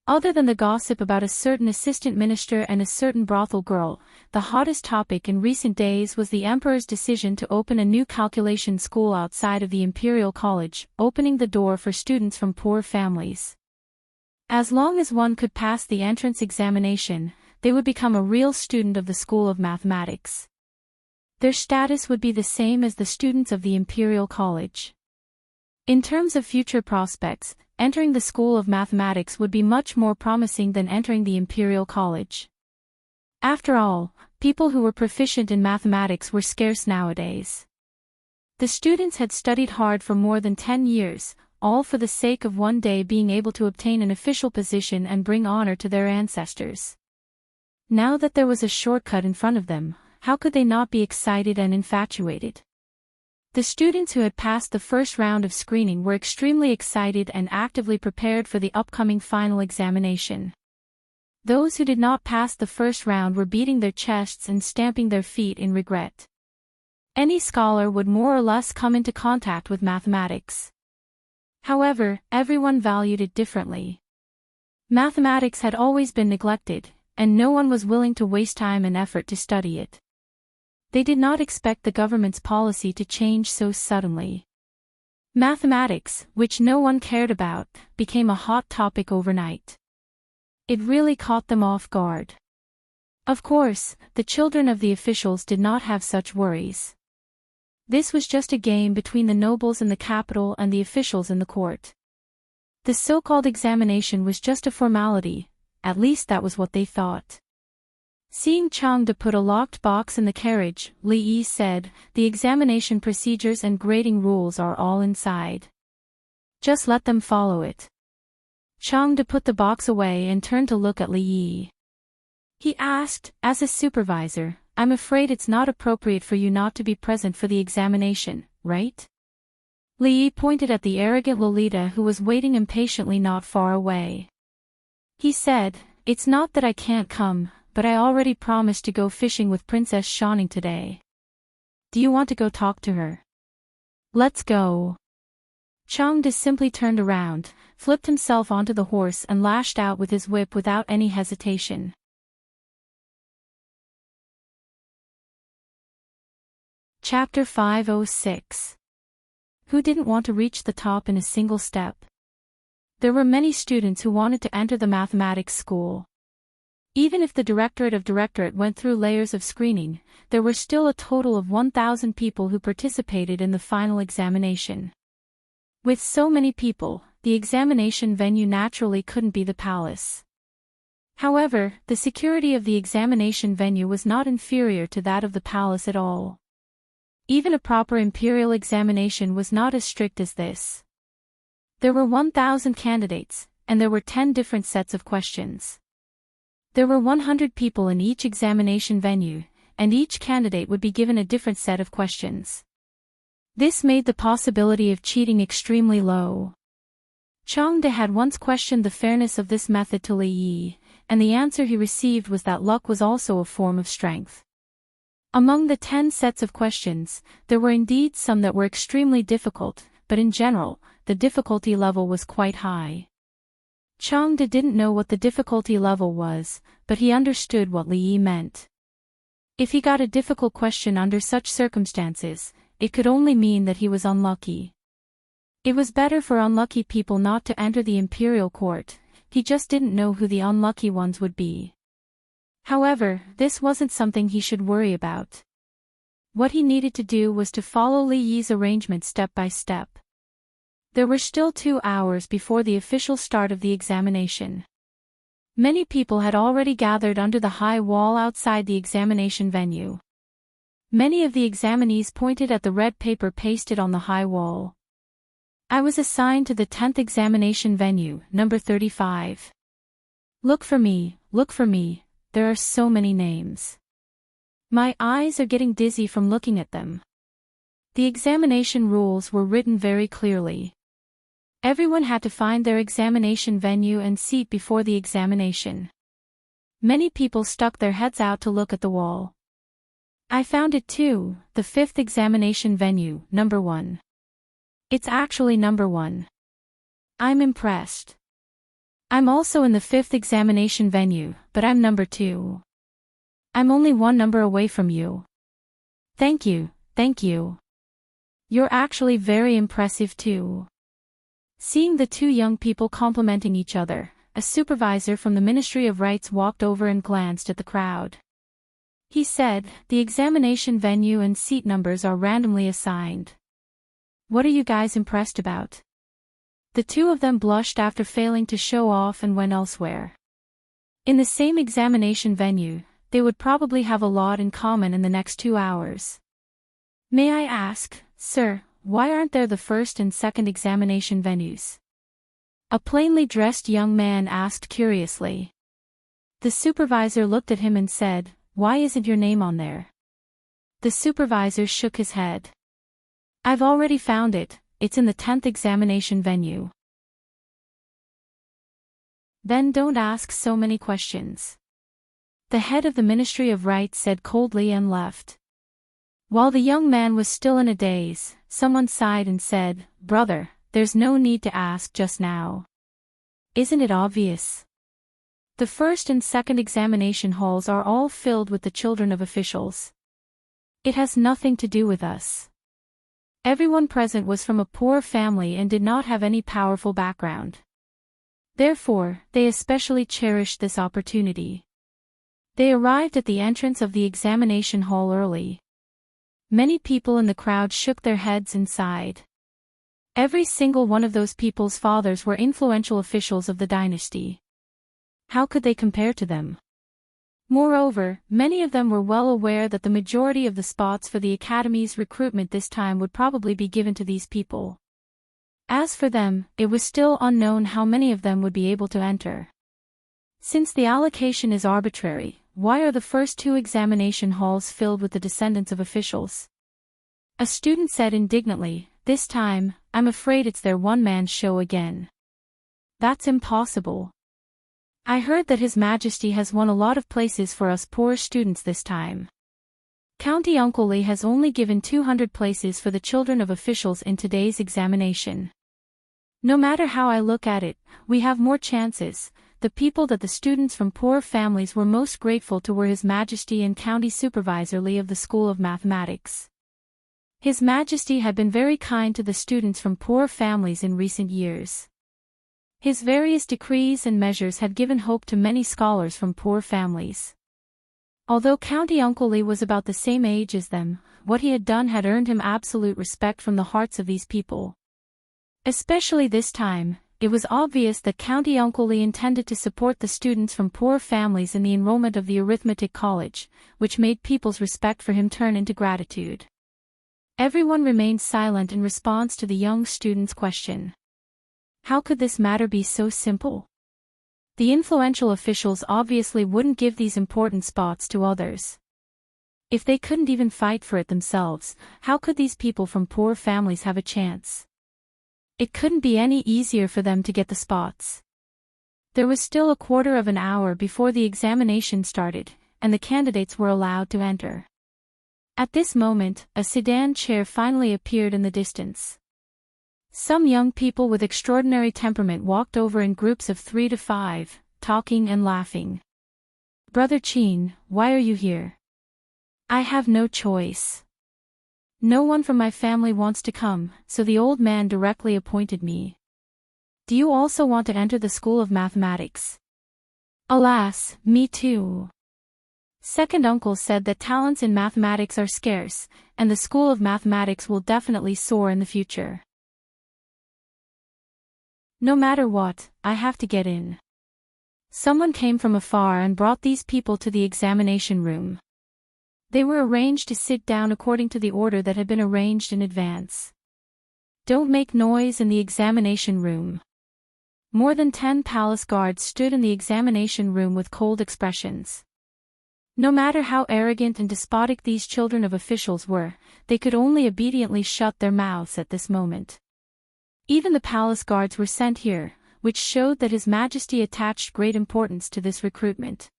Other than the gossip about a certain assistant minister and a certain brothel girl, the hottest topic in recent days was the emperor's decision to open a new calculation school outside of the Imperial College, opening the door for students from poor families. As long as one could pass the entrance examination, they would become a real student of the School of Mathematics. Their status would be the same as the students of the Imperial College. In terms of future prospects, entering the School of Mathematics would be much more promising than entering the Imperial College. After all, people who were proficient in mathematics were scarce nowadays. The students had studied hard for more than 10 years, all for the sake of one day being able to obtain an official position and bring honor to their ancestors. Now that there was a shortcut in front of them, how could they not be excited and infatuated? The students who had passed the first round of screening were extremely excited and actively prepared for the upcoming final examination. Those who did not pass the first round were beating their chests and stamping their feet in regret. Any scholar would more or less come into contact with mathematics. However, everyone valued it differently. Mathematics had always been neglected, and no one was willing to waste time and effort to study it. They did not expect the government's policy to change so suddenly. Mathematics, which no one cared about, became a hot topic overnight. It really caught them off guard. Of course, the children of the officials did not have such worries. This was just a game between the nobles in the capital and the officials in the court. The so-called examination was just a formality, at least that was what they thought. Seeing Chang put a locked box in the carriage, Li Yi said, "The examination procedures and grading rules are all inside. Just let them follow it." Chang put the box away and turned to look at Li Yi. He asked, "As a supervisor, I'm afraid it's not appropriate for you not to be present for the examination, right?" Li Yi pointed at the arrogant Lolita who was waiting impatiently not far away. He said, "It's not that I can't come, but I already promised to go fishing with Princess Shining today. Do you want to go talk to her?" "Let's go." Chang simply turned around, flipped himself onto the horse and lashed out with his whip without any hesitation. Chapter 506. Who didn't want to reach the top in a single step? There were many students who wanted to enter the mathematics school. Even if the directorate went through layers of screening, there were still a total of 1,000 people who participated in the final examination. With so many people, the examination venue naturally couldn't be the palace. However, the security of the examination venue was not inferior to that of the palace at all. Even a proper imperial examination was not as strict as this. There were 1,000 candidates, and there were 10 different sets of questions. There were 100 people in each examination venue, and each candidate would be given a different set of questions. This made the possibility of cheating extremely low. Chang had once questioned the fairness of this method to Li Yi, and the answer he received was that luck was also a form of strength. Among the 10 sets of questions, there were indeed some that were extremely difficult, but in general, the difficulty level was quite high. Changde didn't know what the difficulty level was, but he understood what Li Yi meant. If he got a difficult question under such circumstances, it could only mean that he was unlucky. It was better for unlucky people not to enter the imperial court, he just didn't know who the unlucky ones would be. However, this wasn't something he should worry about. What he needed to do was to follow Li Yi's arrangement step by step. There were still 2 hours before the official start of the examination. Many people had already gathered under the high wall outside the examination venue. Many of the examinees pointed at the red paper pasted on the high wall. I was assigned to the 10th examination venue, number 35. Look for me, there are so many names. My eyes are getting dizzy from looking at them. The examination rules were written very clearly. Everyone had to find their examination venue and seat before the examination. Many people stuck their heads out to look at the wall. I found it too, the 5th examination venue, number 1. It's actually number 1. I'm impressed. I'm also in the 5th examination venue, but I'm number 2. I'm only 1 number away from you. Thank you. You're actually very impressive too. Seeing the 2 young people complimenting each other, a supervisor from the Ministry of Rights walked over and glanced at the crowd. He said, the examination venue and seat numbers are randomly assigned. What are you guys impressed about? The 2 of them blushed after failing to show off and went elsewhere. In the same examination venue, they would probably have a lot in common in the next 2 hours. May I ask, sir, why aren't there the 1st and 2nd examination venues? A plainly dressed young man asked curiously. The supervisor looked at him and said, why isn't your name on there? The supervisor shook his head. I've already found it, it's in the 10th examination venue. Then don't ask so many questions. The head of the Ministry of Rights said coldly and left. While the young man was still in a daze, someone sighed and said, brother, there's no need to ask just now. Isn't it obvious? The 1st and 2nd examination halls are all filled with the children of officials. It has nothing to do with us. Everyone present was from a poor family and did not have any powerful background. Therefore, they especially cherished this opportunity. They arrived at the entrance of the examination hall early. Many people in the crowd shook their heads and sighed. Every single one of those people's fathers were influential officials of the dynasty. How could they compare to them? Moreover, many of them were well aware that the majority of the spots for the Academy's recruitment this time would probably be given to these people. As for them, it was still unknown how many of them would be able to enter. Since the allocation is arbitrary, why are the first 2 examination halls filled with the descendants of officials? A student said indignantly, this time, I'm afraid it's their one-man show again. That's impossible. I heard that His Majesty has won a lot of places for us poor students this time. County Uncle Li has only given 200 places for the children of officials in today's examination. No matter how I look at it, we have more chances. The people that the students from poor families were most grateful to were His Majesty and County Supervisor Li of the School of Mathematics. His Majesty had been very kind to the students from poor families in recent years. His various decrees and measures had given hope to many scholars from poor families. Although County Uncle Li was about the same age as them, what he had done had earned him absolute respect from the hearts of these people. Especially this time, it was obvious that County Uncle Li intended to support the students from poor families in the enrollment of the arithmetic college, which made people's respect for him turn into gratitude. Everyone remained silent in response to the young student's question. How could this matter be so simple? The influential officials obviously wouldn't give these important spots to others. If they couldn't even fight for it themselves, how could these people from poor families have a chance? It couldn't be any easier for them to get the spots. There was still a quarter of an hour before the examination started, and the candidates were allowed to enter. At this moment, a sedan chair finally appeared in the distance. Some young people with extraordinary temperament walked over in groups of 3 to 5, talking and laughing. "Brother Chin, why are you here?" "I have no choice. No one from my family wants to come, so the old man directly appointed me." "Do you also want to enter the School of Mathematics?" "Alas, me too." Second uncle said that talents in mathematics are scarce, and the School of Mathematics will definitely soar in the future. "No matter what, I have to get in." Someone came from afar and brought these people to the examination room. They were arranged to sit down according to the order that had been arranged in advance. "Don't make noise in the examination room." More than 10 palace guards stood in the examination room with cold expressions. No matter how arrogant and despotic these children of officials were, they could only obediently shut their mouths at this moment. Even the palace guards were sent here, which showed that His Majesty attached great importance to this recruitment.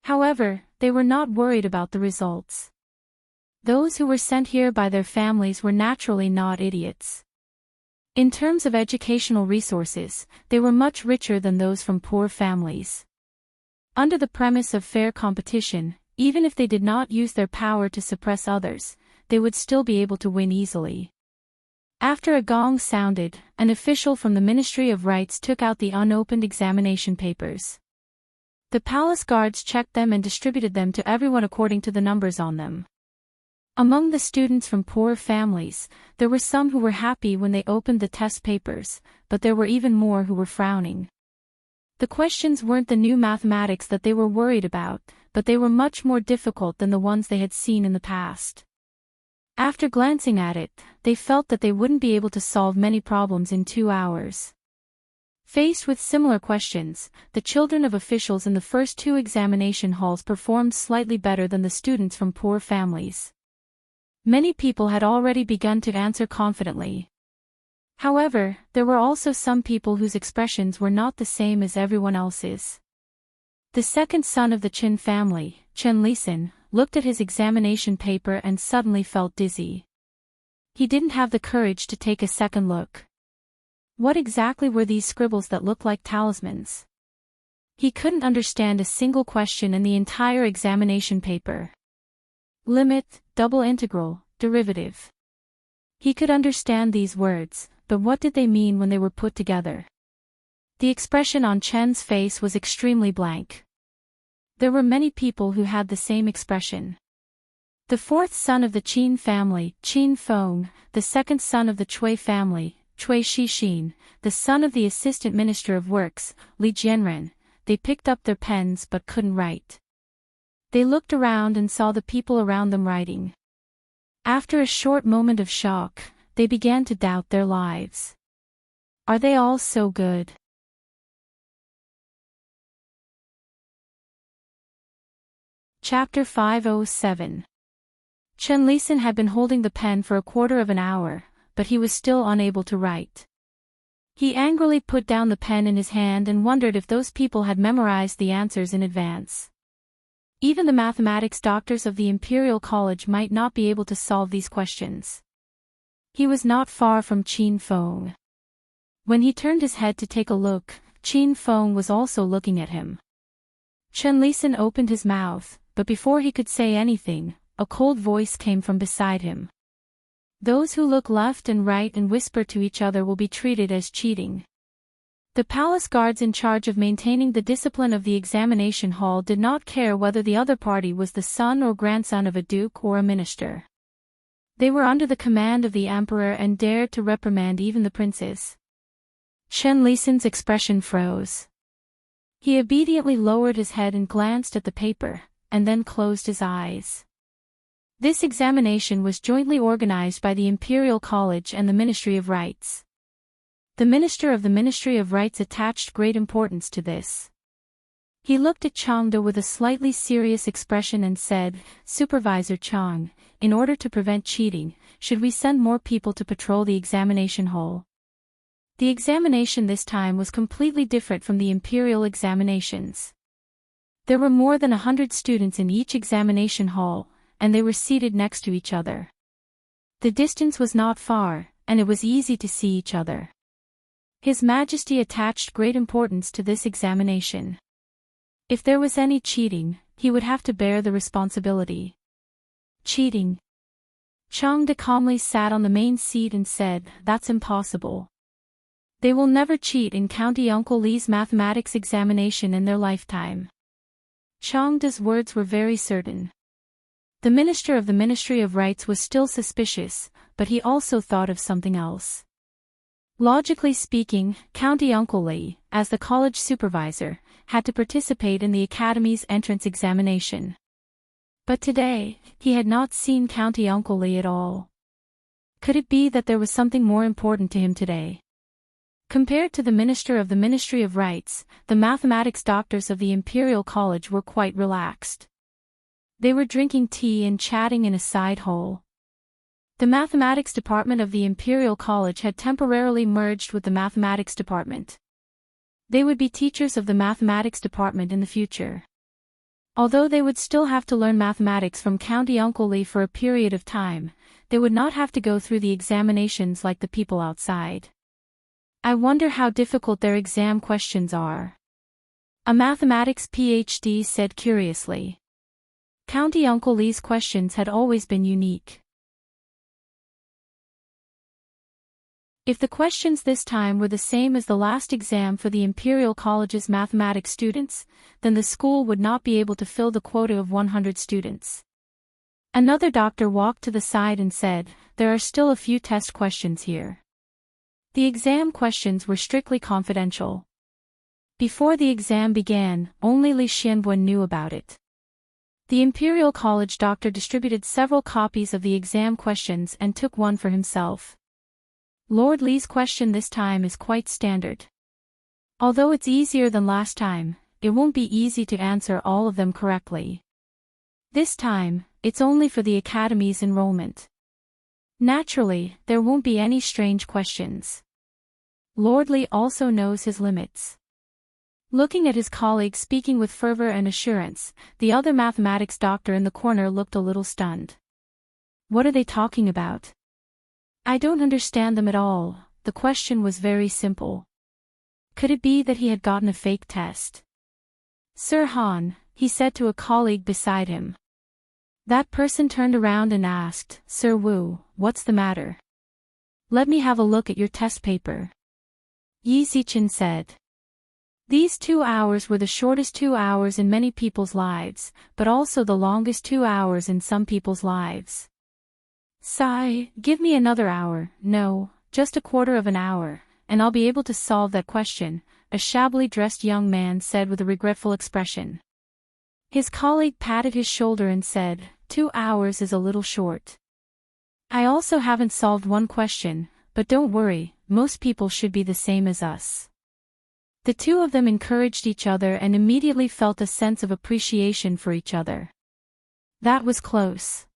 However, they were not worried about the results. Those who were sent here by their families were naturally not idiots. In terms of educational resources, they were much richer than those from poor families. Under the premise of fair competition, even if they did not use their power to suppress others, they would still be able to win easily. After a gong sounded, an official from the Ministry of Rights took out the unopened examination papers. The palace guards checked them and distributed them to everyone according to the numbers on them. Among the students from poor families, there were some who were happy when they opened the test papers, but there were even more who were frowning. The questions weren't the new mathematics that they were worried about, but they were much more difficult than the ones they had seen in the past. After glancing at it, they felt that they wouldn't be able to solve many problems in 2 hours. Faced with similar questions, the children of officials in the first 2 examination halls performed slightly better than the students from poor families. Many people had already begun to answer confidently. However, there were also some people whose expressions were not the same as everyone else's. The second son of the Chin family, Chen Lisan, looked at his examination paper and suddenly felt dizzy. He didn't have the courage to take a second look. What exactly were these scribbles that looked like talismans? He couldn't understand a single question in the entire examination paper. Limit, double integral, derivative. He could understand these words, but what did they mean when they were put together? The expression on Chen's face was extremely blank. There were many people who had the same expression. The fourth son of the Qin family, Qin Feng, the second son of the Cui family, Cui Shixin, the son of the assistant minister of works, Li Jianren, they picked up their pens but couldn't write. They looked around and saw the people around them writing. After a short moment of shock, they began to doubt their lives. Are they all so good? Chapter 507. Chen Lisan had been holding the pen for a quarter of an hour, but he was still unable to write. He angrily put down the pen in his hand and wondered if those people had memorized the answers in advance. Even the mathematics doctors of the Imperial College might not be able to solve these questions. He was not far from Qin Feng. When he turned his head to take a look, Qin Feng was also looking at him. Chen Lisan opened his mouth, but before he could say anything, a cold voice came from beside him. Those who look left and right and whisper to each other will be treated as cheating. The palace guards in charge of maintaining the discipline of the examination hall did not care whether the other party was the son or grandson of a duke or a minister. They were under the command of the emperor and dared to reprimand even the princes. Chen Lisan's expression froze. He obediently lowered his head and glanced at the paper, and then closed his eyes. This examination was jointly organized by the Imperial College and the Ministry of Rights. The minister of the Ministry of Rights attached great importance to this. He looked at Changde with a slightly serious expression and said, "Supervisor Chang, in order to prevent cheating, should we send more people to patrol the examination hall?" The examination this time was completely different from the imperial examinations. There were more than 100 students in each examination hall, and they were seated next to each other. The distance was not far, and it was easy to see each other. His Majesty attached great importance to this examination. If there was any cheating, he would have to bear the responsibility. Cheating? Changde calmly sat on the main seat and said, "That's impossible. They will never cheat in County Uncle Lee's mathematics examination in their lifetime." Changde's words were very certain. The minister of the Ministry of Rights was still suspicious, but he also thought of something else. Logically speaking, County Uncle Lee, as the college supervisor, had to participate in the Academy's entrance examination. But today, he had not seen County Uncle Lee at all. Could it be that there was something more important to him today? Compared to the minister of the Ministry of Rights, the mathematics doctors of the Imperial College were quite relaxed. They were drinking tea and chatting in a side hole. The mathematics department of the Imperial College had temporarily merged with the mathematics department. They would be teachers of the mathematics department in the future. Although they would still have to learn mathematics from County Uncle Lee for a period of time, they would not have to go through the examinations like the people outside. I wonder how difficult their exam questions are. A mathematics PhD said curiously. County Uncle Lee's questions had always been unique. If the questions this time were the same as the last exam for the Imperial College's mathematics students, then the school would not be able to fill the quota of 100 students. Another doctor walked to the side and said, "There are still a few test questions here." The exam questions were strictly confidential. Before the exam began, only Li Xianbun knew about it. The Imperial College doctor distributed several copies of the exam questions and took one for himself. Lord Li's question this time is quite standard. Although it's easier than last time, it won't be easy to answer all of them correctly. This time, it's only for the Academy's enrollment. Naturally, there won't be any strange questions. Lord Li also knows his limits. Looking at his colleague speaking with fervor and assurance, the other mathematics doctor in the corner looked a little stunned. What are they talking about? I don't understand them at all. The question was very simple. Could it be that he had gotten a fake test? Sir Han, he said to a colleague beside him. That person turned around and asked, Sir Wu, what's the matter? Let me have a look at your test paper. Yi Zichen said. These 2 hours were the shortest 2 hours in many people's lives, but also the longest 2 hours in some people's lives. Sigh, give me another hour, no, just a quarter of an hour, and I'll be able to solve that question, a shabbily dressed young man said with a regretful expression. His colleague patted his shoulder and said, 2 hours is a little short. I also haven't solved one question, but don't worry, most people should be the same as us. The two of them encouraged each other and immediately felt a sense of appreciation for each other. That was close.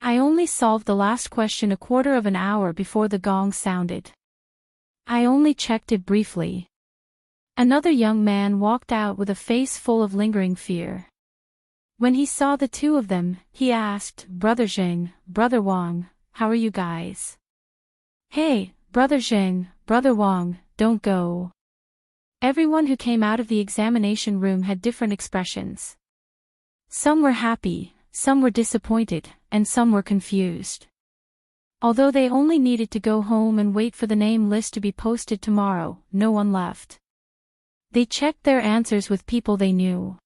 I only solved the last question a quarter of an hour before the gong sounded. I only checked it briefly. Another young man walked out with a face full of lingering fear. When he saw the two of them, he asked, Brother Zheng, Brother Wang, how are you guys? Hey, Brother Zheng, Brother Wang, don't go. Everyone who came out of the examination room had different expressions. Some were happy, some were disappointed, and some were confused. Although they only needed to go home and wait for the name list to be posted tomorrow, no one left. They checked their answers with people they knew.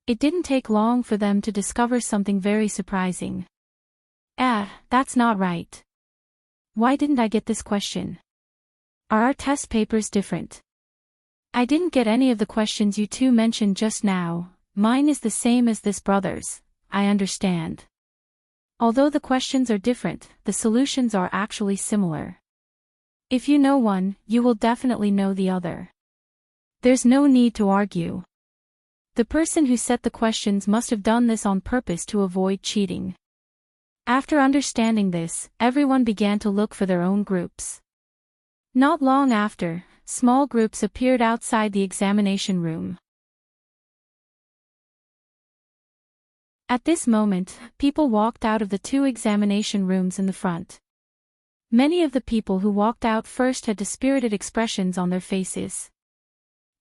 It didn't take long for them to discover something very surprising. That's not right. Why didn't I get this question? Are our test papers different? I didn't get any of the questions you two mentioned just now. Mine is the same as this brother's, I understand. Although the questions are different, the solutions are actually similar. If you know one, you will definitely know the other. There's no need to argue. The person who set the questions must have done this on purpose to avoid cheating. After understanding this, everyone began to look for their own groups. Not long after, small groups appeared outside the examination room. At this moment, people walked out of the two examination rooms in the front. Many of the people who walked out first had dispirited expressions on their faces.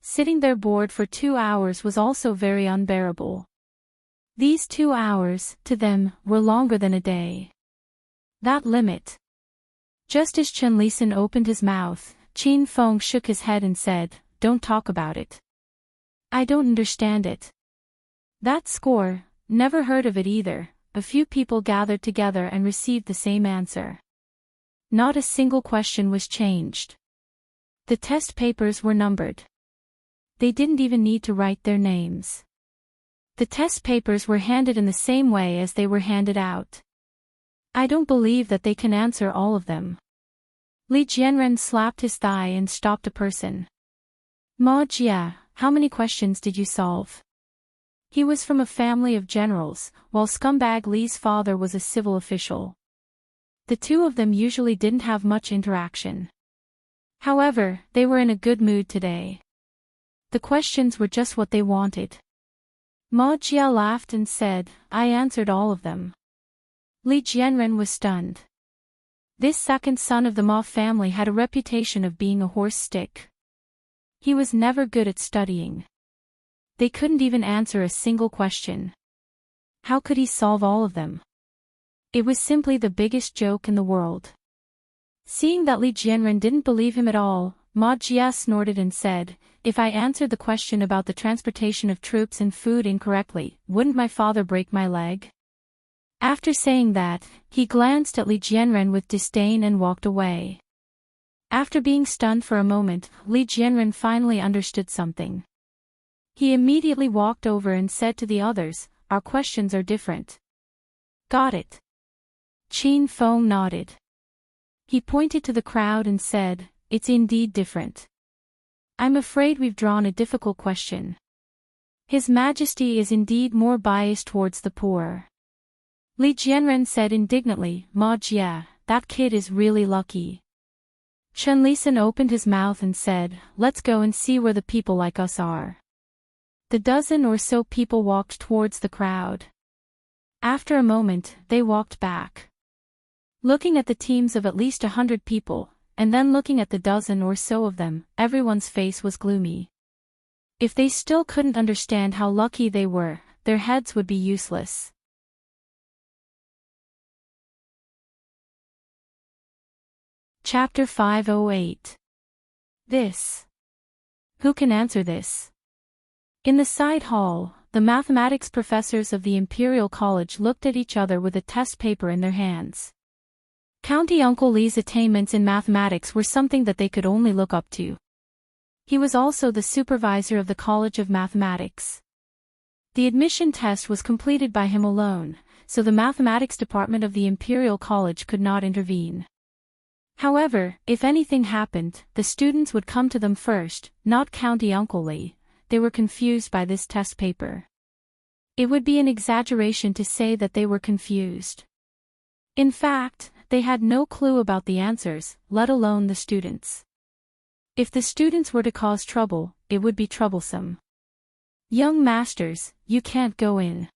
Sitting there bored for 2 hours was also very unbearable. These 2 hours, to them, were longer than a day. That limit. Just as Chen Lisan opened his mouth, Qin Feng shook his head and said, "Don't talk about it. I don't understand it." That score, never heard of it either. A few people gathered together and received the same answer. Not a single question was changed. The test papers were numbered. They didn't even need to write their names. The test papers were handed in the same way as they were handed out. I don't believe that they can answer all of them. Li Jianren slapped his thigh and stopped a person. "Ma Jia, how many questions did you solve?" He was from a family of generals, while scumbag Li's father was a civil official. The two of them usually didn't have much interaction. However, they were in a good mood today. The questions were just what they wanted. Ma Jia laughed and said, "I answered all of them." Li Jianren was stunned. This second son of the Ma family had a reputation of being a horse stick. He was never good at studying. They couldn't even answer a single question. How could he solve all of them? It was simply the biggest joke in the world. Seeing that Li Jianren didn't believe him at all, Ma Jia snorted and said, "If I answered the question about the transportation of troops and food incorrectly, wouldn't my father break my leg?" After saying that, he glanced at Li Jianren with disdain and walked away. After being stunned for a moment, Li Jianren finally understood something. He immediately walked over and said to the others, "Our questions are different." "Got it." Qin Feng nodded. He pointed to the crowd and said, "It's indeed different. I'm afraid we've drawn a difficult question. His Majesty is indeed more biased towards the poor." Li Jianren said indignantly, "Ma Jia, that kid is really lucky." Chen Lisan opened his mouth and said, "Let's go and see where the people like us are." The dozen or so people walked towards the crowd. After a moment, they walked back. Looking at the teams of at least 100 people, and then looking at the dozen or so of them, everyone's face was gloomy. If they still couldn't understand how lucky they were, their heads would be useless. Chapter 508. This. Who can answer this? In the side hall, the mathematics professors of the Imperial College looked at each other with a test paper in their hands. County Uncle Li's attainments in mathematics were something that they could only look up to. He was also the supervisor of the College of Mathematics. The admission test was completed by him alone, so the mathematics department of the Imperial College could not intervene. However, if anything happened, the students would come to them first, not County Uncle Li. They were confused by this test paper. It would be an exaggeration to say that they were confused. In fact, they had no clue about the answers, let alone the students. If the students were to cause trouble, it would be troublesome. "Young masters, you can't go in.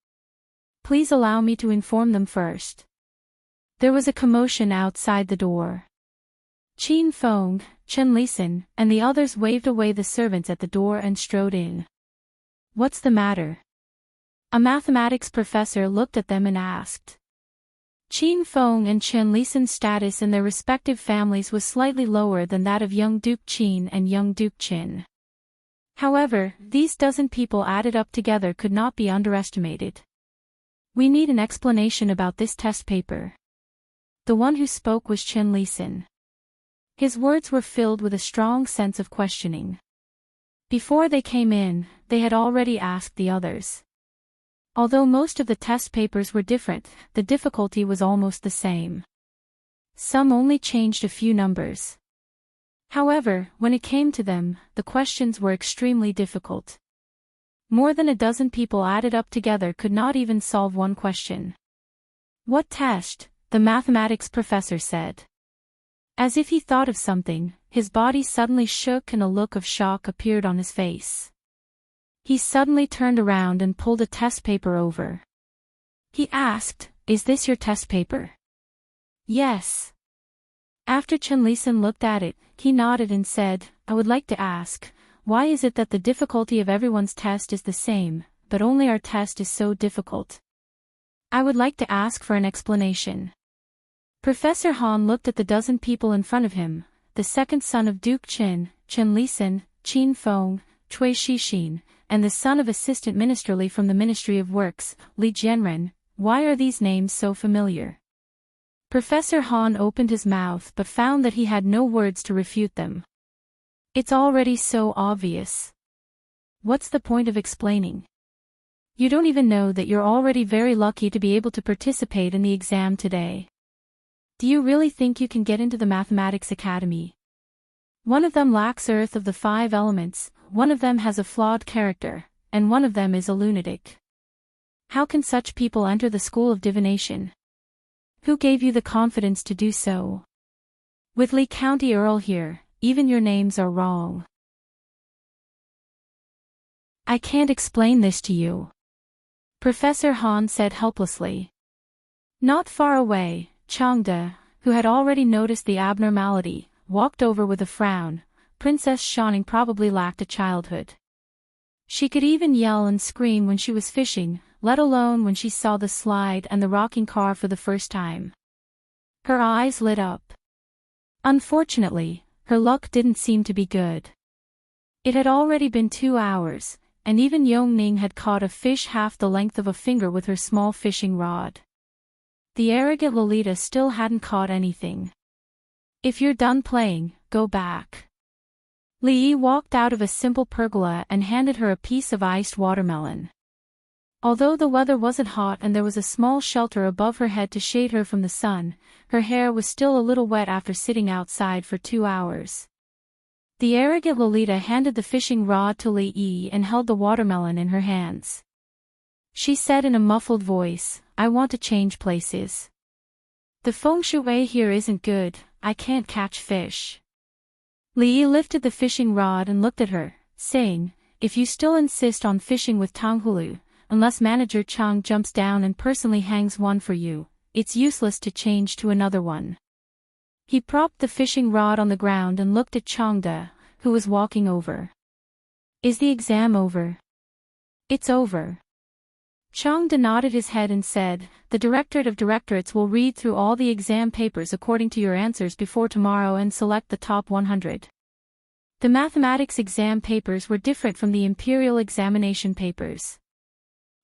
Please allow me to inform them first." There was a commotion outside the door. Qin Feng, Chen Lisan, and the others waved away the servants at the door and strode in. "What's the matter?" A mathematics professor looked at them and asked. Qin Feng and Chen Lisan's status in their respective families was slightly lower than that of young Duke Qin and young Duke Qin. However, these dozen people added up together could not be underestimated. "We need an explanation about this test paper." The one who spoke was Chen Lisan. His words were filled with a strong sense of questioning. Before they came in, they had already asked the others. Although most of the test papers were different, the difficulty was almost the same. Some only changed a few numbers. However, when it came to them, the questions were extremely difficult. More than a dozen people added up together could not even solve one question. "What test?" the mathematics professor said. As if he thought of something, his body suddenly shook and a look of shock appeared on his face. He suddenly turned around and pulled a test paper over. He asked, "Is this your test paper?" "Yes." After Chenlisan looked at it, he nodded and said, I would like to ask, why is it that the difficulty of everyone's test is the same, but only our test is so difficult? I would like to ask for an explanation. Professor Han looked at the dozen people in front of him, the second son of Duke Chenlisan, Qin Feng, Cui Shixin, and the son of Assistant Minister Li from the Ministry of Works, Li Jianren. Why are these names so familiar? Professor Han opened his mouth but found that he had no words to refute them. It's already so obvious. What's the point of explaining? You don't even know that you're already very lucky to be able to participate in the exam today. Do you really think you can get into the Mathematics Academy? One of them lacks Earth of the 5 elements, one of them has a flawed character, and one of them is a lunatic. How can such people enter the School of Divination? Who gave you the confidence to do so? With Lee County Earl here, even your names are wrong. I can't explain this to you. Professor Han said helplessly. Not far away, Changde, who had already noticed the abnormality, walked over with a frown. Princess Shining probably lacked a childhood. She could even yell and scream when she was fishing, let alone when she saw the slide and the rocking car for the first time. Her eyes lit up. Unfortunately, her luck didn't seem to be good. It had already been 2 hours, and even Yongning had caught a fish half the length of a finger with her small fishing rod. The arrogant Lolita still hadn't caught anything. If you're done playing, go back. Li Yi walked out of a simple pergola and handed her a piece of iced watermelon. Although the weather wasn't hot and there was a small shelter above her head to shade her from the sun, her hair was still a little wet after sitting outside for 2 hours. The arrogant Lolita handed the fishing rod to Li Yi and held the watermelon in her hands. She said in a muffled voice, I want to change places. The feng shui here isn't good, I can't catch fish. Li Yi lifted the fishing rod and looked at her, saying, if you still insist on fishing with Tanghulu, unless Manager Chang jumps down and personally hangs one for you, it's useless to change to another one. He propped the fishing rod on the ground and looked at Changde, who was walking over. Is the exam over? It's over. Changde nodded his head and said, the Directorate of Directorates will read through all the exam papers according to your answers before tomorrow and select the top 100. The mathematics exam papers were different from the imperial examination papers.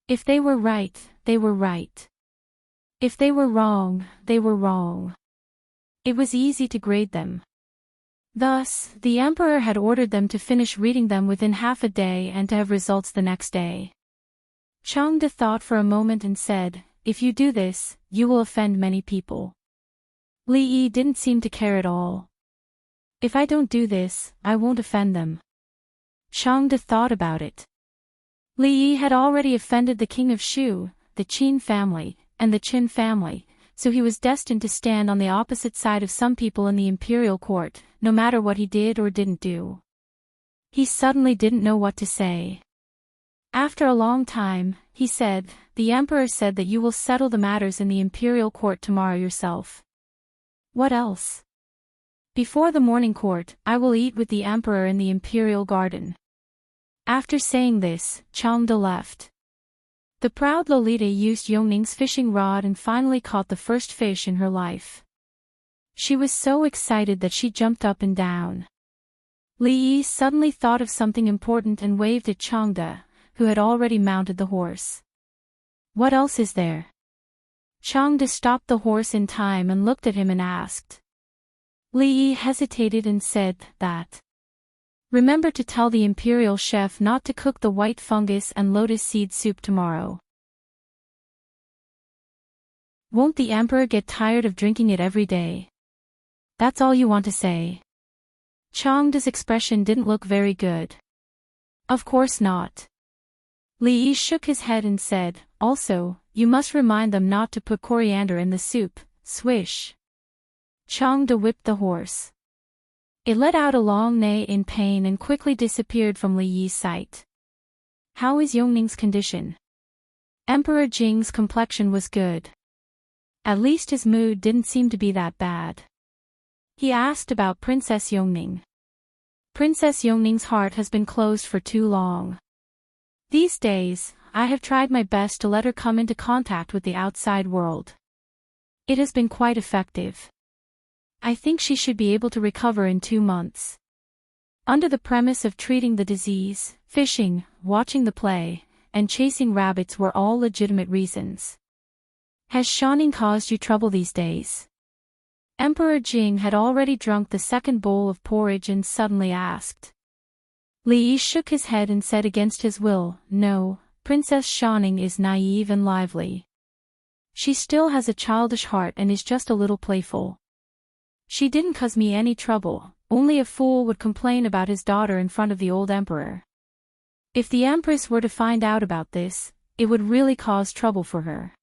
If they were right, they were right. If they were wrong, they were wrong. It was easy to grade them. Thus, the Emperor had ordered them to finish reading them within half a day and to have results the next day. Changde thought for a moment and said, if you do this, you will offend many people. Li Yi didn't seem to care at all. If I don't do this, I won't offend them. Changde thought about it. Li Yi had already offended the king of Shu, the Qin family, and the Qin family, so he was destined to stand on the opposite side of some people in the imperial court, no matter what he did or didn't do. He suddenly didn't know what to say. After a long time, he said, the Emperor said that you will settle the matters in the imperial court tomorrow yourself. What else? Before the morning court, I will eat with the Emperor in the imperial garden. After saying this, Changde left. The proud Lolita used Yongning's fishing rod and finally caught the first fish in her life. She was so excited that she jumped up and down. Li Yi suddenly thought of something important and waved at Changde, who had already mounted the horse. What else is there? Changde stopped the horse in time and looked at him and asked. Li Yi hesitated and said that. Remember to tell the imperial chef not to cook the white fungus and lotus seed soup tomorrow. Won't the Emperor get tired of drinking it every day? That's all you want to say. Changde's expression didn't look very good. Of course not. Li Yi shook his head and said, also, you must remind them not to put coriander in the soup, swish. Changde whipped the horse. It let out a long neigh in pain and quickly disappeared from Li Yi's sight. How is Yongning's condition? Emperor Jing's complexion was good. At least his mood didn't seem to be that bad. He asked about Princess Yongning. Princess Yongning's heart has been closed for too long. These days, I have tried my best to let her come into contact with the outside world. It has been quite effective. I think she should be able to recover in 2 months. Under the premise of treating the disease, fishing, watching the play, and chasing rabbits were all legitimate reasons. Has Shaning caused you trouble these days? Emperor Jing had already drunk the second bowl of porridge and suddenly asked. Li Yi shook his head and said against his will, no, Princess Shaning is naive and lively. She still has a childish heart and is just a little playful. She didn't cause me any trouble, only a fool would complain about his daughter in front of the old emperor. If the empress were to find out about this, it would really cause trouble for her.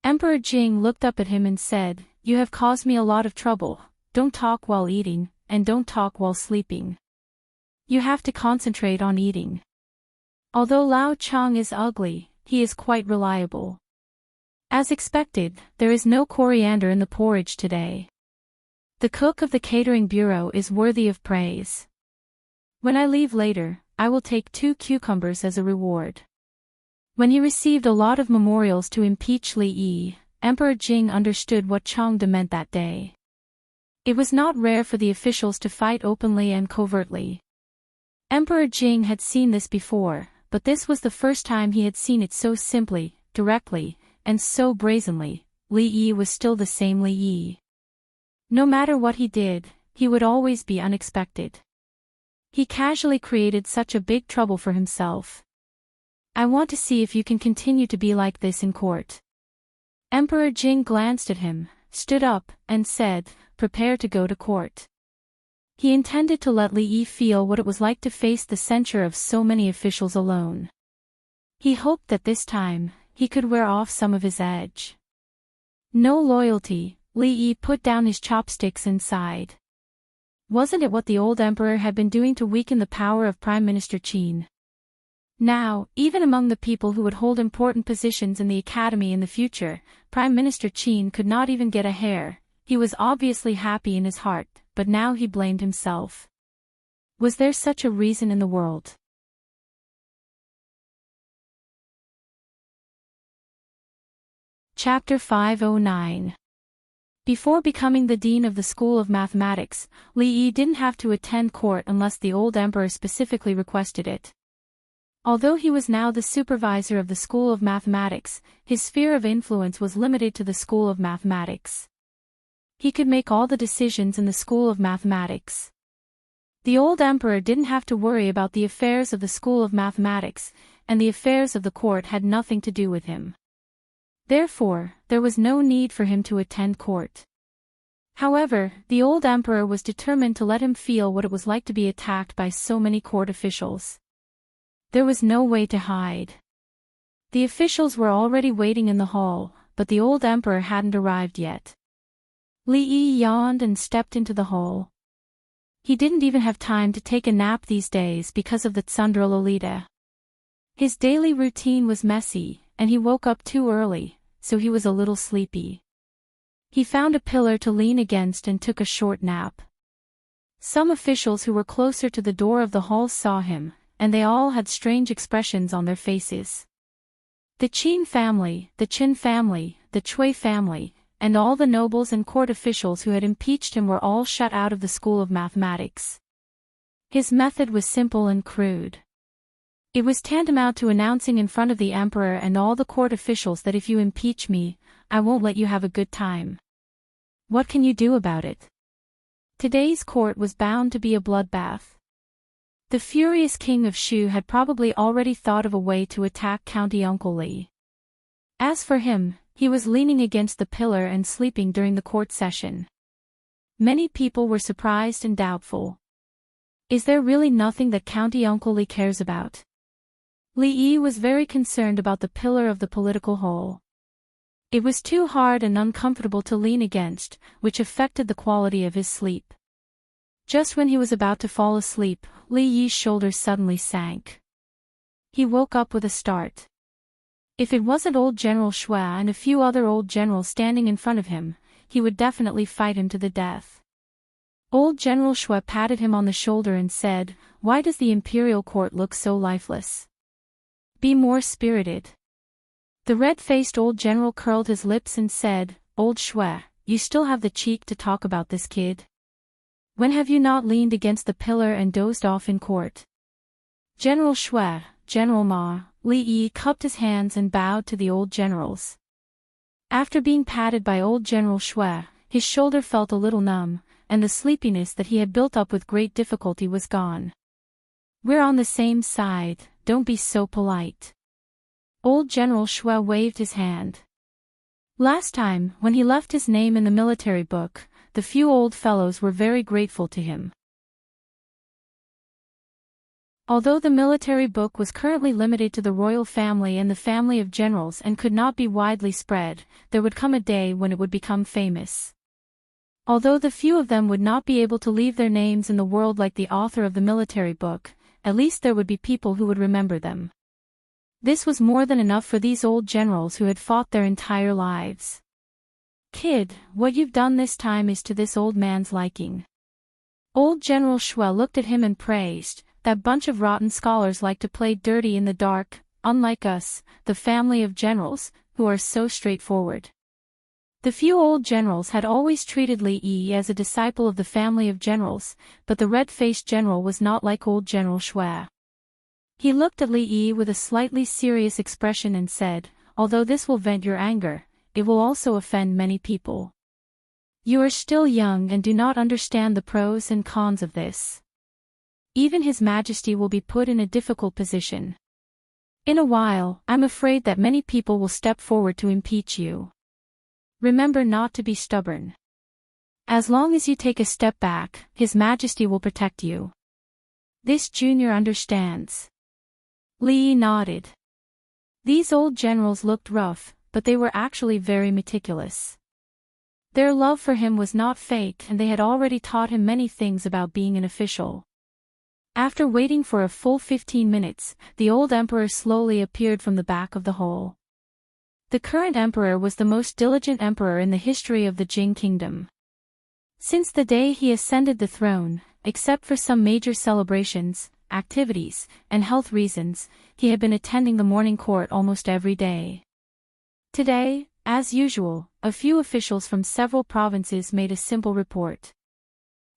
Emperor Jing looked up at him and said, you have caused me a lot of trouble, don't talk while eating, and don't talk while sleeping. You have to concentrate on eating. Although Lao Chang is ugly, he is quite reliable. As expected, there is no coriander in the porridge today. The cook of the catering bureau is worthy of praise. When I leave later, I will take 2 cucumbers as a reward. When he received a lot of memorials to impeach Li Yi, Emperor Jing understood what Changde meant that day. It was not rare for the officials to fight openly and covertly. Emperor Jing had seen this before, but this was the first time he had seen it so simply, directly, and so brazenly. Li Yi was still the same Li Yi. No matter what he did, he would always be unexpected. He casually created such a big trouble for himself. I want to see if you can continue to be like this in court. Emperor Jing glanced at him, stood up, and said, prepare to go to court. He intended to let Li Yi feel what it was like to face the censure of so many officials alone. He hoped that this time, he could wear off some of his edge. No loyalty, Li Yi put down his chopsticks and sighed. Wasn't it what the old emperor had been doing to weaken the power of Prime Minister Qin? Now, even among the people who would hold important positions in the academy in the future, Prime Minister Qin could not even get a hair. He was obviously happy in his heart, but now he blamed himself. Was there such a reason in the world? Chapter 509. Before becoming the dean of the School of Mathematics, Li Yi didn't have to attend court unless the old emperor specifically requested it. Although he was now the supervisor of the School of Mathematics, his sphere of influence was limited to the School of Mathematics. He could make all the decisions in the School of Mathematics. The old emperor didn't have to worry about the affairs of the School of Mathematics, and the affairs of the court had nothing to do with him. Therefore, there was no need for him to attend court. However, the old emperor was determined to let him feel what it was like to be attacked by so many court officials. There was no way to hide. The officials were already waiting in the hall, but the old emperor hadn't arrived yet. Li Yi yawned and stepped into the hall. He didn't even have time to take a nap these days because of the Tsundra Lolita. His daily routine was messy, and he woke up too early, so he was a little sleepy. He found a pillar to lean against and took a short nap. Some officials who were closer to the door of the hall saw him, and they all had strange expressions on their faces. The Qin family, the Qin family, the Cui family, and all the nobles and court officials who had impeached him were all shut out of the School of Mathematics. His method was simple and crude. It was tantamount to announcing in front of the emperor and all the court officials that if you impeach me, I won't let you have a good time. What can you do about it? Today's court was bound to be a bloodbath. The furious king of Shu had probably already thought of a way to attack County Uncle Li. As for him, he was leaning against the pillar and sleeping during the court session. Many people were surprised and doubtful. Is there really nothing that County Uncle Li cares about? Li Yi was very concerned about the pillar of the political hole. It was too hard and uncomfortable to lean against, which affected the quality of his sleep. Just when he was about to fall asleep, Li Yi's shoulders suddenly sank. He woke up with a start. If it wasn't old General Xue and a few other old generals standing in front of him, he would definitely fight him to the death. Old General Shui patted him on the shoulder and said, "Why does the imperial court look so lifeless? Be more spirited." The red-faced old general curled his lips and said, "Old Shui, you still have the cheek to talk about this kid? When have you not leaned against the pillar and dozed off in court?" General Shui, General Ma, Li Yi cupped his hands and bowed to the old generals. After being patted by old General Shui, his shoulder felt a little numb, and the sleepiness that he had built up with great difficulty was gone. "We're on the same side, don't be so polite." Old General Shui waved his hand. Last time, when he left his name in the military book, the few old fellows were very grateful to him. Although the military book was currently limited to the royal family and the family of generals and could not be widely spread, there would come a day when it would become famous. Although the few of them would not be able to leave their names in the world like the author of the military book, at least there would be people who would remember them. This was more than enough for these old generals who had fought their entire lives. "Kid, what you've done this time is to this old man's liking." Old General Shui looked at him and praised, "That bunch of rotten scholars like to play dirty in the dark, unlike us, the family of generals, who are so straightforward." The few old generals had always treated Li Yi as a disciple of the family of generals, but the red-faced general was not like old General Shui. He looked at Li Yi with a slightly serious expression and said, "Although this will vent your anger, it will also offend many people. You are still young and do not understand the pros and cons of this. Even His Majesty will be put in a difficult position. In a while, I'm afraid that many people will step forward to impeach you. Remember not to be stubborn. As long as you take a step back, His Majesty will protect you. This junior understands." Li Yi nodded. These old generals looked rough, but they were actually very meticulous. Their love for him was not fake and they had already taught him many things about being an official. After waiting for a full 15 minutes, the old emperor slowly appeared from the back of the hole. The current emperor was the most diligent emperor in the history of the Jing kingdom. Since the day he ascended the throne, except for some major celebrations, activities, and health reasons, he had been attending the morning court almost every day. Today, as usual, a few officials from several provinces made a simple report.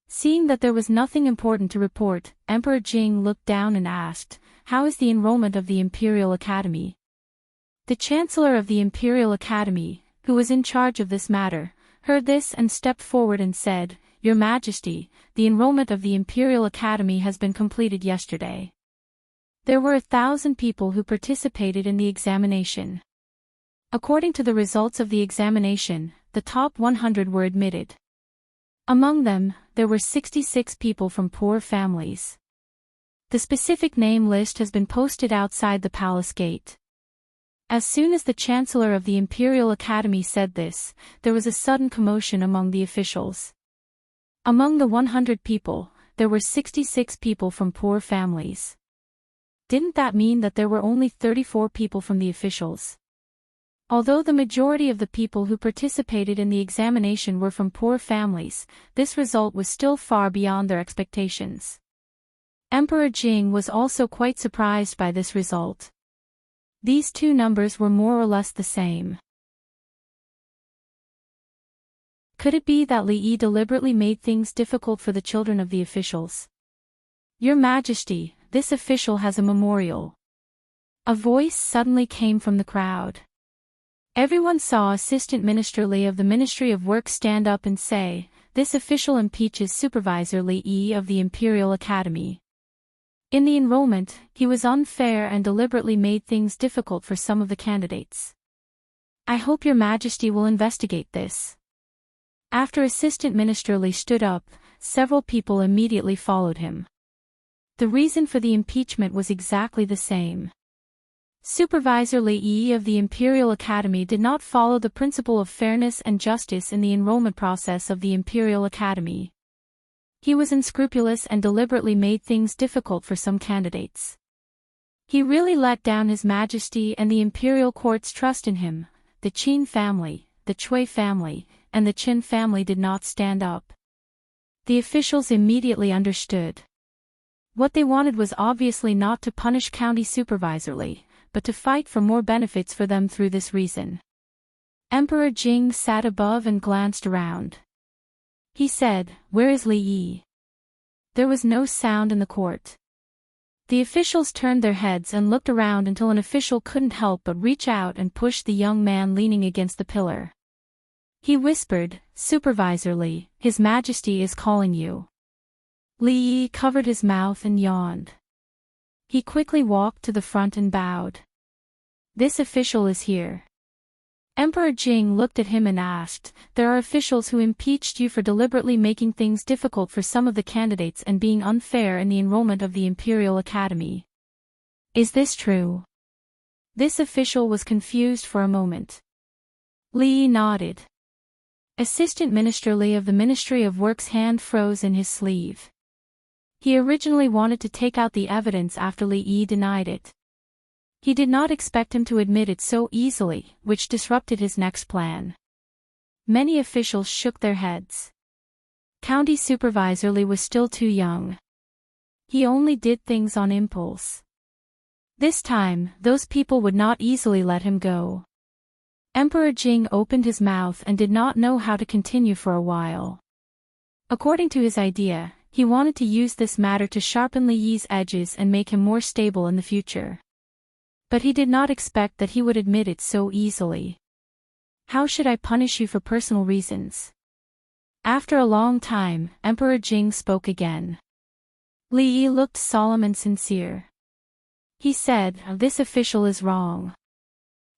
Seeing that there was nothing important to report, Emperor Jing looked down and asked, "How is the enrollment of the Imperial Academy?" The Chancellor of the Imperial Academy, who was in charge of this matter, heard this and stepped forward and said, "Your Majesty, the enrollment of the Imperial Academy has been completed yesterday. There were 1,000 people who participated in the examination. According to the results of the examination, the top 100 were admitted. Among them, there were 66 people from poor families. The specific name list has been posted outside the palace gate." As soon as the Chancellor of the Imperial Academy said this, there was a sudden commotion among the officials. Among the 100 people, there were 66 people from poor families. Didn't that mean that there were only 34 people from the officials? Although the majority of the people who participated in the examination were from poor families, this result was still far beyond their expectations. Emperor Jing was also quite surprised by this result. These two numbers were more or less the same. Could it be that Li Yi deliberately made things difficult for the children of the officials? "Your Majesty, this official has a memorial." A voice suddenly came from the crowd. Everyone saw Assistant Minister Li of the Ministry of Work stand up and say, "This official impeaches Supervisor Li Yi of the Imperial Academy. In the enrollment, he was unfair and deliberately made things difficult for some of the candidates. I hope Your Majesty will investigate this." After Assistant Minister Li stood up, several people immediately followed him. The reason for the impeachment was exactly the same. Supervisor Li Yi of the Imperial Academy did not follow the principle of fairness and justice in the enrollment process of the Imperial Academy. He was unscrupulous and deliberately made things difficult for some candidates. He really let down His Majesty and the Imperial Court's trust in him. The Qin family, the Chui family, and the Qin family did not stand up. The officials immediately understood. What they wanted was obviously not to punish County Supervisor Li, but to fight for more benefits for them through this reason. Emperor Jing sat above and glanced around. He said, "Where is Li Yi?" There was no sound in the court. The officials turned their heads and looked around until an official couldn't help but reach out and push the young man leaning against the pillar. He whispered, "Supervisor Li, His Majesty is calling you." Li Yi covered his mouth and yawned. He quickly walked to the front and bowed. "This official is here." Emperor Jing looked at him and asked, "There are officials who impeached you for deliberately making things difficult for some of the candidates and being unfair in the enrollment of the Imperial Academy. Is this true?" This official was confused for a moment. Li Yi nodded. Assistant Minister Li of the Ministry of Work's hand froze in his sleeve. He originally wanted to take out the evidence after Li Yi denied it. He did not expect him to admit it so easily, which disrupted his next plan. Many officials shook their heads. County Supervisor Li was still too young. He only did things on impulse. This time, those people would not easily let him go. Emperor Jing opened his mouth and did not know how to continue for a while. According to his idea, he wanted to use this matter to sharpen Li Yi's edges and make him more stable in the future. But he did not expect that he would admit it so easily. "How should I punish you for personal reasons?" After a long time, Emperor Jing spoke again. Li Yi looked solemn and sincere. He said, "This official is wrong.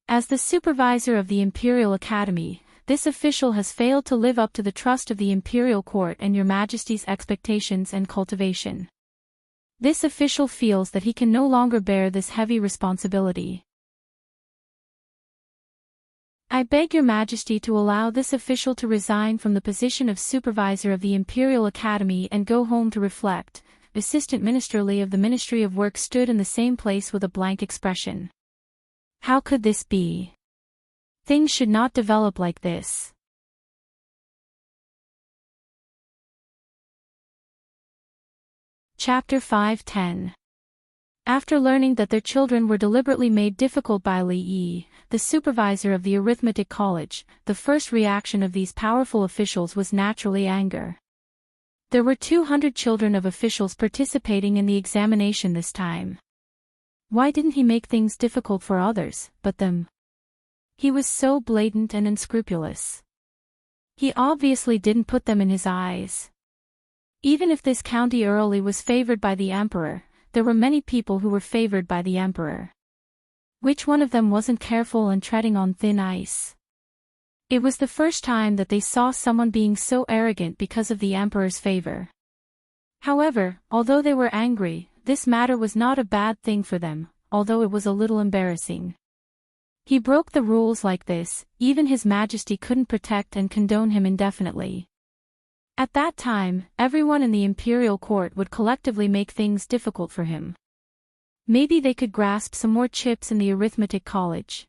As the supervisor of the Imperial Academy, this official has failed to live up to the trust of the Imperial Court and Your Majesty's expectations and cultivation. This official feels that he can no longer bear this heavy responsibility. I beg Your Majesty to allow this official to resign from the position of supervisor of the Imperial Academy and go home to reflect." Assistant Minister Li of the Ministry of Work stood in the same place with a blank expression. How could this be? Things should not develop like this. Chapter 5:10. After learning that their children were deliberately made difficult by Li Yi, the supervisor of the arithmetic college, the first reaction of these powerful officials was naturally anger. There were 200 children of officials participating in the examination this time. Why didn't he make things difficult for others, but them? He was so blatant and unscrupulous. He obviously didn't put them in his eyes. Even if this county early was favored by the emperor, there were many people who were favored by the emperor. Which one of them wasn't careful and treading on thin ice? It was the first time that they saw someone being so arrogant because of the emperor's favor. However, although they were angry, this matter was not a bad thing for them, although it was a little embarrassing. He broke the rules like this, even His Majesty couldn't protect and condone him indefinitely. At that time, everyone in the imperial court would collectively make things difficult for him. Maybe they could grasp some more chips in the arithmetic college.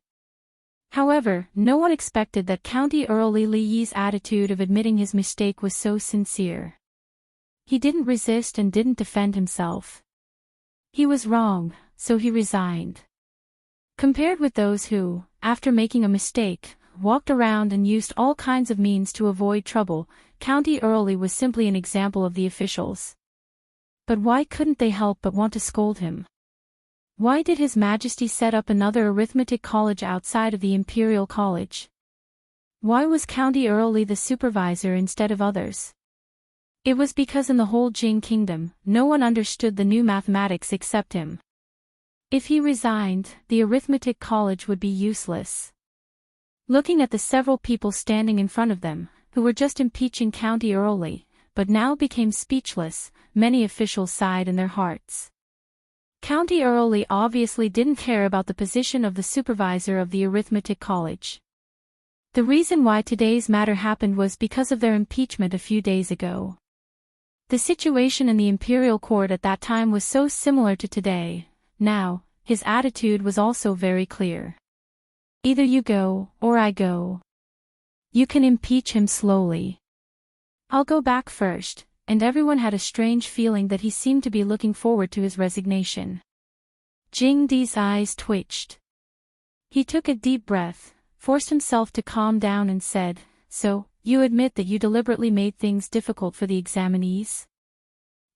However, no one expected that County Earl Li Yi's attitude of admitting his mistake was so sincere. He didn't resist and didn't defend himself. He was wrong, so he resigned. Compared with those who, after making a mistake, walked around and used all kinds of means to avoid trouble, County Earl Li was simply an example of the officials. But why couldn't they help but want to scold him? Why did His Majesty set up another arithmetic college outside of the Imperial College? Why was County Earl Li the supervisor instead of others? It was because in the whole Jing kingdom, no one understood the new mathematics except him. If he resigned, the arithmetic college would be useless. Looking at the several people standing in front of them, who were just impeaching County Earl Li, but now became speechless, many officials sighed in their hearts. County Earl Li obviously didn't care about the position of the supervisor of the arithmetic college. The reason why today's matter happened was because of their impeachment a few days ago. The situation in the imperial court at that time was so similar to today. Now, his attitude was also very clear. Either you go, or I go. You can impeach him slowly. I'll go back first, and everyone had a strange feeling that he seemed to be looking forward to his resignation. Jing Di's eyes twitched. He took a deep breath, forced himself to calm down and said, "So, you admit that you deliberately made things difficult for the examinees?"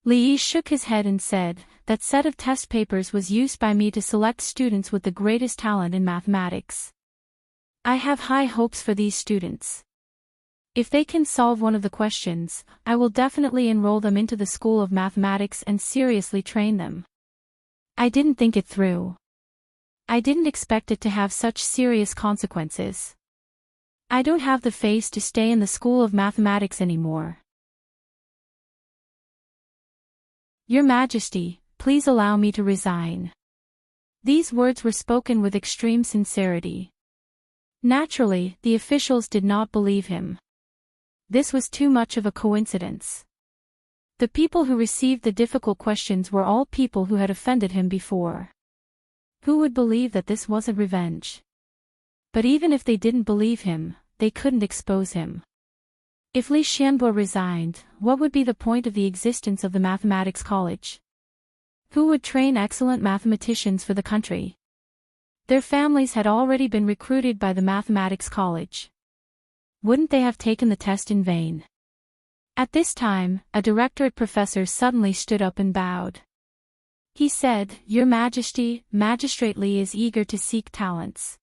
Li Yi shook his head and said, "That set of test papers was used by me to select students with the greatest talent in mathematics. I have high hopes for these students. If they can solve one of the questions, I will definitely enroll them into the School of Mathematics and seriously train them. I didn't think it through. I didn't expect it to have such serious consequences. I don't have the face to stay in the School of Mathematics anymore. Your Majesty, please allow me to resign." These words were spoken with extreme sincerity. Naturally, the officials did not believe him. This was too much of a coincidence. The people who received the difficult questions were all people who had offended him before. Who would believe that this wasn't revenge? But even if they didn't believe him, they couldn't expose him. If Li Xianbo resigned, what would be the point of the existence of the Mathematics College? Who would train excellent mathematicians for the country? Their families had already been recruited by the Mathematics College. Wouldn't they have taken the test in vain? At this time, a directorate professor suddenly stood up and bowed. He said, "Your Majesty, Magistrate Li is eager to seek talents.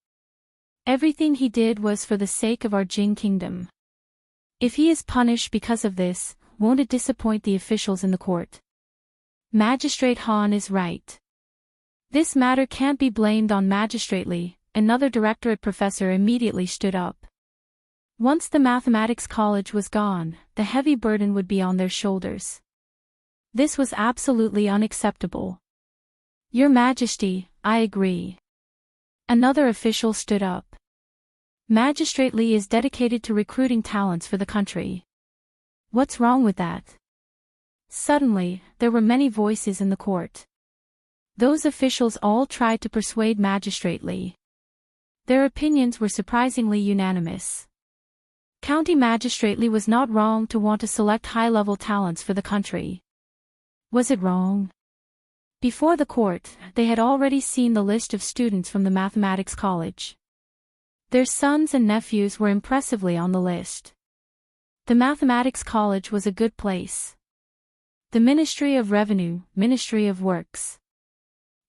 Everything he did was for the sake of our Jing kingdom. If he is punished because of this, won't it disappoint the officials in the court? Magistrate Han is right. This matter can't be blamed on Magistrate Li." Another directorate professor immediately stood up. Once the Mathematics College was gone, the heavy burden would be on their shoulders. This was absolutely unacceptable. "Your Majesty, I agree." Another official stood up. "Magistrate Li is dedicated to recruiting talents for the country. What's wrong with that?" Suddenly, there were many voices in the court. Those officials all tried to persuade Magistrate Li. Their opinions were surprisingly unanimous. County Magistrate Li was not wrong to want to select high-level talents for the country. Was it wrong? Before the court, they had already seen the list of students from the Mathematics College. Their sons and nephews were impressively on the list. The Mathematics College was a good place. The Ministry of Revenue, Ministry of Works.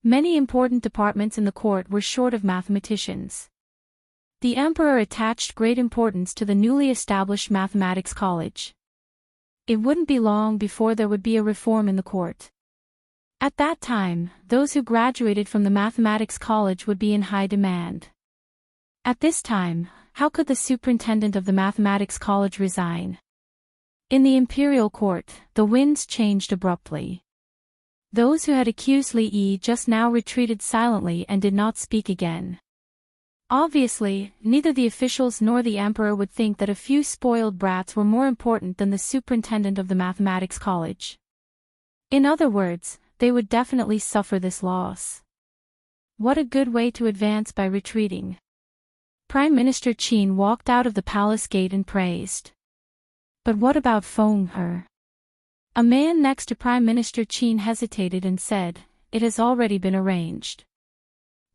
Many important departments in the court were short of mathematicians. The emperor attached great importance to the newly established Mathematics College. It wouldn't be long before there would be a reform in the court. At that time, those who graduated from the Mathematics College would be in high demand. At this time, how could the superintendent of the Mathematics College resign? In the imperial court, the winds changed abruptly. Those who had accused Li Yi just now retreated silently and did not speak again. Obviously, neither the officials nor the emperor would think that a few spoiled brats were more important than the superintendent of the Mathematics College. In other words, they would definitely suffer this loss. What a good way to advance by retreating. Prime Minister Qin walked out of the palace gate and praised. But what about Feng He? A man next to Prime Minister Qin hesitated and said, "It has already been arranged."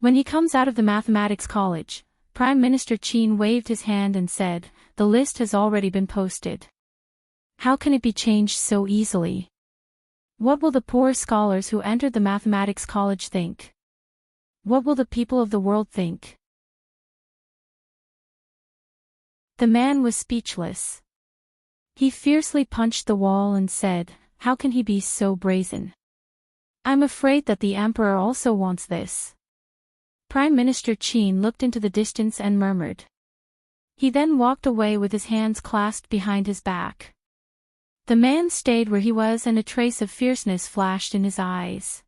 When he comes out of the Mathematics College, Prime Minister Qin waved his hand and said, "The list has already been posted. How can it be changed so easily? What will the poor scholars who entered the Mathematics College think? What will the people of the world think?" The man was speechless. He fiercely punched the wall and said, "How can he be so brazen? I'm afraid that the emperor also wants this." Prime Minister Qin looked into the distance and murmured. He then walked away with his hands clasped behind his back. The man stayed where he was and a trace of fierceness flashed in his eyes.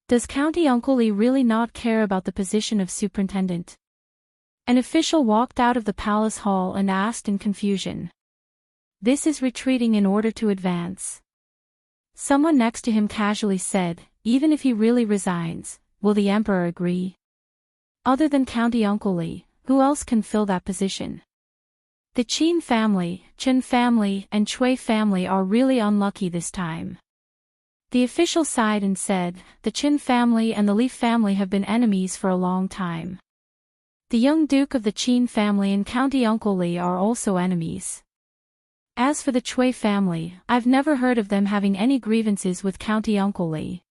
Does County Uncle Li really not care about the position of superintendent? An official walked out of the palace hall and asked in confusion. "This is retreating in order to advance." Someone next to him casually said, "Even if he really resigns, will the emperor agree? Other than County Uncle Li, who else can fill that position?" The Qin family, Chen family, and Cui family are really unlucky this time. The official sighed and said, the Qin family and the Li family have been enemies for a long time. The young duke of the Qin family and County Uncle Li are also enemies. As for the Cui family, I've never heard of them having any grievances with County Uncle Li.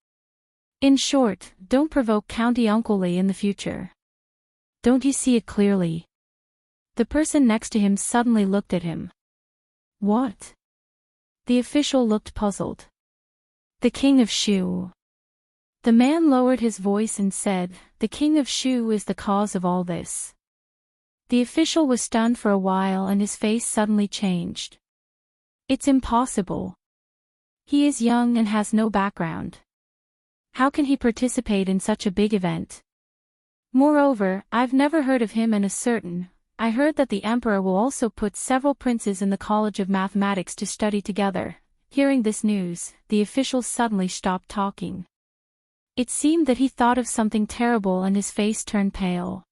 In short, don't provoke County Uncle Li in the future. Don't you see it clearly? The person next to him suddenly looked at him. What? The official looked puzzled. The King of Shu. The man lowered his voice and said, the King of Shu is the cause of all this. The official was stunned for a while and his face suddenly changed. It's impossible. He is young and has no background. How can he participate in such a big event? Moreover, I've never heard of him and I heard that the emperor will also put several princes in the College of Mathematics to study together. Hearing this news, the official suddenly stopped talking. It seemed that he thought of something terrible and his face turned pale.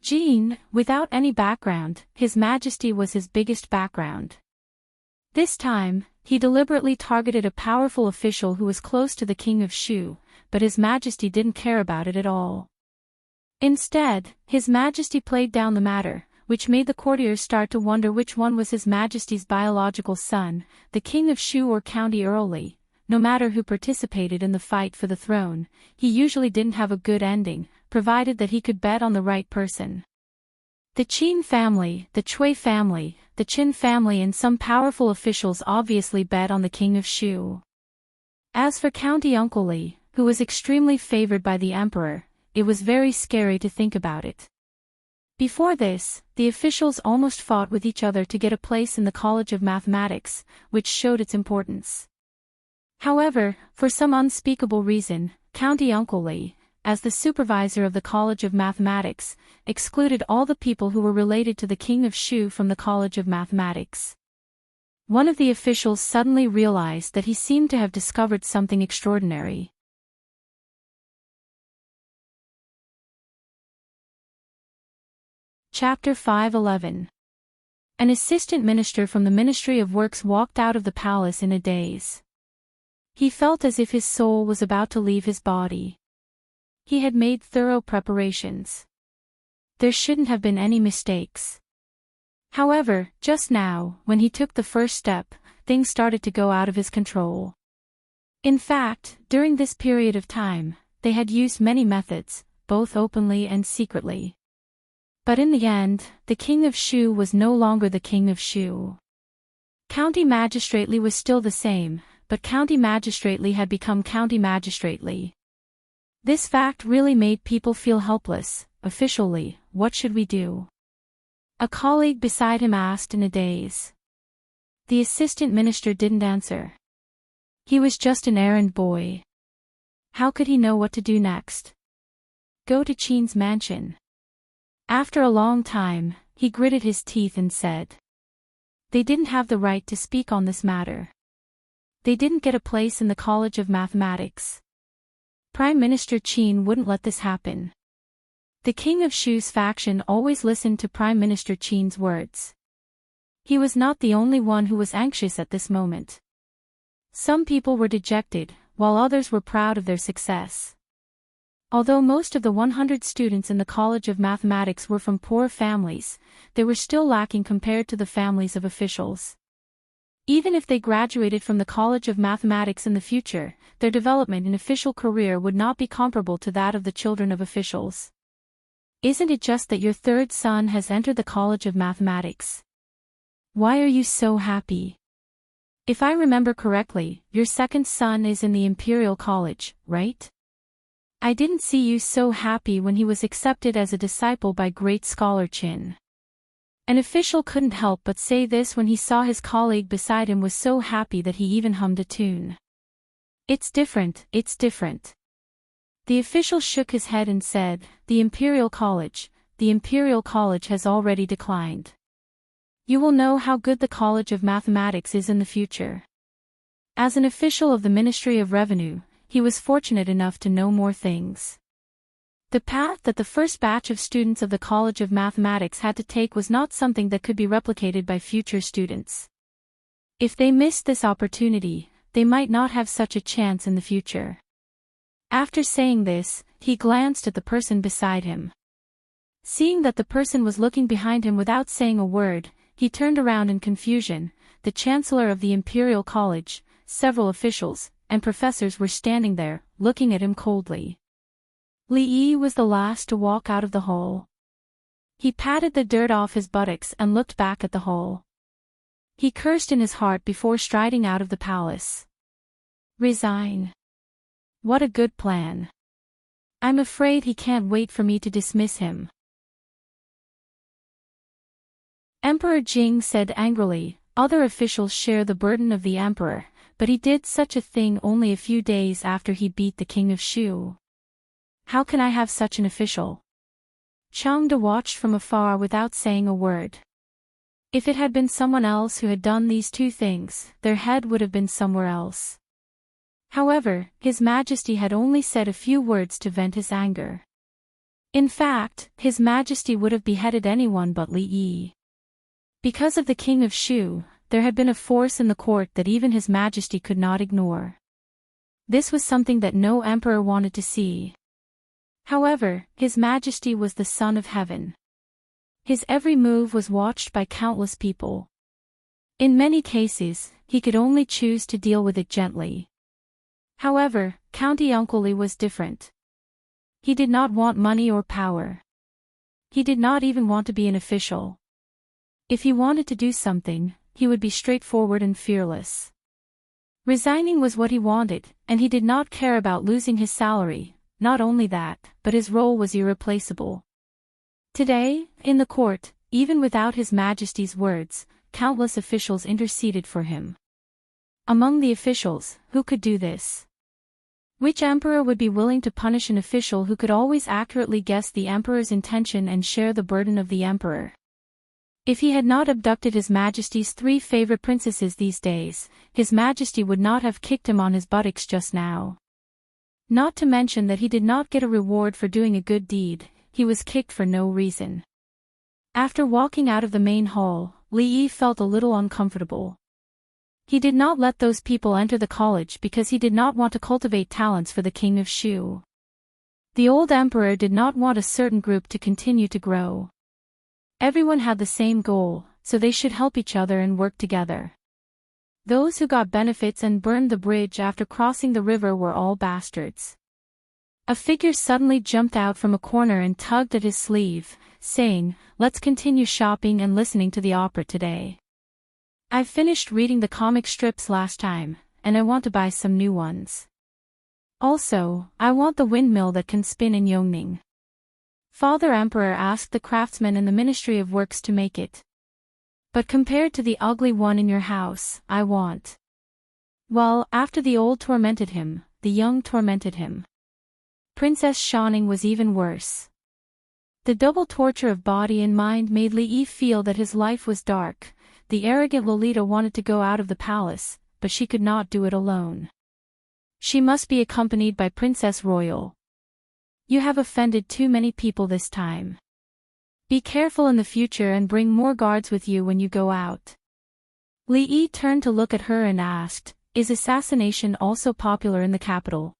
Jean, without any background, His Majesty was his biggest background. This time, he deliberately targeted a powerful official who was close to the King of Shu, but His Majesty didn't care about it at all. Instead, His Majesty played down the matter, which made the courtiers start to wonder which one was His Majesty's biological son, the King of Shu or County Earl Li. No matter who participated in the fight for the throne, he usually didn't have a good ending, provided that he could bet on the right person. The Qin family, the Cui family, the Qin family and some powerful officials obviously bet on the King of Shu. As for County Uncle Li, who was extremely favored by the emperor, it was very scary to think about it. Before this, the officials almost fought with each other to get a place in the College of Mathematics, which showed its importance. However, for some unspeakable reason, County Uncle Li, as the supervisor of the College of Mathematics, excluded all the people who were related to the King of Shu from the College of Mathematics. One of the officials suddenly realized that he seemed to have discovered something extraordinary. Chapter 5:11. An assistant minister from the Ministry of Works walked out of the palace in a daze. He felt as if his soul was about to leave his body. He had made thorough preparations. There shouldn't have been any mistakes. However, just now, when he took the first step, things started to go out of his control. In fact, during this period of time, they had used many methods, both openly and secretly. But in the end, the King of Shu was no longer the King of Shu. County Magistrate Li was still the same, but County Magistrate Li had become County Magistrate Li. This fact really made people feel helpless. Officially, what should we do? A colleague beside him asked in a daze. The assistant minister didn't answer. He was just an errand boy. How could he know what to do next? Go to Qin's mansion. After a long time, he gritted his teeth and said. They didn't have the right to speak on this matter. They didn't get a place in the College of Mathematics. Prime Minister Qin wouldn't let this happen. The King of Shu's faction always listened to Prime Minister Qin's words. He was not the only one who was anxious at this moment. Some people were dejected, while others were proud of their success. Although most of the 100 students in the College of Mathematics were from poor families, they were still lacking compared to the families of officials. Even if they graduated from the College of Mathematics in the future, their development in official career would not be comparable to that of the children of officials. Isn't it just that your third son has entered the College of Mathematics? Why are you so happy? If I remember correctly, your second son is in the Imperial College, right? I didn't see you so happy when he was accepted as a disciple by great scholar Qin. An official couldn't help but say this when he saw his colleague beside him was so happy that he even hummed a tune. It's different, it's different. The official shook his head and said, the Imperial College has already declined. You will know how good the College of Mathematics is in the future. As an official of the Ministry of Revenue, he was fortunate enough to know more things. The path that the first batch of students of the College of Mathematics had to take was not something that could be replicated by future students. If they missed this opportunity, they might not have such a chance in the future. After saying this, he glanced at the person beside him. Seeing that the person was looking behind him without saying a word, he turned around in confusion. The Chancellor of the Imperial College, several officials, and professors were standing there, looking at him coldly. Li Yi was the last to walk out of the hall. He patted the dirt off his buttocks and looked back at the hall. He cursed in his heart before striding out of the palace. Resign. What a good plan. I'm afraid he can't wait for me to dismiss him. Emperor Jing said angrily, other officials share the burden of the emperor, but he did such a thing only a few days after he beat the king of Shu. How can I have such an official? Changde watched from afar without saying a word. If it had been someone else who had done these two things, their head would have been somewhere else. However, His Majesty had only said a few words to vent his anger. In fact, His Majesty would have beheaded anyone but Li Yi. Because of the King of Shu, there had been a force in the court that even His Majesty could not ignore. This was something that no emperor wanted to see. However, His Majesty was the Son of Heaven. His every move was watched by countless people. In many cases, he could only choose to deal with it gently. However, County Uncle Li was different. He did not want money or power. He did not even want to be an official. If he wanted to do something, he would be straightforward and fearless. Resigning was what he wanted, and he did not care about losing his salary. Not only that, but his role was irreplaceable. Today, in the court, even without His Majesty's words, countless officials interceded for him. Among the officials, who could do this? Which emperor would be willing to punish an official who could always accurately guess the emperor's intention and share the burden of the emperor? If he had not abducted His Majesty's 3 favorite princesses these days, His Majesty would not have kicked him on his buttocks just now. Not to mention that he did not get a reward for doing a good deed, he was kicked for no reason. After walking out of the main hall, Li Yi felt a little uncomfortable. He did not let those people enter the college because he did not want to cultivate talents for the King of Shu. The old emperor did not want a certain group to continue to grow. Everyone had the same goal, so they should help each other and work together. Those who got benefits and burned the bridge after crossing the river were all bastards. A figure suddenly jumped out from a corner and tugged at his sleeve, saying, "Let's continue shopping and listening to the opera today. I finished reading the comic strips last time, and I want to buy some new ones. Also, I want the windmill that can spin in Yongning." Father Emperor asked the craftsmen in the Ministry of Works to make it. "But compared to the ugly one in your house, I want." Well, after the old tormented him, the young tormented him. Princess Shining was even worse. The double torture of body and mind made Li Yi feel that his life was dark. The arrogant Lolita wanted to go out of the palace, but she could not do it alone. She must be accompanied by Princess Royal. "You have offended too many people this time. Be careful in the future and bring more guards with you when you go out." Li Yi turned to look at her and asked, "Is assassination also popular in the capital?"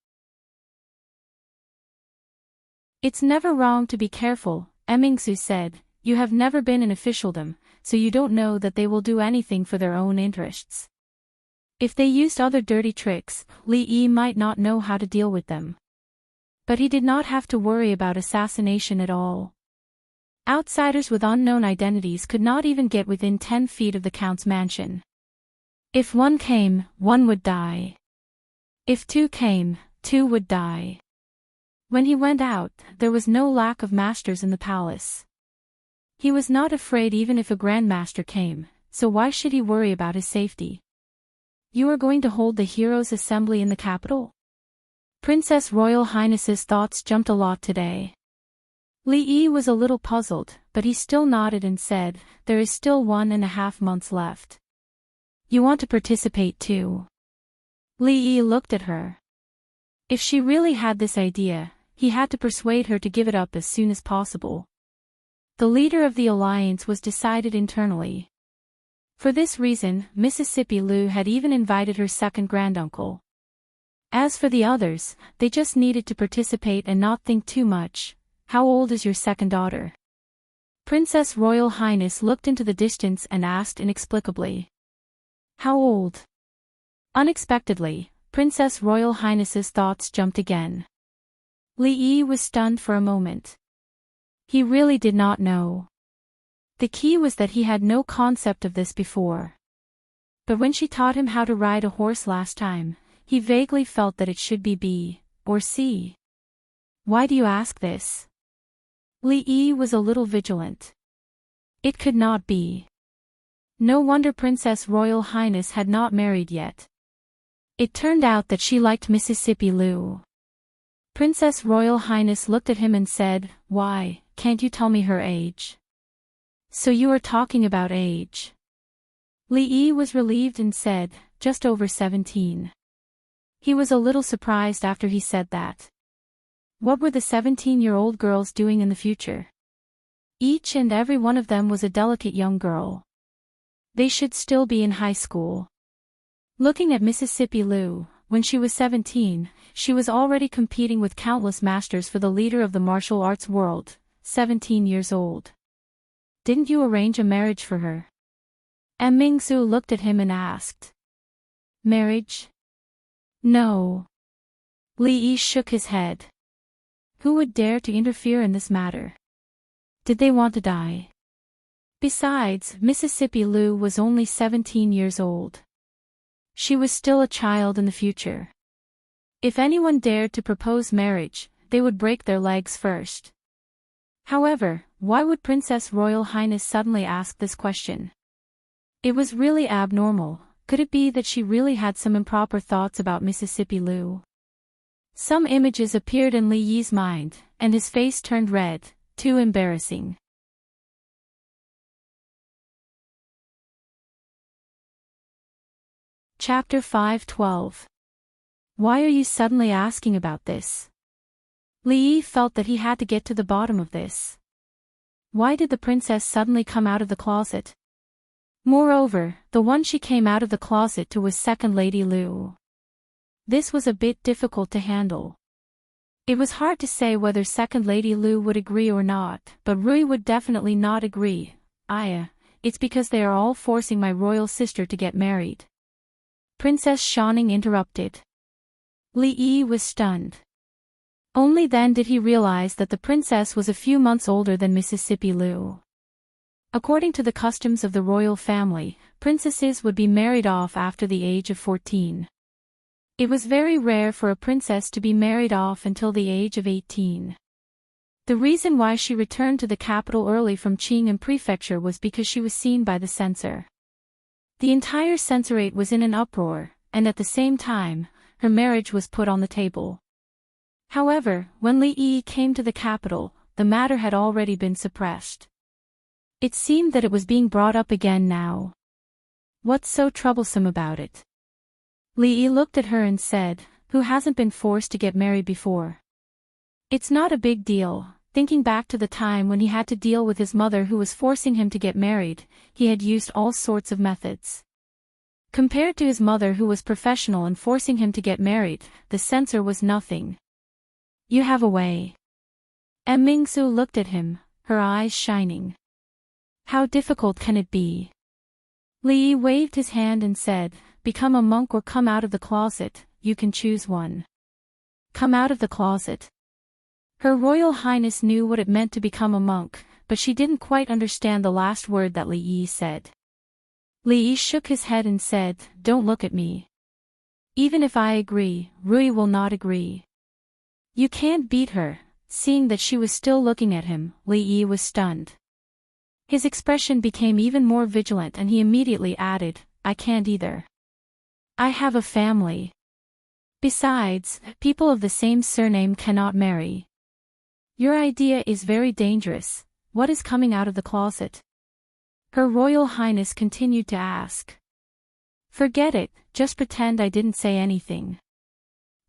"It's never wrong to be careful," Emingsu said. "You have never been in officialdom, so you don't know that they will do anything for their own interests. If they used other dirty tricks, Li Yi might not know how to deal with them." But he did not have to worry about assassination at all. Outsiders with unknown identities could not even get within 10 feet of the Count's mansion. If one came, one would die. If 2 came, 2 would die. When he went out, there was no lack of masters in the palace. He was not afraid even if a grandmaster came, so why should he worry about his safety? "You are going to hold the Heroes' Assembly in the capital?" Princess Royal Highness's thoughts jumped a lot today. Li Yi was a little puzzled, but he still nodded and said, "There is still 1.5 months left. You want to participate too?" Li Yi looked at her. If she really had this idea, he had to persuade her to give it up as soon as possible. The leader of the alliance was decided internally. For this reason, Mississippi Lou had even invited her second granduncle. As for the others, they just needed to participate and not think too much. How old is your second daughter? Princess Royal Highness looked into the distance and asked inexplicably. How old? Unexpectedly, Princess Royal Highness's thoughts jumped again. Li Yi was stunned for a moment. He really did not know. The key was that he had no concept of this before. But when she taught him how to ride a horse last time, he vaguely felt that it should be B, or C. Why do you ask this? Li Yi was a little vigilant. It could not be. No wonder Princess Royal Highness had not married yet. It turned out that she liked Mississippi Lou. Princess Royal Highness looked at him and said, Why, can't you tell me her age? So you are talking about age. Li Yi was relieved and said, just over 17. He was a little surprised after he said that. What were the 17-year-old girls doing in the future? Each and every one of them was a delicate young girl. They should still be in high school. Looking at Mississippi Lou, when she was 17, she was already competing with countless masters for the leader of the martial arts world, 17 years old. Didn't you arrange a marriage for her? Mingzu looked at him and asked. Marriage? No. Li Yi shook his head. Who would dare to interfere in this matter? Did they want to die? Besides, Mississippi Lou was only 17 years old. She was still a child in the future. If anyone dared to propose marriage, they would break their legs first. However, why would Princess Royal Highness suddenly ask this question? It was really abnormal. Could it be that she really had some improper thoughts about Mississippi Lou? Some images appeared in Li Yi's mind, and his face turned red. Too embarrassing. Chapter 5:12. Why are you suddenly asking about this? Li Yi felt that he had to get to the bottom of this. Why did the princess suddenly come out of the closet? Moreover, the one she came out of the closet to was Second Lady Lou. This was a bit difficult to handle. It was hard to say whether Second Lady Lou would agree or not, but Rui would definitely not agree. It's because they are all forcing my royal sister to get married. Princess Shining interrupted. Li Yi was stunned. Only then did he realize that the princess was a few months older than Mississippi Lou. According to the customs of the royal family, princesses would be married off after the age of 14. It was very rare for a princess to be married off until the age of 18. The reason why she returned to the capital early from Qingham Prefecture was because she was seen by the censor. The entire censorate was in an uproar, and at the same time, her marriage was put on the table. However, when Li Yi came to the capital, the matter had already been suppressed. It seemed that it was being brought up again now. What's so troublesome about it? Li Yi looked at her and said, Who hasn't been forced to get married before? It's not a big deal. Thinking back to the time when he had to deal with his mother who was forcing him to get married, he had used all sorts of methods. Compared to his mother who was professional and forcing him to get married, the censor was nothing. You have a way. Mingzu looked at him, her eyes shining. How difficult can it be? Li Yi waved his hand and said, Become a monk or come out of the closet, you can choose one. Come out of the closet. Her Royal Highness knew what it meant to become a monk, but she didn't quite understand the last word that Li Yi said. Li Yi shook his head and said, Don't look at me. Even if I agree, Rui will not agree. You can't beat her. Seeing that she was still looking at him, Li Yi was stunned. His expression became even more vigilant and he immediately added, I can't either. I have a family. Besides, people of the same surname cannot marry. Your idea is very dangerous. What is coming out of the closet? Her Royal Highness continued to ask. Forget it, just pretend I didn't say anything.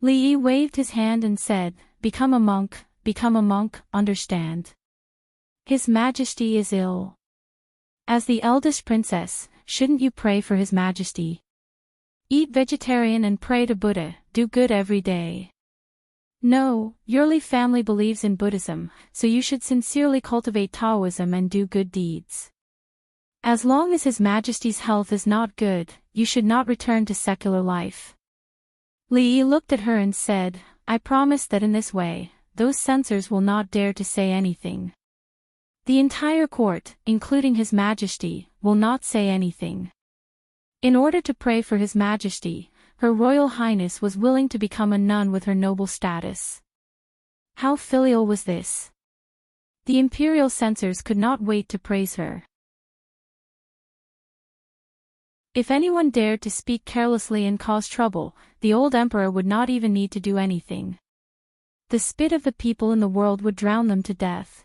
Li Yi waved his hand and said, become a monk, understand? His Majesty is ill. As the eldest princess, shouldn't you pray for His Majesty? Eat vegetarian and pray to Buddha, do good every day. No, your Li family believes in Buddhism, so you should sincerely cultivate Taoism and do good deeds. As long as His Majesty's health is not good, you should not return to secular life. Li Yi looked at her and said, I promise that in this way, those censors will not dare to say anything. The entire court, including His Majesty, will not say anything. In order to pray for His Majesty, Her Royal Highness was willing to become a nun with her noble status. How filial was this? The imperial censors could not wait to praise her. If anyone dared to speak carelessly and cause trouble, the old emperor would not even need to do anything. The spit of the people in the world would drown them to death.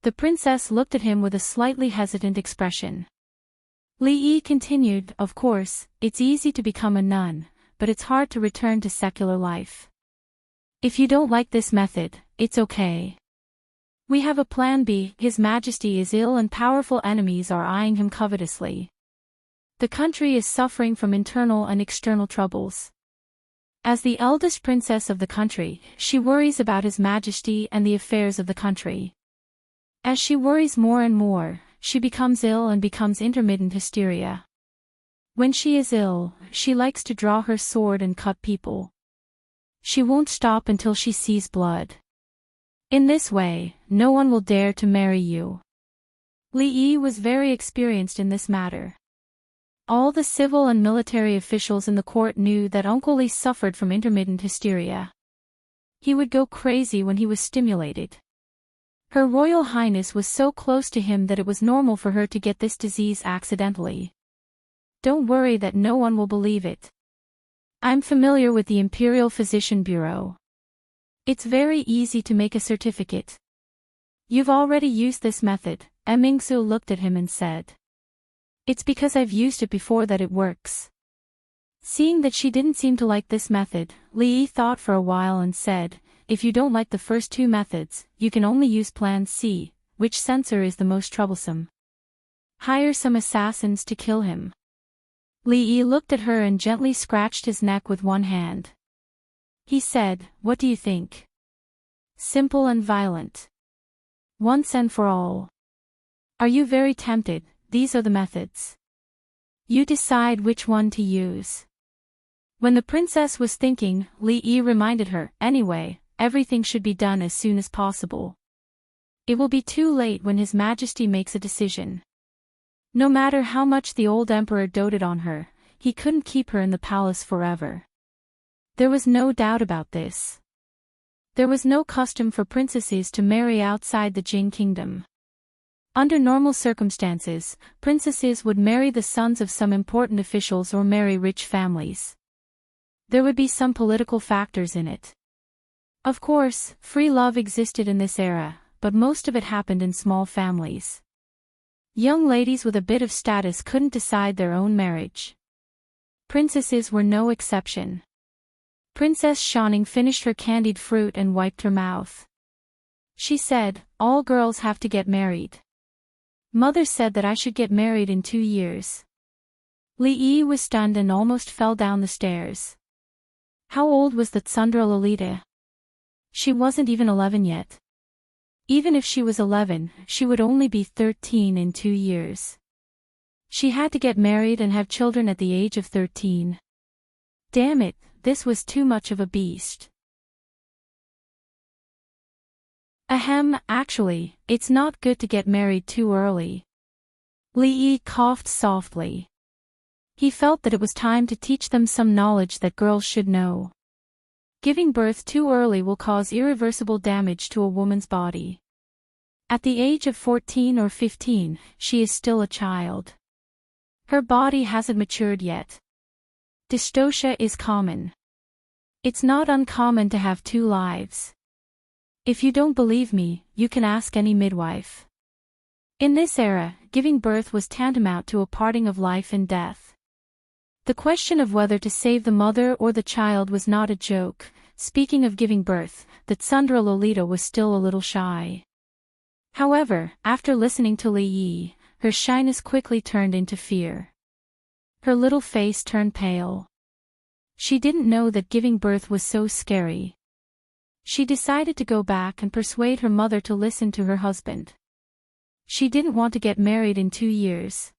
The princess looked at him with a slightly hesitant expression. Li Yi continued, of course, it's easy to become a nun, but it's hard to return to secular life. If you don't like this method, it's okay. We have a plan B. His Majesty is ill and powerful enemies are eyeing him covetously. The country is suffering from internal and external troubles. As the eldest princess of the country, she worries about His Majesty and the affairs of the country. As she worries more and more, she becomes ill and becomes intermittent hysteria. When she is ill, she likes to draw her sword and cut people. She won't stop until she sees blood. In this way, no one will dare to marry you. Li Yi was very experienced in this matter. All the civil and military officials in the court knew that Uncle Li suffered from intermittent hysteria. He would go crazy when he was stimulated. Her Royal Highness was so close to him that it was normal for her to get this disease accidentally. Don't worry that no one will believe it. I'm familiar with the Imperial Physician Bureau. It's very easy to make a certificate. You've already used this method, Mingsu looked at him and said. It's because I've used it before that it works. Seeing that she didn't seem to like this method, Li Yi thought for a while and said, if you don't like the first two methods, you can only use Plan C, which censor is the most troublesome. Hire some assassins to kill him. Li Yi looked at her and gently scratched his neck with one hand. He said, what do you think? Simple and violent. Once and for all. Are you very tempted? These are the methods. You decide which one to use. When the princess was thinking, Li Yi reminded her, anyway, everything should be done as soon as possible. It will be too late when His Majesty makes a decision. No matter how much the old emperor doted on her, he couldn't keep her in the palace forever. There was no doubt about this. There was no custom for princesses to marry outside the Jin kingdom. Under normal circumstances, princesses would marry the sons of some important officials or marry rich families. There would be some political factors in it. Of course, free love existed in this era, but most of it happened in small families. Young ladies with a bit of status couldn't decide their own marriage. Princesses were no exception. Princess Shining finished her candied fruit and wiped her mouth. She said, all girls have to get married. Mother said that I should get married in 2 years. Li Yi was stunned and almost fell down the stairs. How old was the Tsundra Lolita? She wasn't even 11 yet. Even if she was 11, she would only be 13 in 2 years. She had to get married and have children at the age of 13. Damn it, this was too much of a beast. Ahem, actually, it's not good to get married too early. Li Yi coughed softly. He felt that it was time to teach them some knowledge that girls should know. Giving birth too early will cause irreversible damage to a woman's body. At the age of 14 or 15, she is still a child. Her body hasn't matured yet. Dystocia is common. It's not uncommon to have 2 lives. If you don't believe me, you can ask any midwife. In this era, giving birth was tantamount to a parting of life and death. The question of whether to save the mother or the child was not a joke, speaking of giving birth, that Sundra Lolita was still a little shy. However, after listening to Li Yi, her shyness quickly turned into fear. Her little face turned pale. She didn't know that giving birth was so scary. She decided to go back and persuade her mother to listen to her husband. She didn't want to get married in 2 years.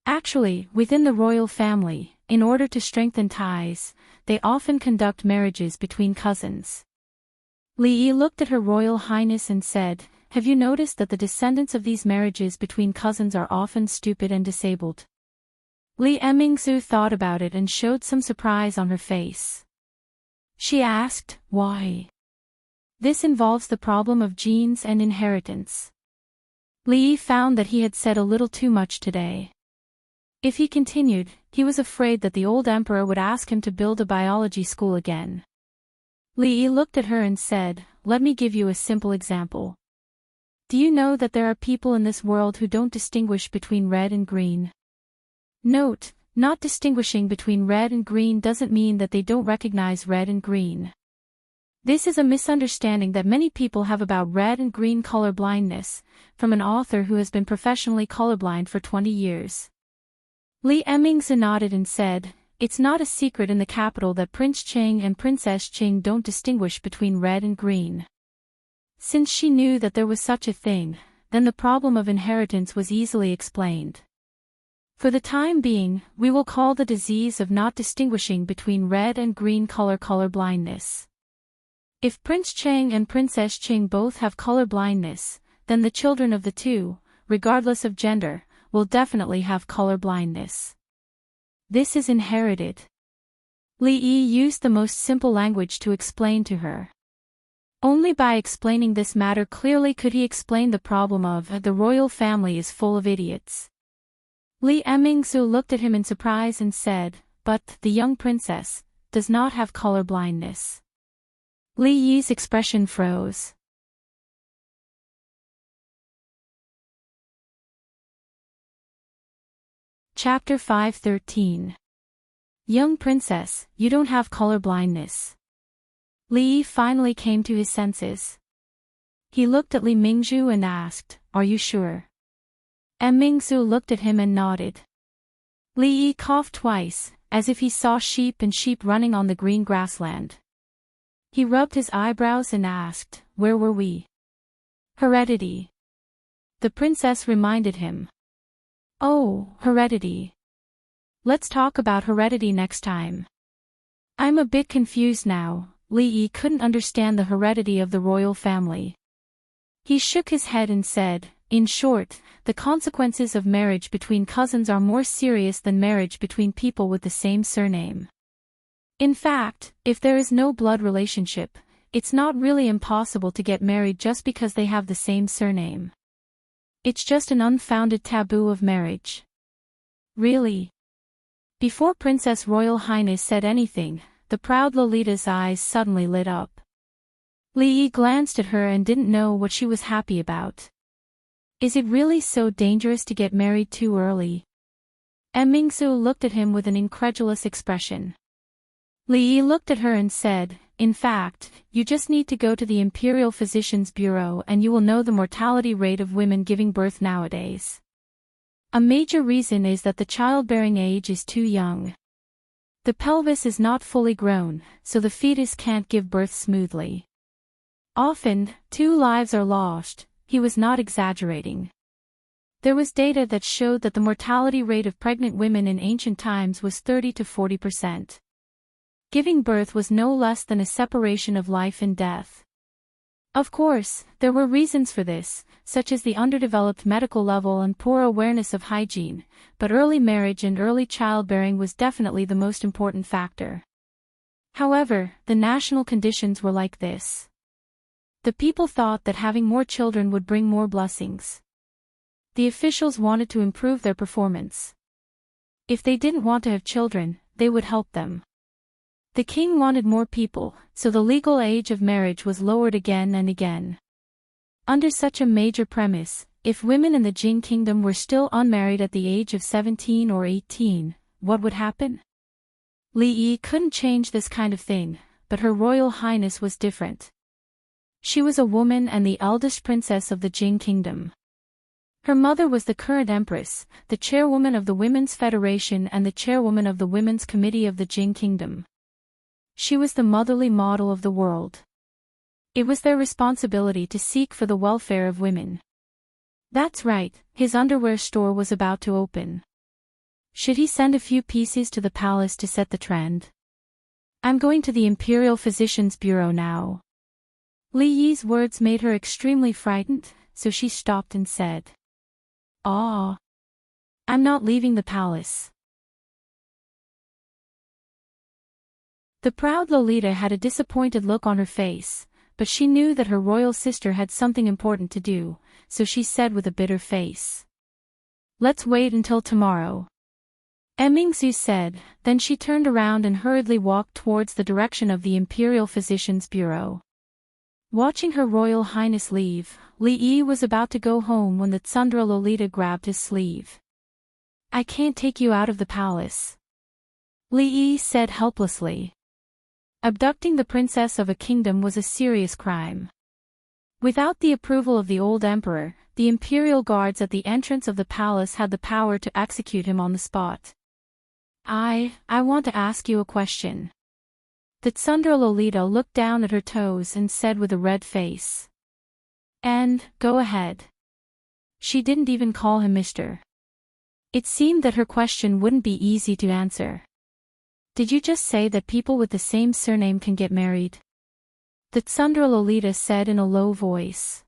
Actually, within the royal family, in order to strengthen ties, they often conduct marriages between cousins. Li Yi looked at Her Royal Highness and said, "Have you noticed that the descendants of these marriages between cousins are often stupid and disabled?" Li Emingzu thought about it and showed some surprise on her face. She asked, "Why?" "This involves the problem of genes and inheritance." Li Yi found that he had said a little too much today. If he continued, he was afraid that the old emperor would ask him to build a biology school again. Li Yi looked at her and said, "Let me give you a simple example. Do you know that there are people in this world who don't distinguish between red and green?" Note, not distinguishing between red and green doesn't mean that they don't recognize red and green. This is a misunderstanding that many people have about red and green color blindness, from an author who has been professionally colorblind for 20 years. Li Emingzu nodded and said, "It's not a secret in the capital that Prince Cheng and Princess Cheng don't distinguish between red and green." Since she knew that there was such a thing, then the problem of inheritance was easily explained. For the time being, we will call the disease of not distinguishing between red and green color blindness. If Prince Cheng and Princess Cheng both have color blindness, then the children of the two, regardless of gender, will definitely have color blindness. This is inherited. Li Yi used the most simple language to explain to her. Only by explaining this matter clearly could he explain the problem of the royal family is full of idiots. Li Emingzu looked at him in surprise and said, "But the young princess does not have color blindness." Li Yi's expression froze. Chapter 5:13. Young princess, you don't have color blindness. Li Yi finally came to his senses. He looked at Li Mingzhu and asked, "Are you sure?" Mingzhu looked at him and nodded. Li Yi coughed twice, as if he saw sheep running on the green grassland. He rubbed his eyebrows and asked, "Where were we?" "Heredity." The princess reminded him. "Oh, heredity. Let's talk about heredity next time." "I'm a bit confused now." Li Yi couldn't understand the heredity of the royal family. He shook his head and said, "In short, the consequences of marriage between cousins are more serious than marriage between people with the same surname. In fact, if there is no blood relationship, it's not really impossible to get married just because they have the same surname. It's just an unfounded taboo of marriage." "Really?" Before Princess Royal Highness said anything, the proud Lolita's eyes suddenly lit up. Li Yi glanced at her and didn't know what she was happy about. Is it really so dangerous to get married too early? Mingzhu looked at him with an incredulous expression. Li Yi looked at her and said, "In fact, you just need to go to the Imperial Physician's Bureau and you will know the mortality rate of women giving birth nowadays. A major reason is that the childbearing age is too young. The pelvis is not fully grown, so the fetus can't give birth smoothly. Often, 2 lives are lost." He was not exaggerating. There was data that showed that the mortality rate of pregnant women in ancient times was 30 to 40%. Giving birth was no less than a separation of life and death. Of course, there were reasons for this, such as the underdeveloped medical level and poor awareness of hygiene, but early marriage and early childbearing was definitely the most important factor. However, the national conditions were like this. The people thought that having more children would bring more blessings. The officials wanted to improve their performance. If they didn't want to have children, they would help them. The king wanted more people, so the legal age of marriage was lowered again and again. Under such a major premise, if women in the Jing kingdom were still unmarried at the age of 17 or 18, what would happen? Li Yi couldn't change this kind of thing, but Her Royal Highness was different. She was a woman and the eldest princess of the Jing Kingdom. Her mother was the current empress, the chairwoman of the Women's Federation and the chairwoman of the Women's Committee of the Jing Kingdom. She was the motherly model of the world. It was their responsibility to seek for the welfare of women. That's right, his underwear store was about to open. Should he send a few pieces to the palace to set the trend? I'm going to the Imperial Physician's Bureau now. Li Yi's words made her extremely frightened, so she stopped and said, "Ah, I'm not leaving the palace." The proud Lolita had a disappointed look on her face, but she knew that her royal sister had something important to do, so she said with a bitter face, "Let's wait until tomorrow." Mingzu said, then she turned around and hurriedly walked towards the direction of the Imperial Physician's Bureau. Watching Her Royal Highness leave, Li Yi was about to go home when the Tsundere Lolita grabbed his sleeve. "I can't take you out of the palace," Li Yi said helplessly. Abducting the princess of a kingdom was a serious crime. Without the approval of the old emperor, the imperial guards at the entrance of the palace had the power to execute him on the spot. I want to ask you a question." The Tsundere Lolita looked down at her toes and said with a red face. "And, go ahead." She didn't even call him Mr. It seemed that her question wouldn't be easy to answer. "Did you just say that people with the same surname can get married?" The Tsundere Lolita said in a low voice.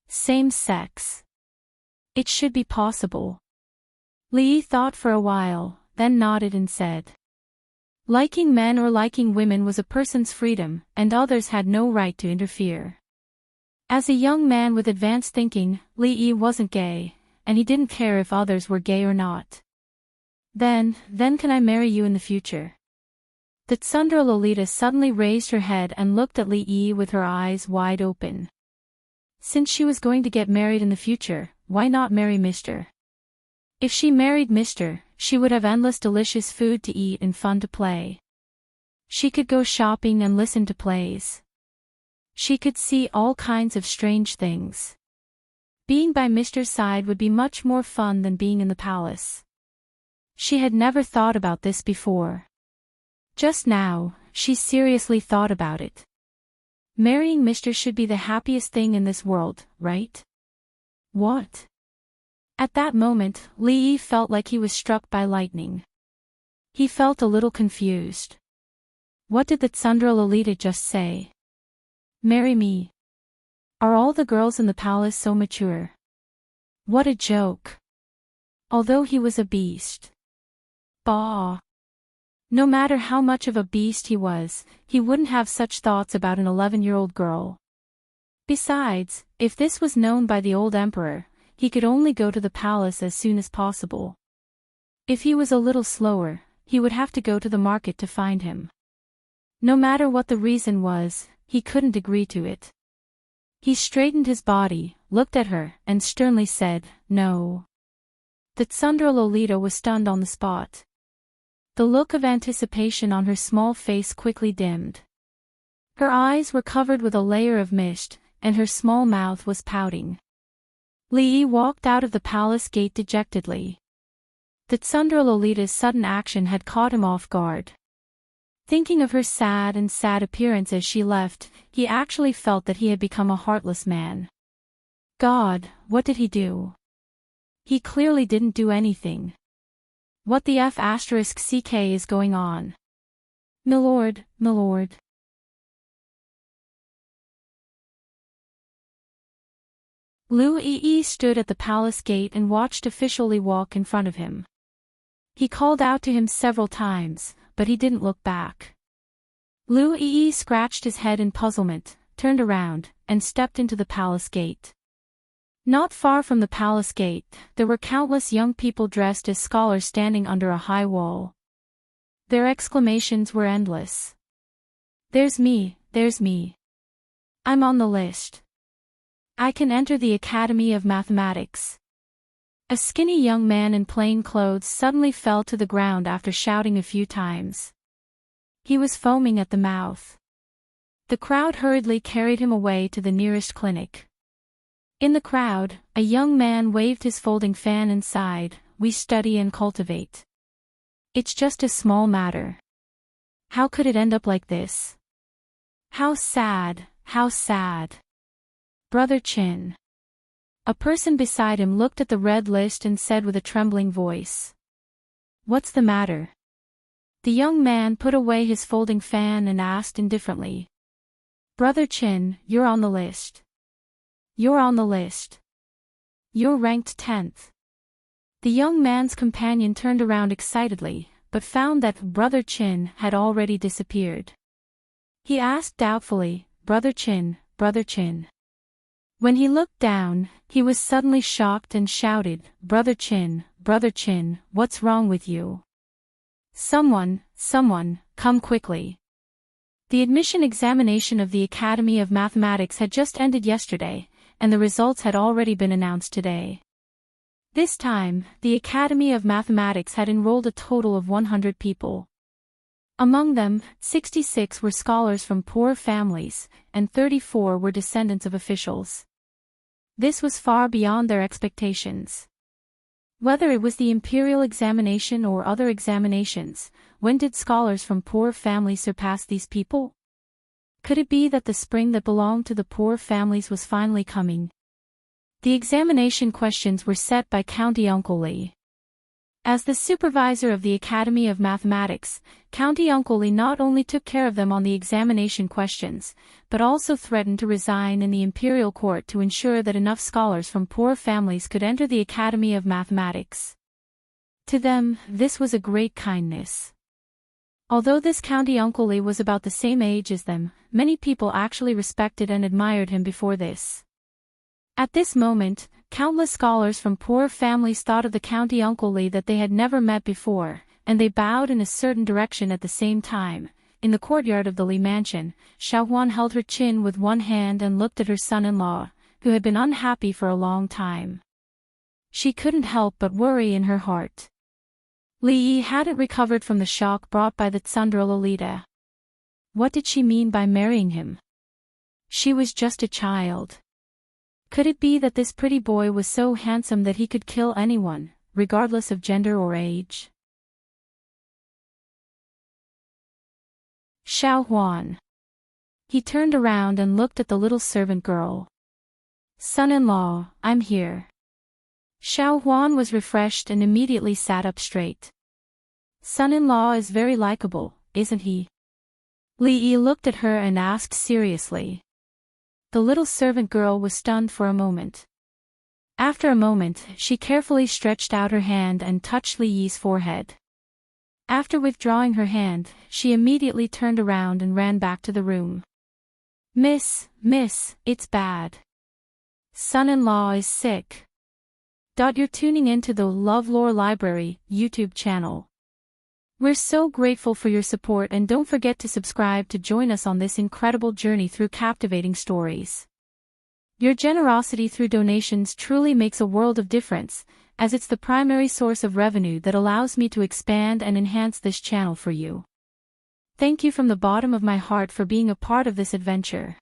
"Same sex. It should be possible." Li Yi thought for a while, then nodded and said, "Liking men or liking women was a person's freedom, and others had no right to interfere." As a young man with advanced thinking, Li Yi wasn't gay, and he didn't care if others were gay or not. Then can I marry you in the future?" The Tsundere Lolita suddenly raised her head and looked at Li Yi with her eyes wide open. Since she was going to get married in the future, why not marry Mr.? If she married Mr., she would have endless delicious food to eat and fun to play. She could go shopping and listen to plays. She could see all kinds of strange things. Being by Mr.'s side would be much more fun than being in the palace. She had never thought about this before. Just now, she seriously thought about it. Marrying Mr. should be the happiest thing in this world, right? What? At that moment, Li Yi felt like he was struck by lightning. He felt a little confused. What did the Tsundere Lolita just say? Marry me? Are all the girls in the palace so mature? What a joke. Although he was a beast. Bah. No matter how much of a beast he was, he wouldn't have such thoughts about an 11-year-old girl. Besides, if this was known by the old emperor, he could only go to the palace as soon as possible. If he was a little slower, he would have to go to the market to find him. No matter what the reason was, he couldn't agree to it. He straightened his body, looked at her, and sternly said, "No." The Tsundere Lolita was stunned on the spot. The look of anticipation on her small face quickly dimmed. Her eyes were covered with a layer of mist, and her small mouth was pouting. Li Yi walked out of the palace gate dejectedly. The Tsundere Lolita's sudden action had caught him off guard. Thinking of her sad appearance as she left, he actually felt that he had become a heartless man. God, what did he do? He clearly didn't do anything. What the F***ck is going on? Milord, milord. Lu Yi stood at the palace gate and watched Official Li walk in front of him. He called out to him several times, but he didn't look back. Lu Yi scratched his head in puzzlement, turned around, and stepped into the palace gate. Not far from the palace gate, there were countless young people dressed as scholars standing under a high wall. Their exclamations were endless. There's me, there's me. I'm on the list. I can enter the Academy of Mathematics. A skinny young man in plain clothes suddenly fell to the ground after shouting a few times. He was foaming at the mouth. The crowd hurriedly carried him away to the nearest clinic. In the crowd, a young man waved his folding fan and sighed, "We study and cultivate. It's just a small matter. How could it end up like this? How sad, how sad. Brother Chin." A person beside him looked at the red list and said with a trembling voice, "What's the matter?" The young man put away his folding fan and asked indifferently, "Brother Chin, you're on the list. You're on the list. You're ranked 10th. The young man's companion turned around excitedly, but found that Brother Chin had already disappeared. He asked doubtfully, Brother Chin, Brother Chin." When he looked down, he was suddenly shocked and shouted, Brother Chin, what's wrong with you? Someone, come quickly. The admission examination of the Academy of Mathematics had just ended yesterday, and the results had already been announced today. This time, the Academy of Mathematics had enrolled a total of 100 people. Among them, 66 were scholars from poor families, and 34 were descendants of officials. This was far beyond their expectations. Whether it was the imperial examination or other examinations, when did scholars from poor families surpass these people? Could it be that the spring that belonged to the poor families was finally coming? The examination questions were set by County Uncle Lee. As the supervisor of the Academy of Mathematics, County Uncle Lee not only took care of them on the examination questions, but also threatened to resign in the imperial court to ensure that enough scholars from poor families could enter the Academy of Mathematics. To them, this was a great kindness. Although this County Uncle Lee was about the same age as them, many people actually respected and admired him before this. At this moment, countless scholars from poor families thought of the County Uncle Lee that they had never met before, and they bowed in a certain direction at the same time. In the courtyard of the Lee mansion, Xiao Huan held her chin with one hand and looked at her son-in-law, who had been unhappy for a long time. She couldn't help but worry in her heart. Li Yi hadn't recovered from the shock brought by the Tsundere Lolita. What did she mean by marrying him? She was just a child. Could it be that this pretty boy was so handsome that he could kill anyone, regardless of gender or age? Xiao Huan. He turned around and looked at the little servant girl. Son-in-law, I'm here. Xiao Huan was refreshed and immediately sat up straight. Son-in-law is very likable, isn't he? Li Yi looked at her and asked seriously. The little servant girl was stunned for a moment. After a moment, she carefully stretched out her hand and touched Li Yi's forehead. After withdrawing her hand, she immediately turned around and ran back to the room. Miss, it's bad. Son-in-law is sick. You're tuning into the LoveLore Library YouTube channel. We're so grateful for your support, and don't forget to subscribe to join us on this incredible journey through captivating stories. Your generosity through donations truly makes a world of difference, as it's the primary source of revenue that allows me to expand and enhance this channel for you. Thank you from the bottom of my heart for being a part of this adventure.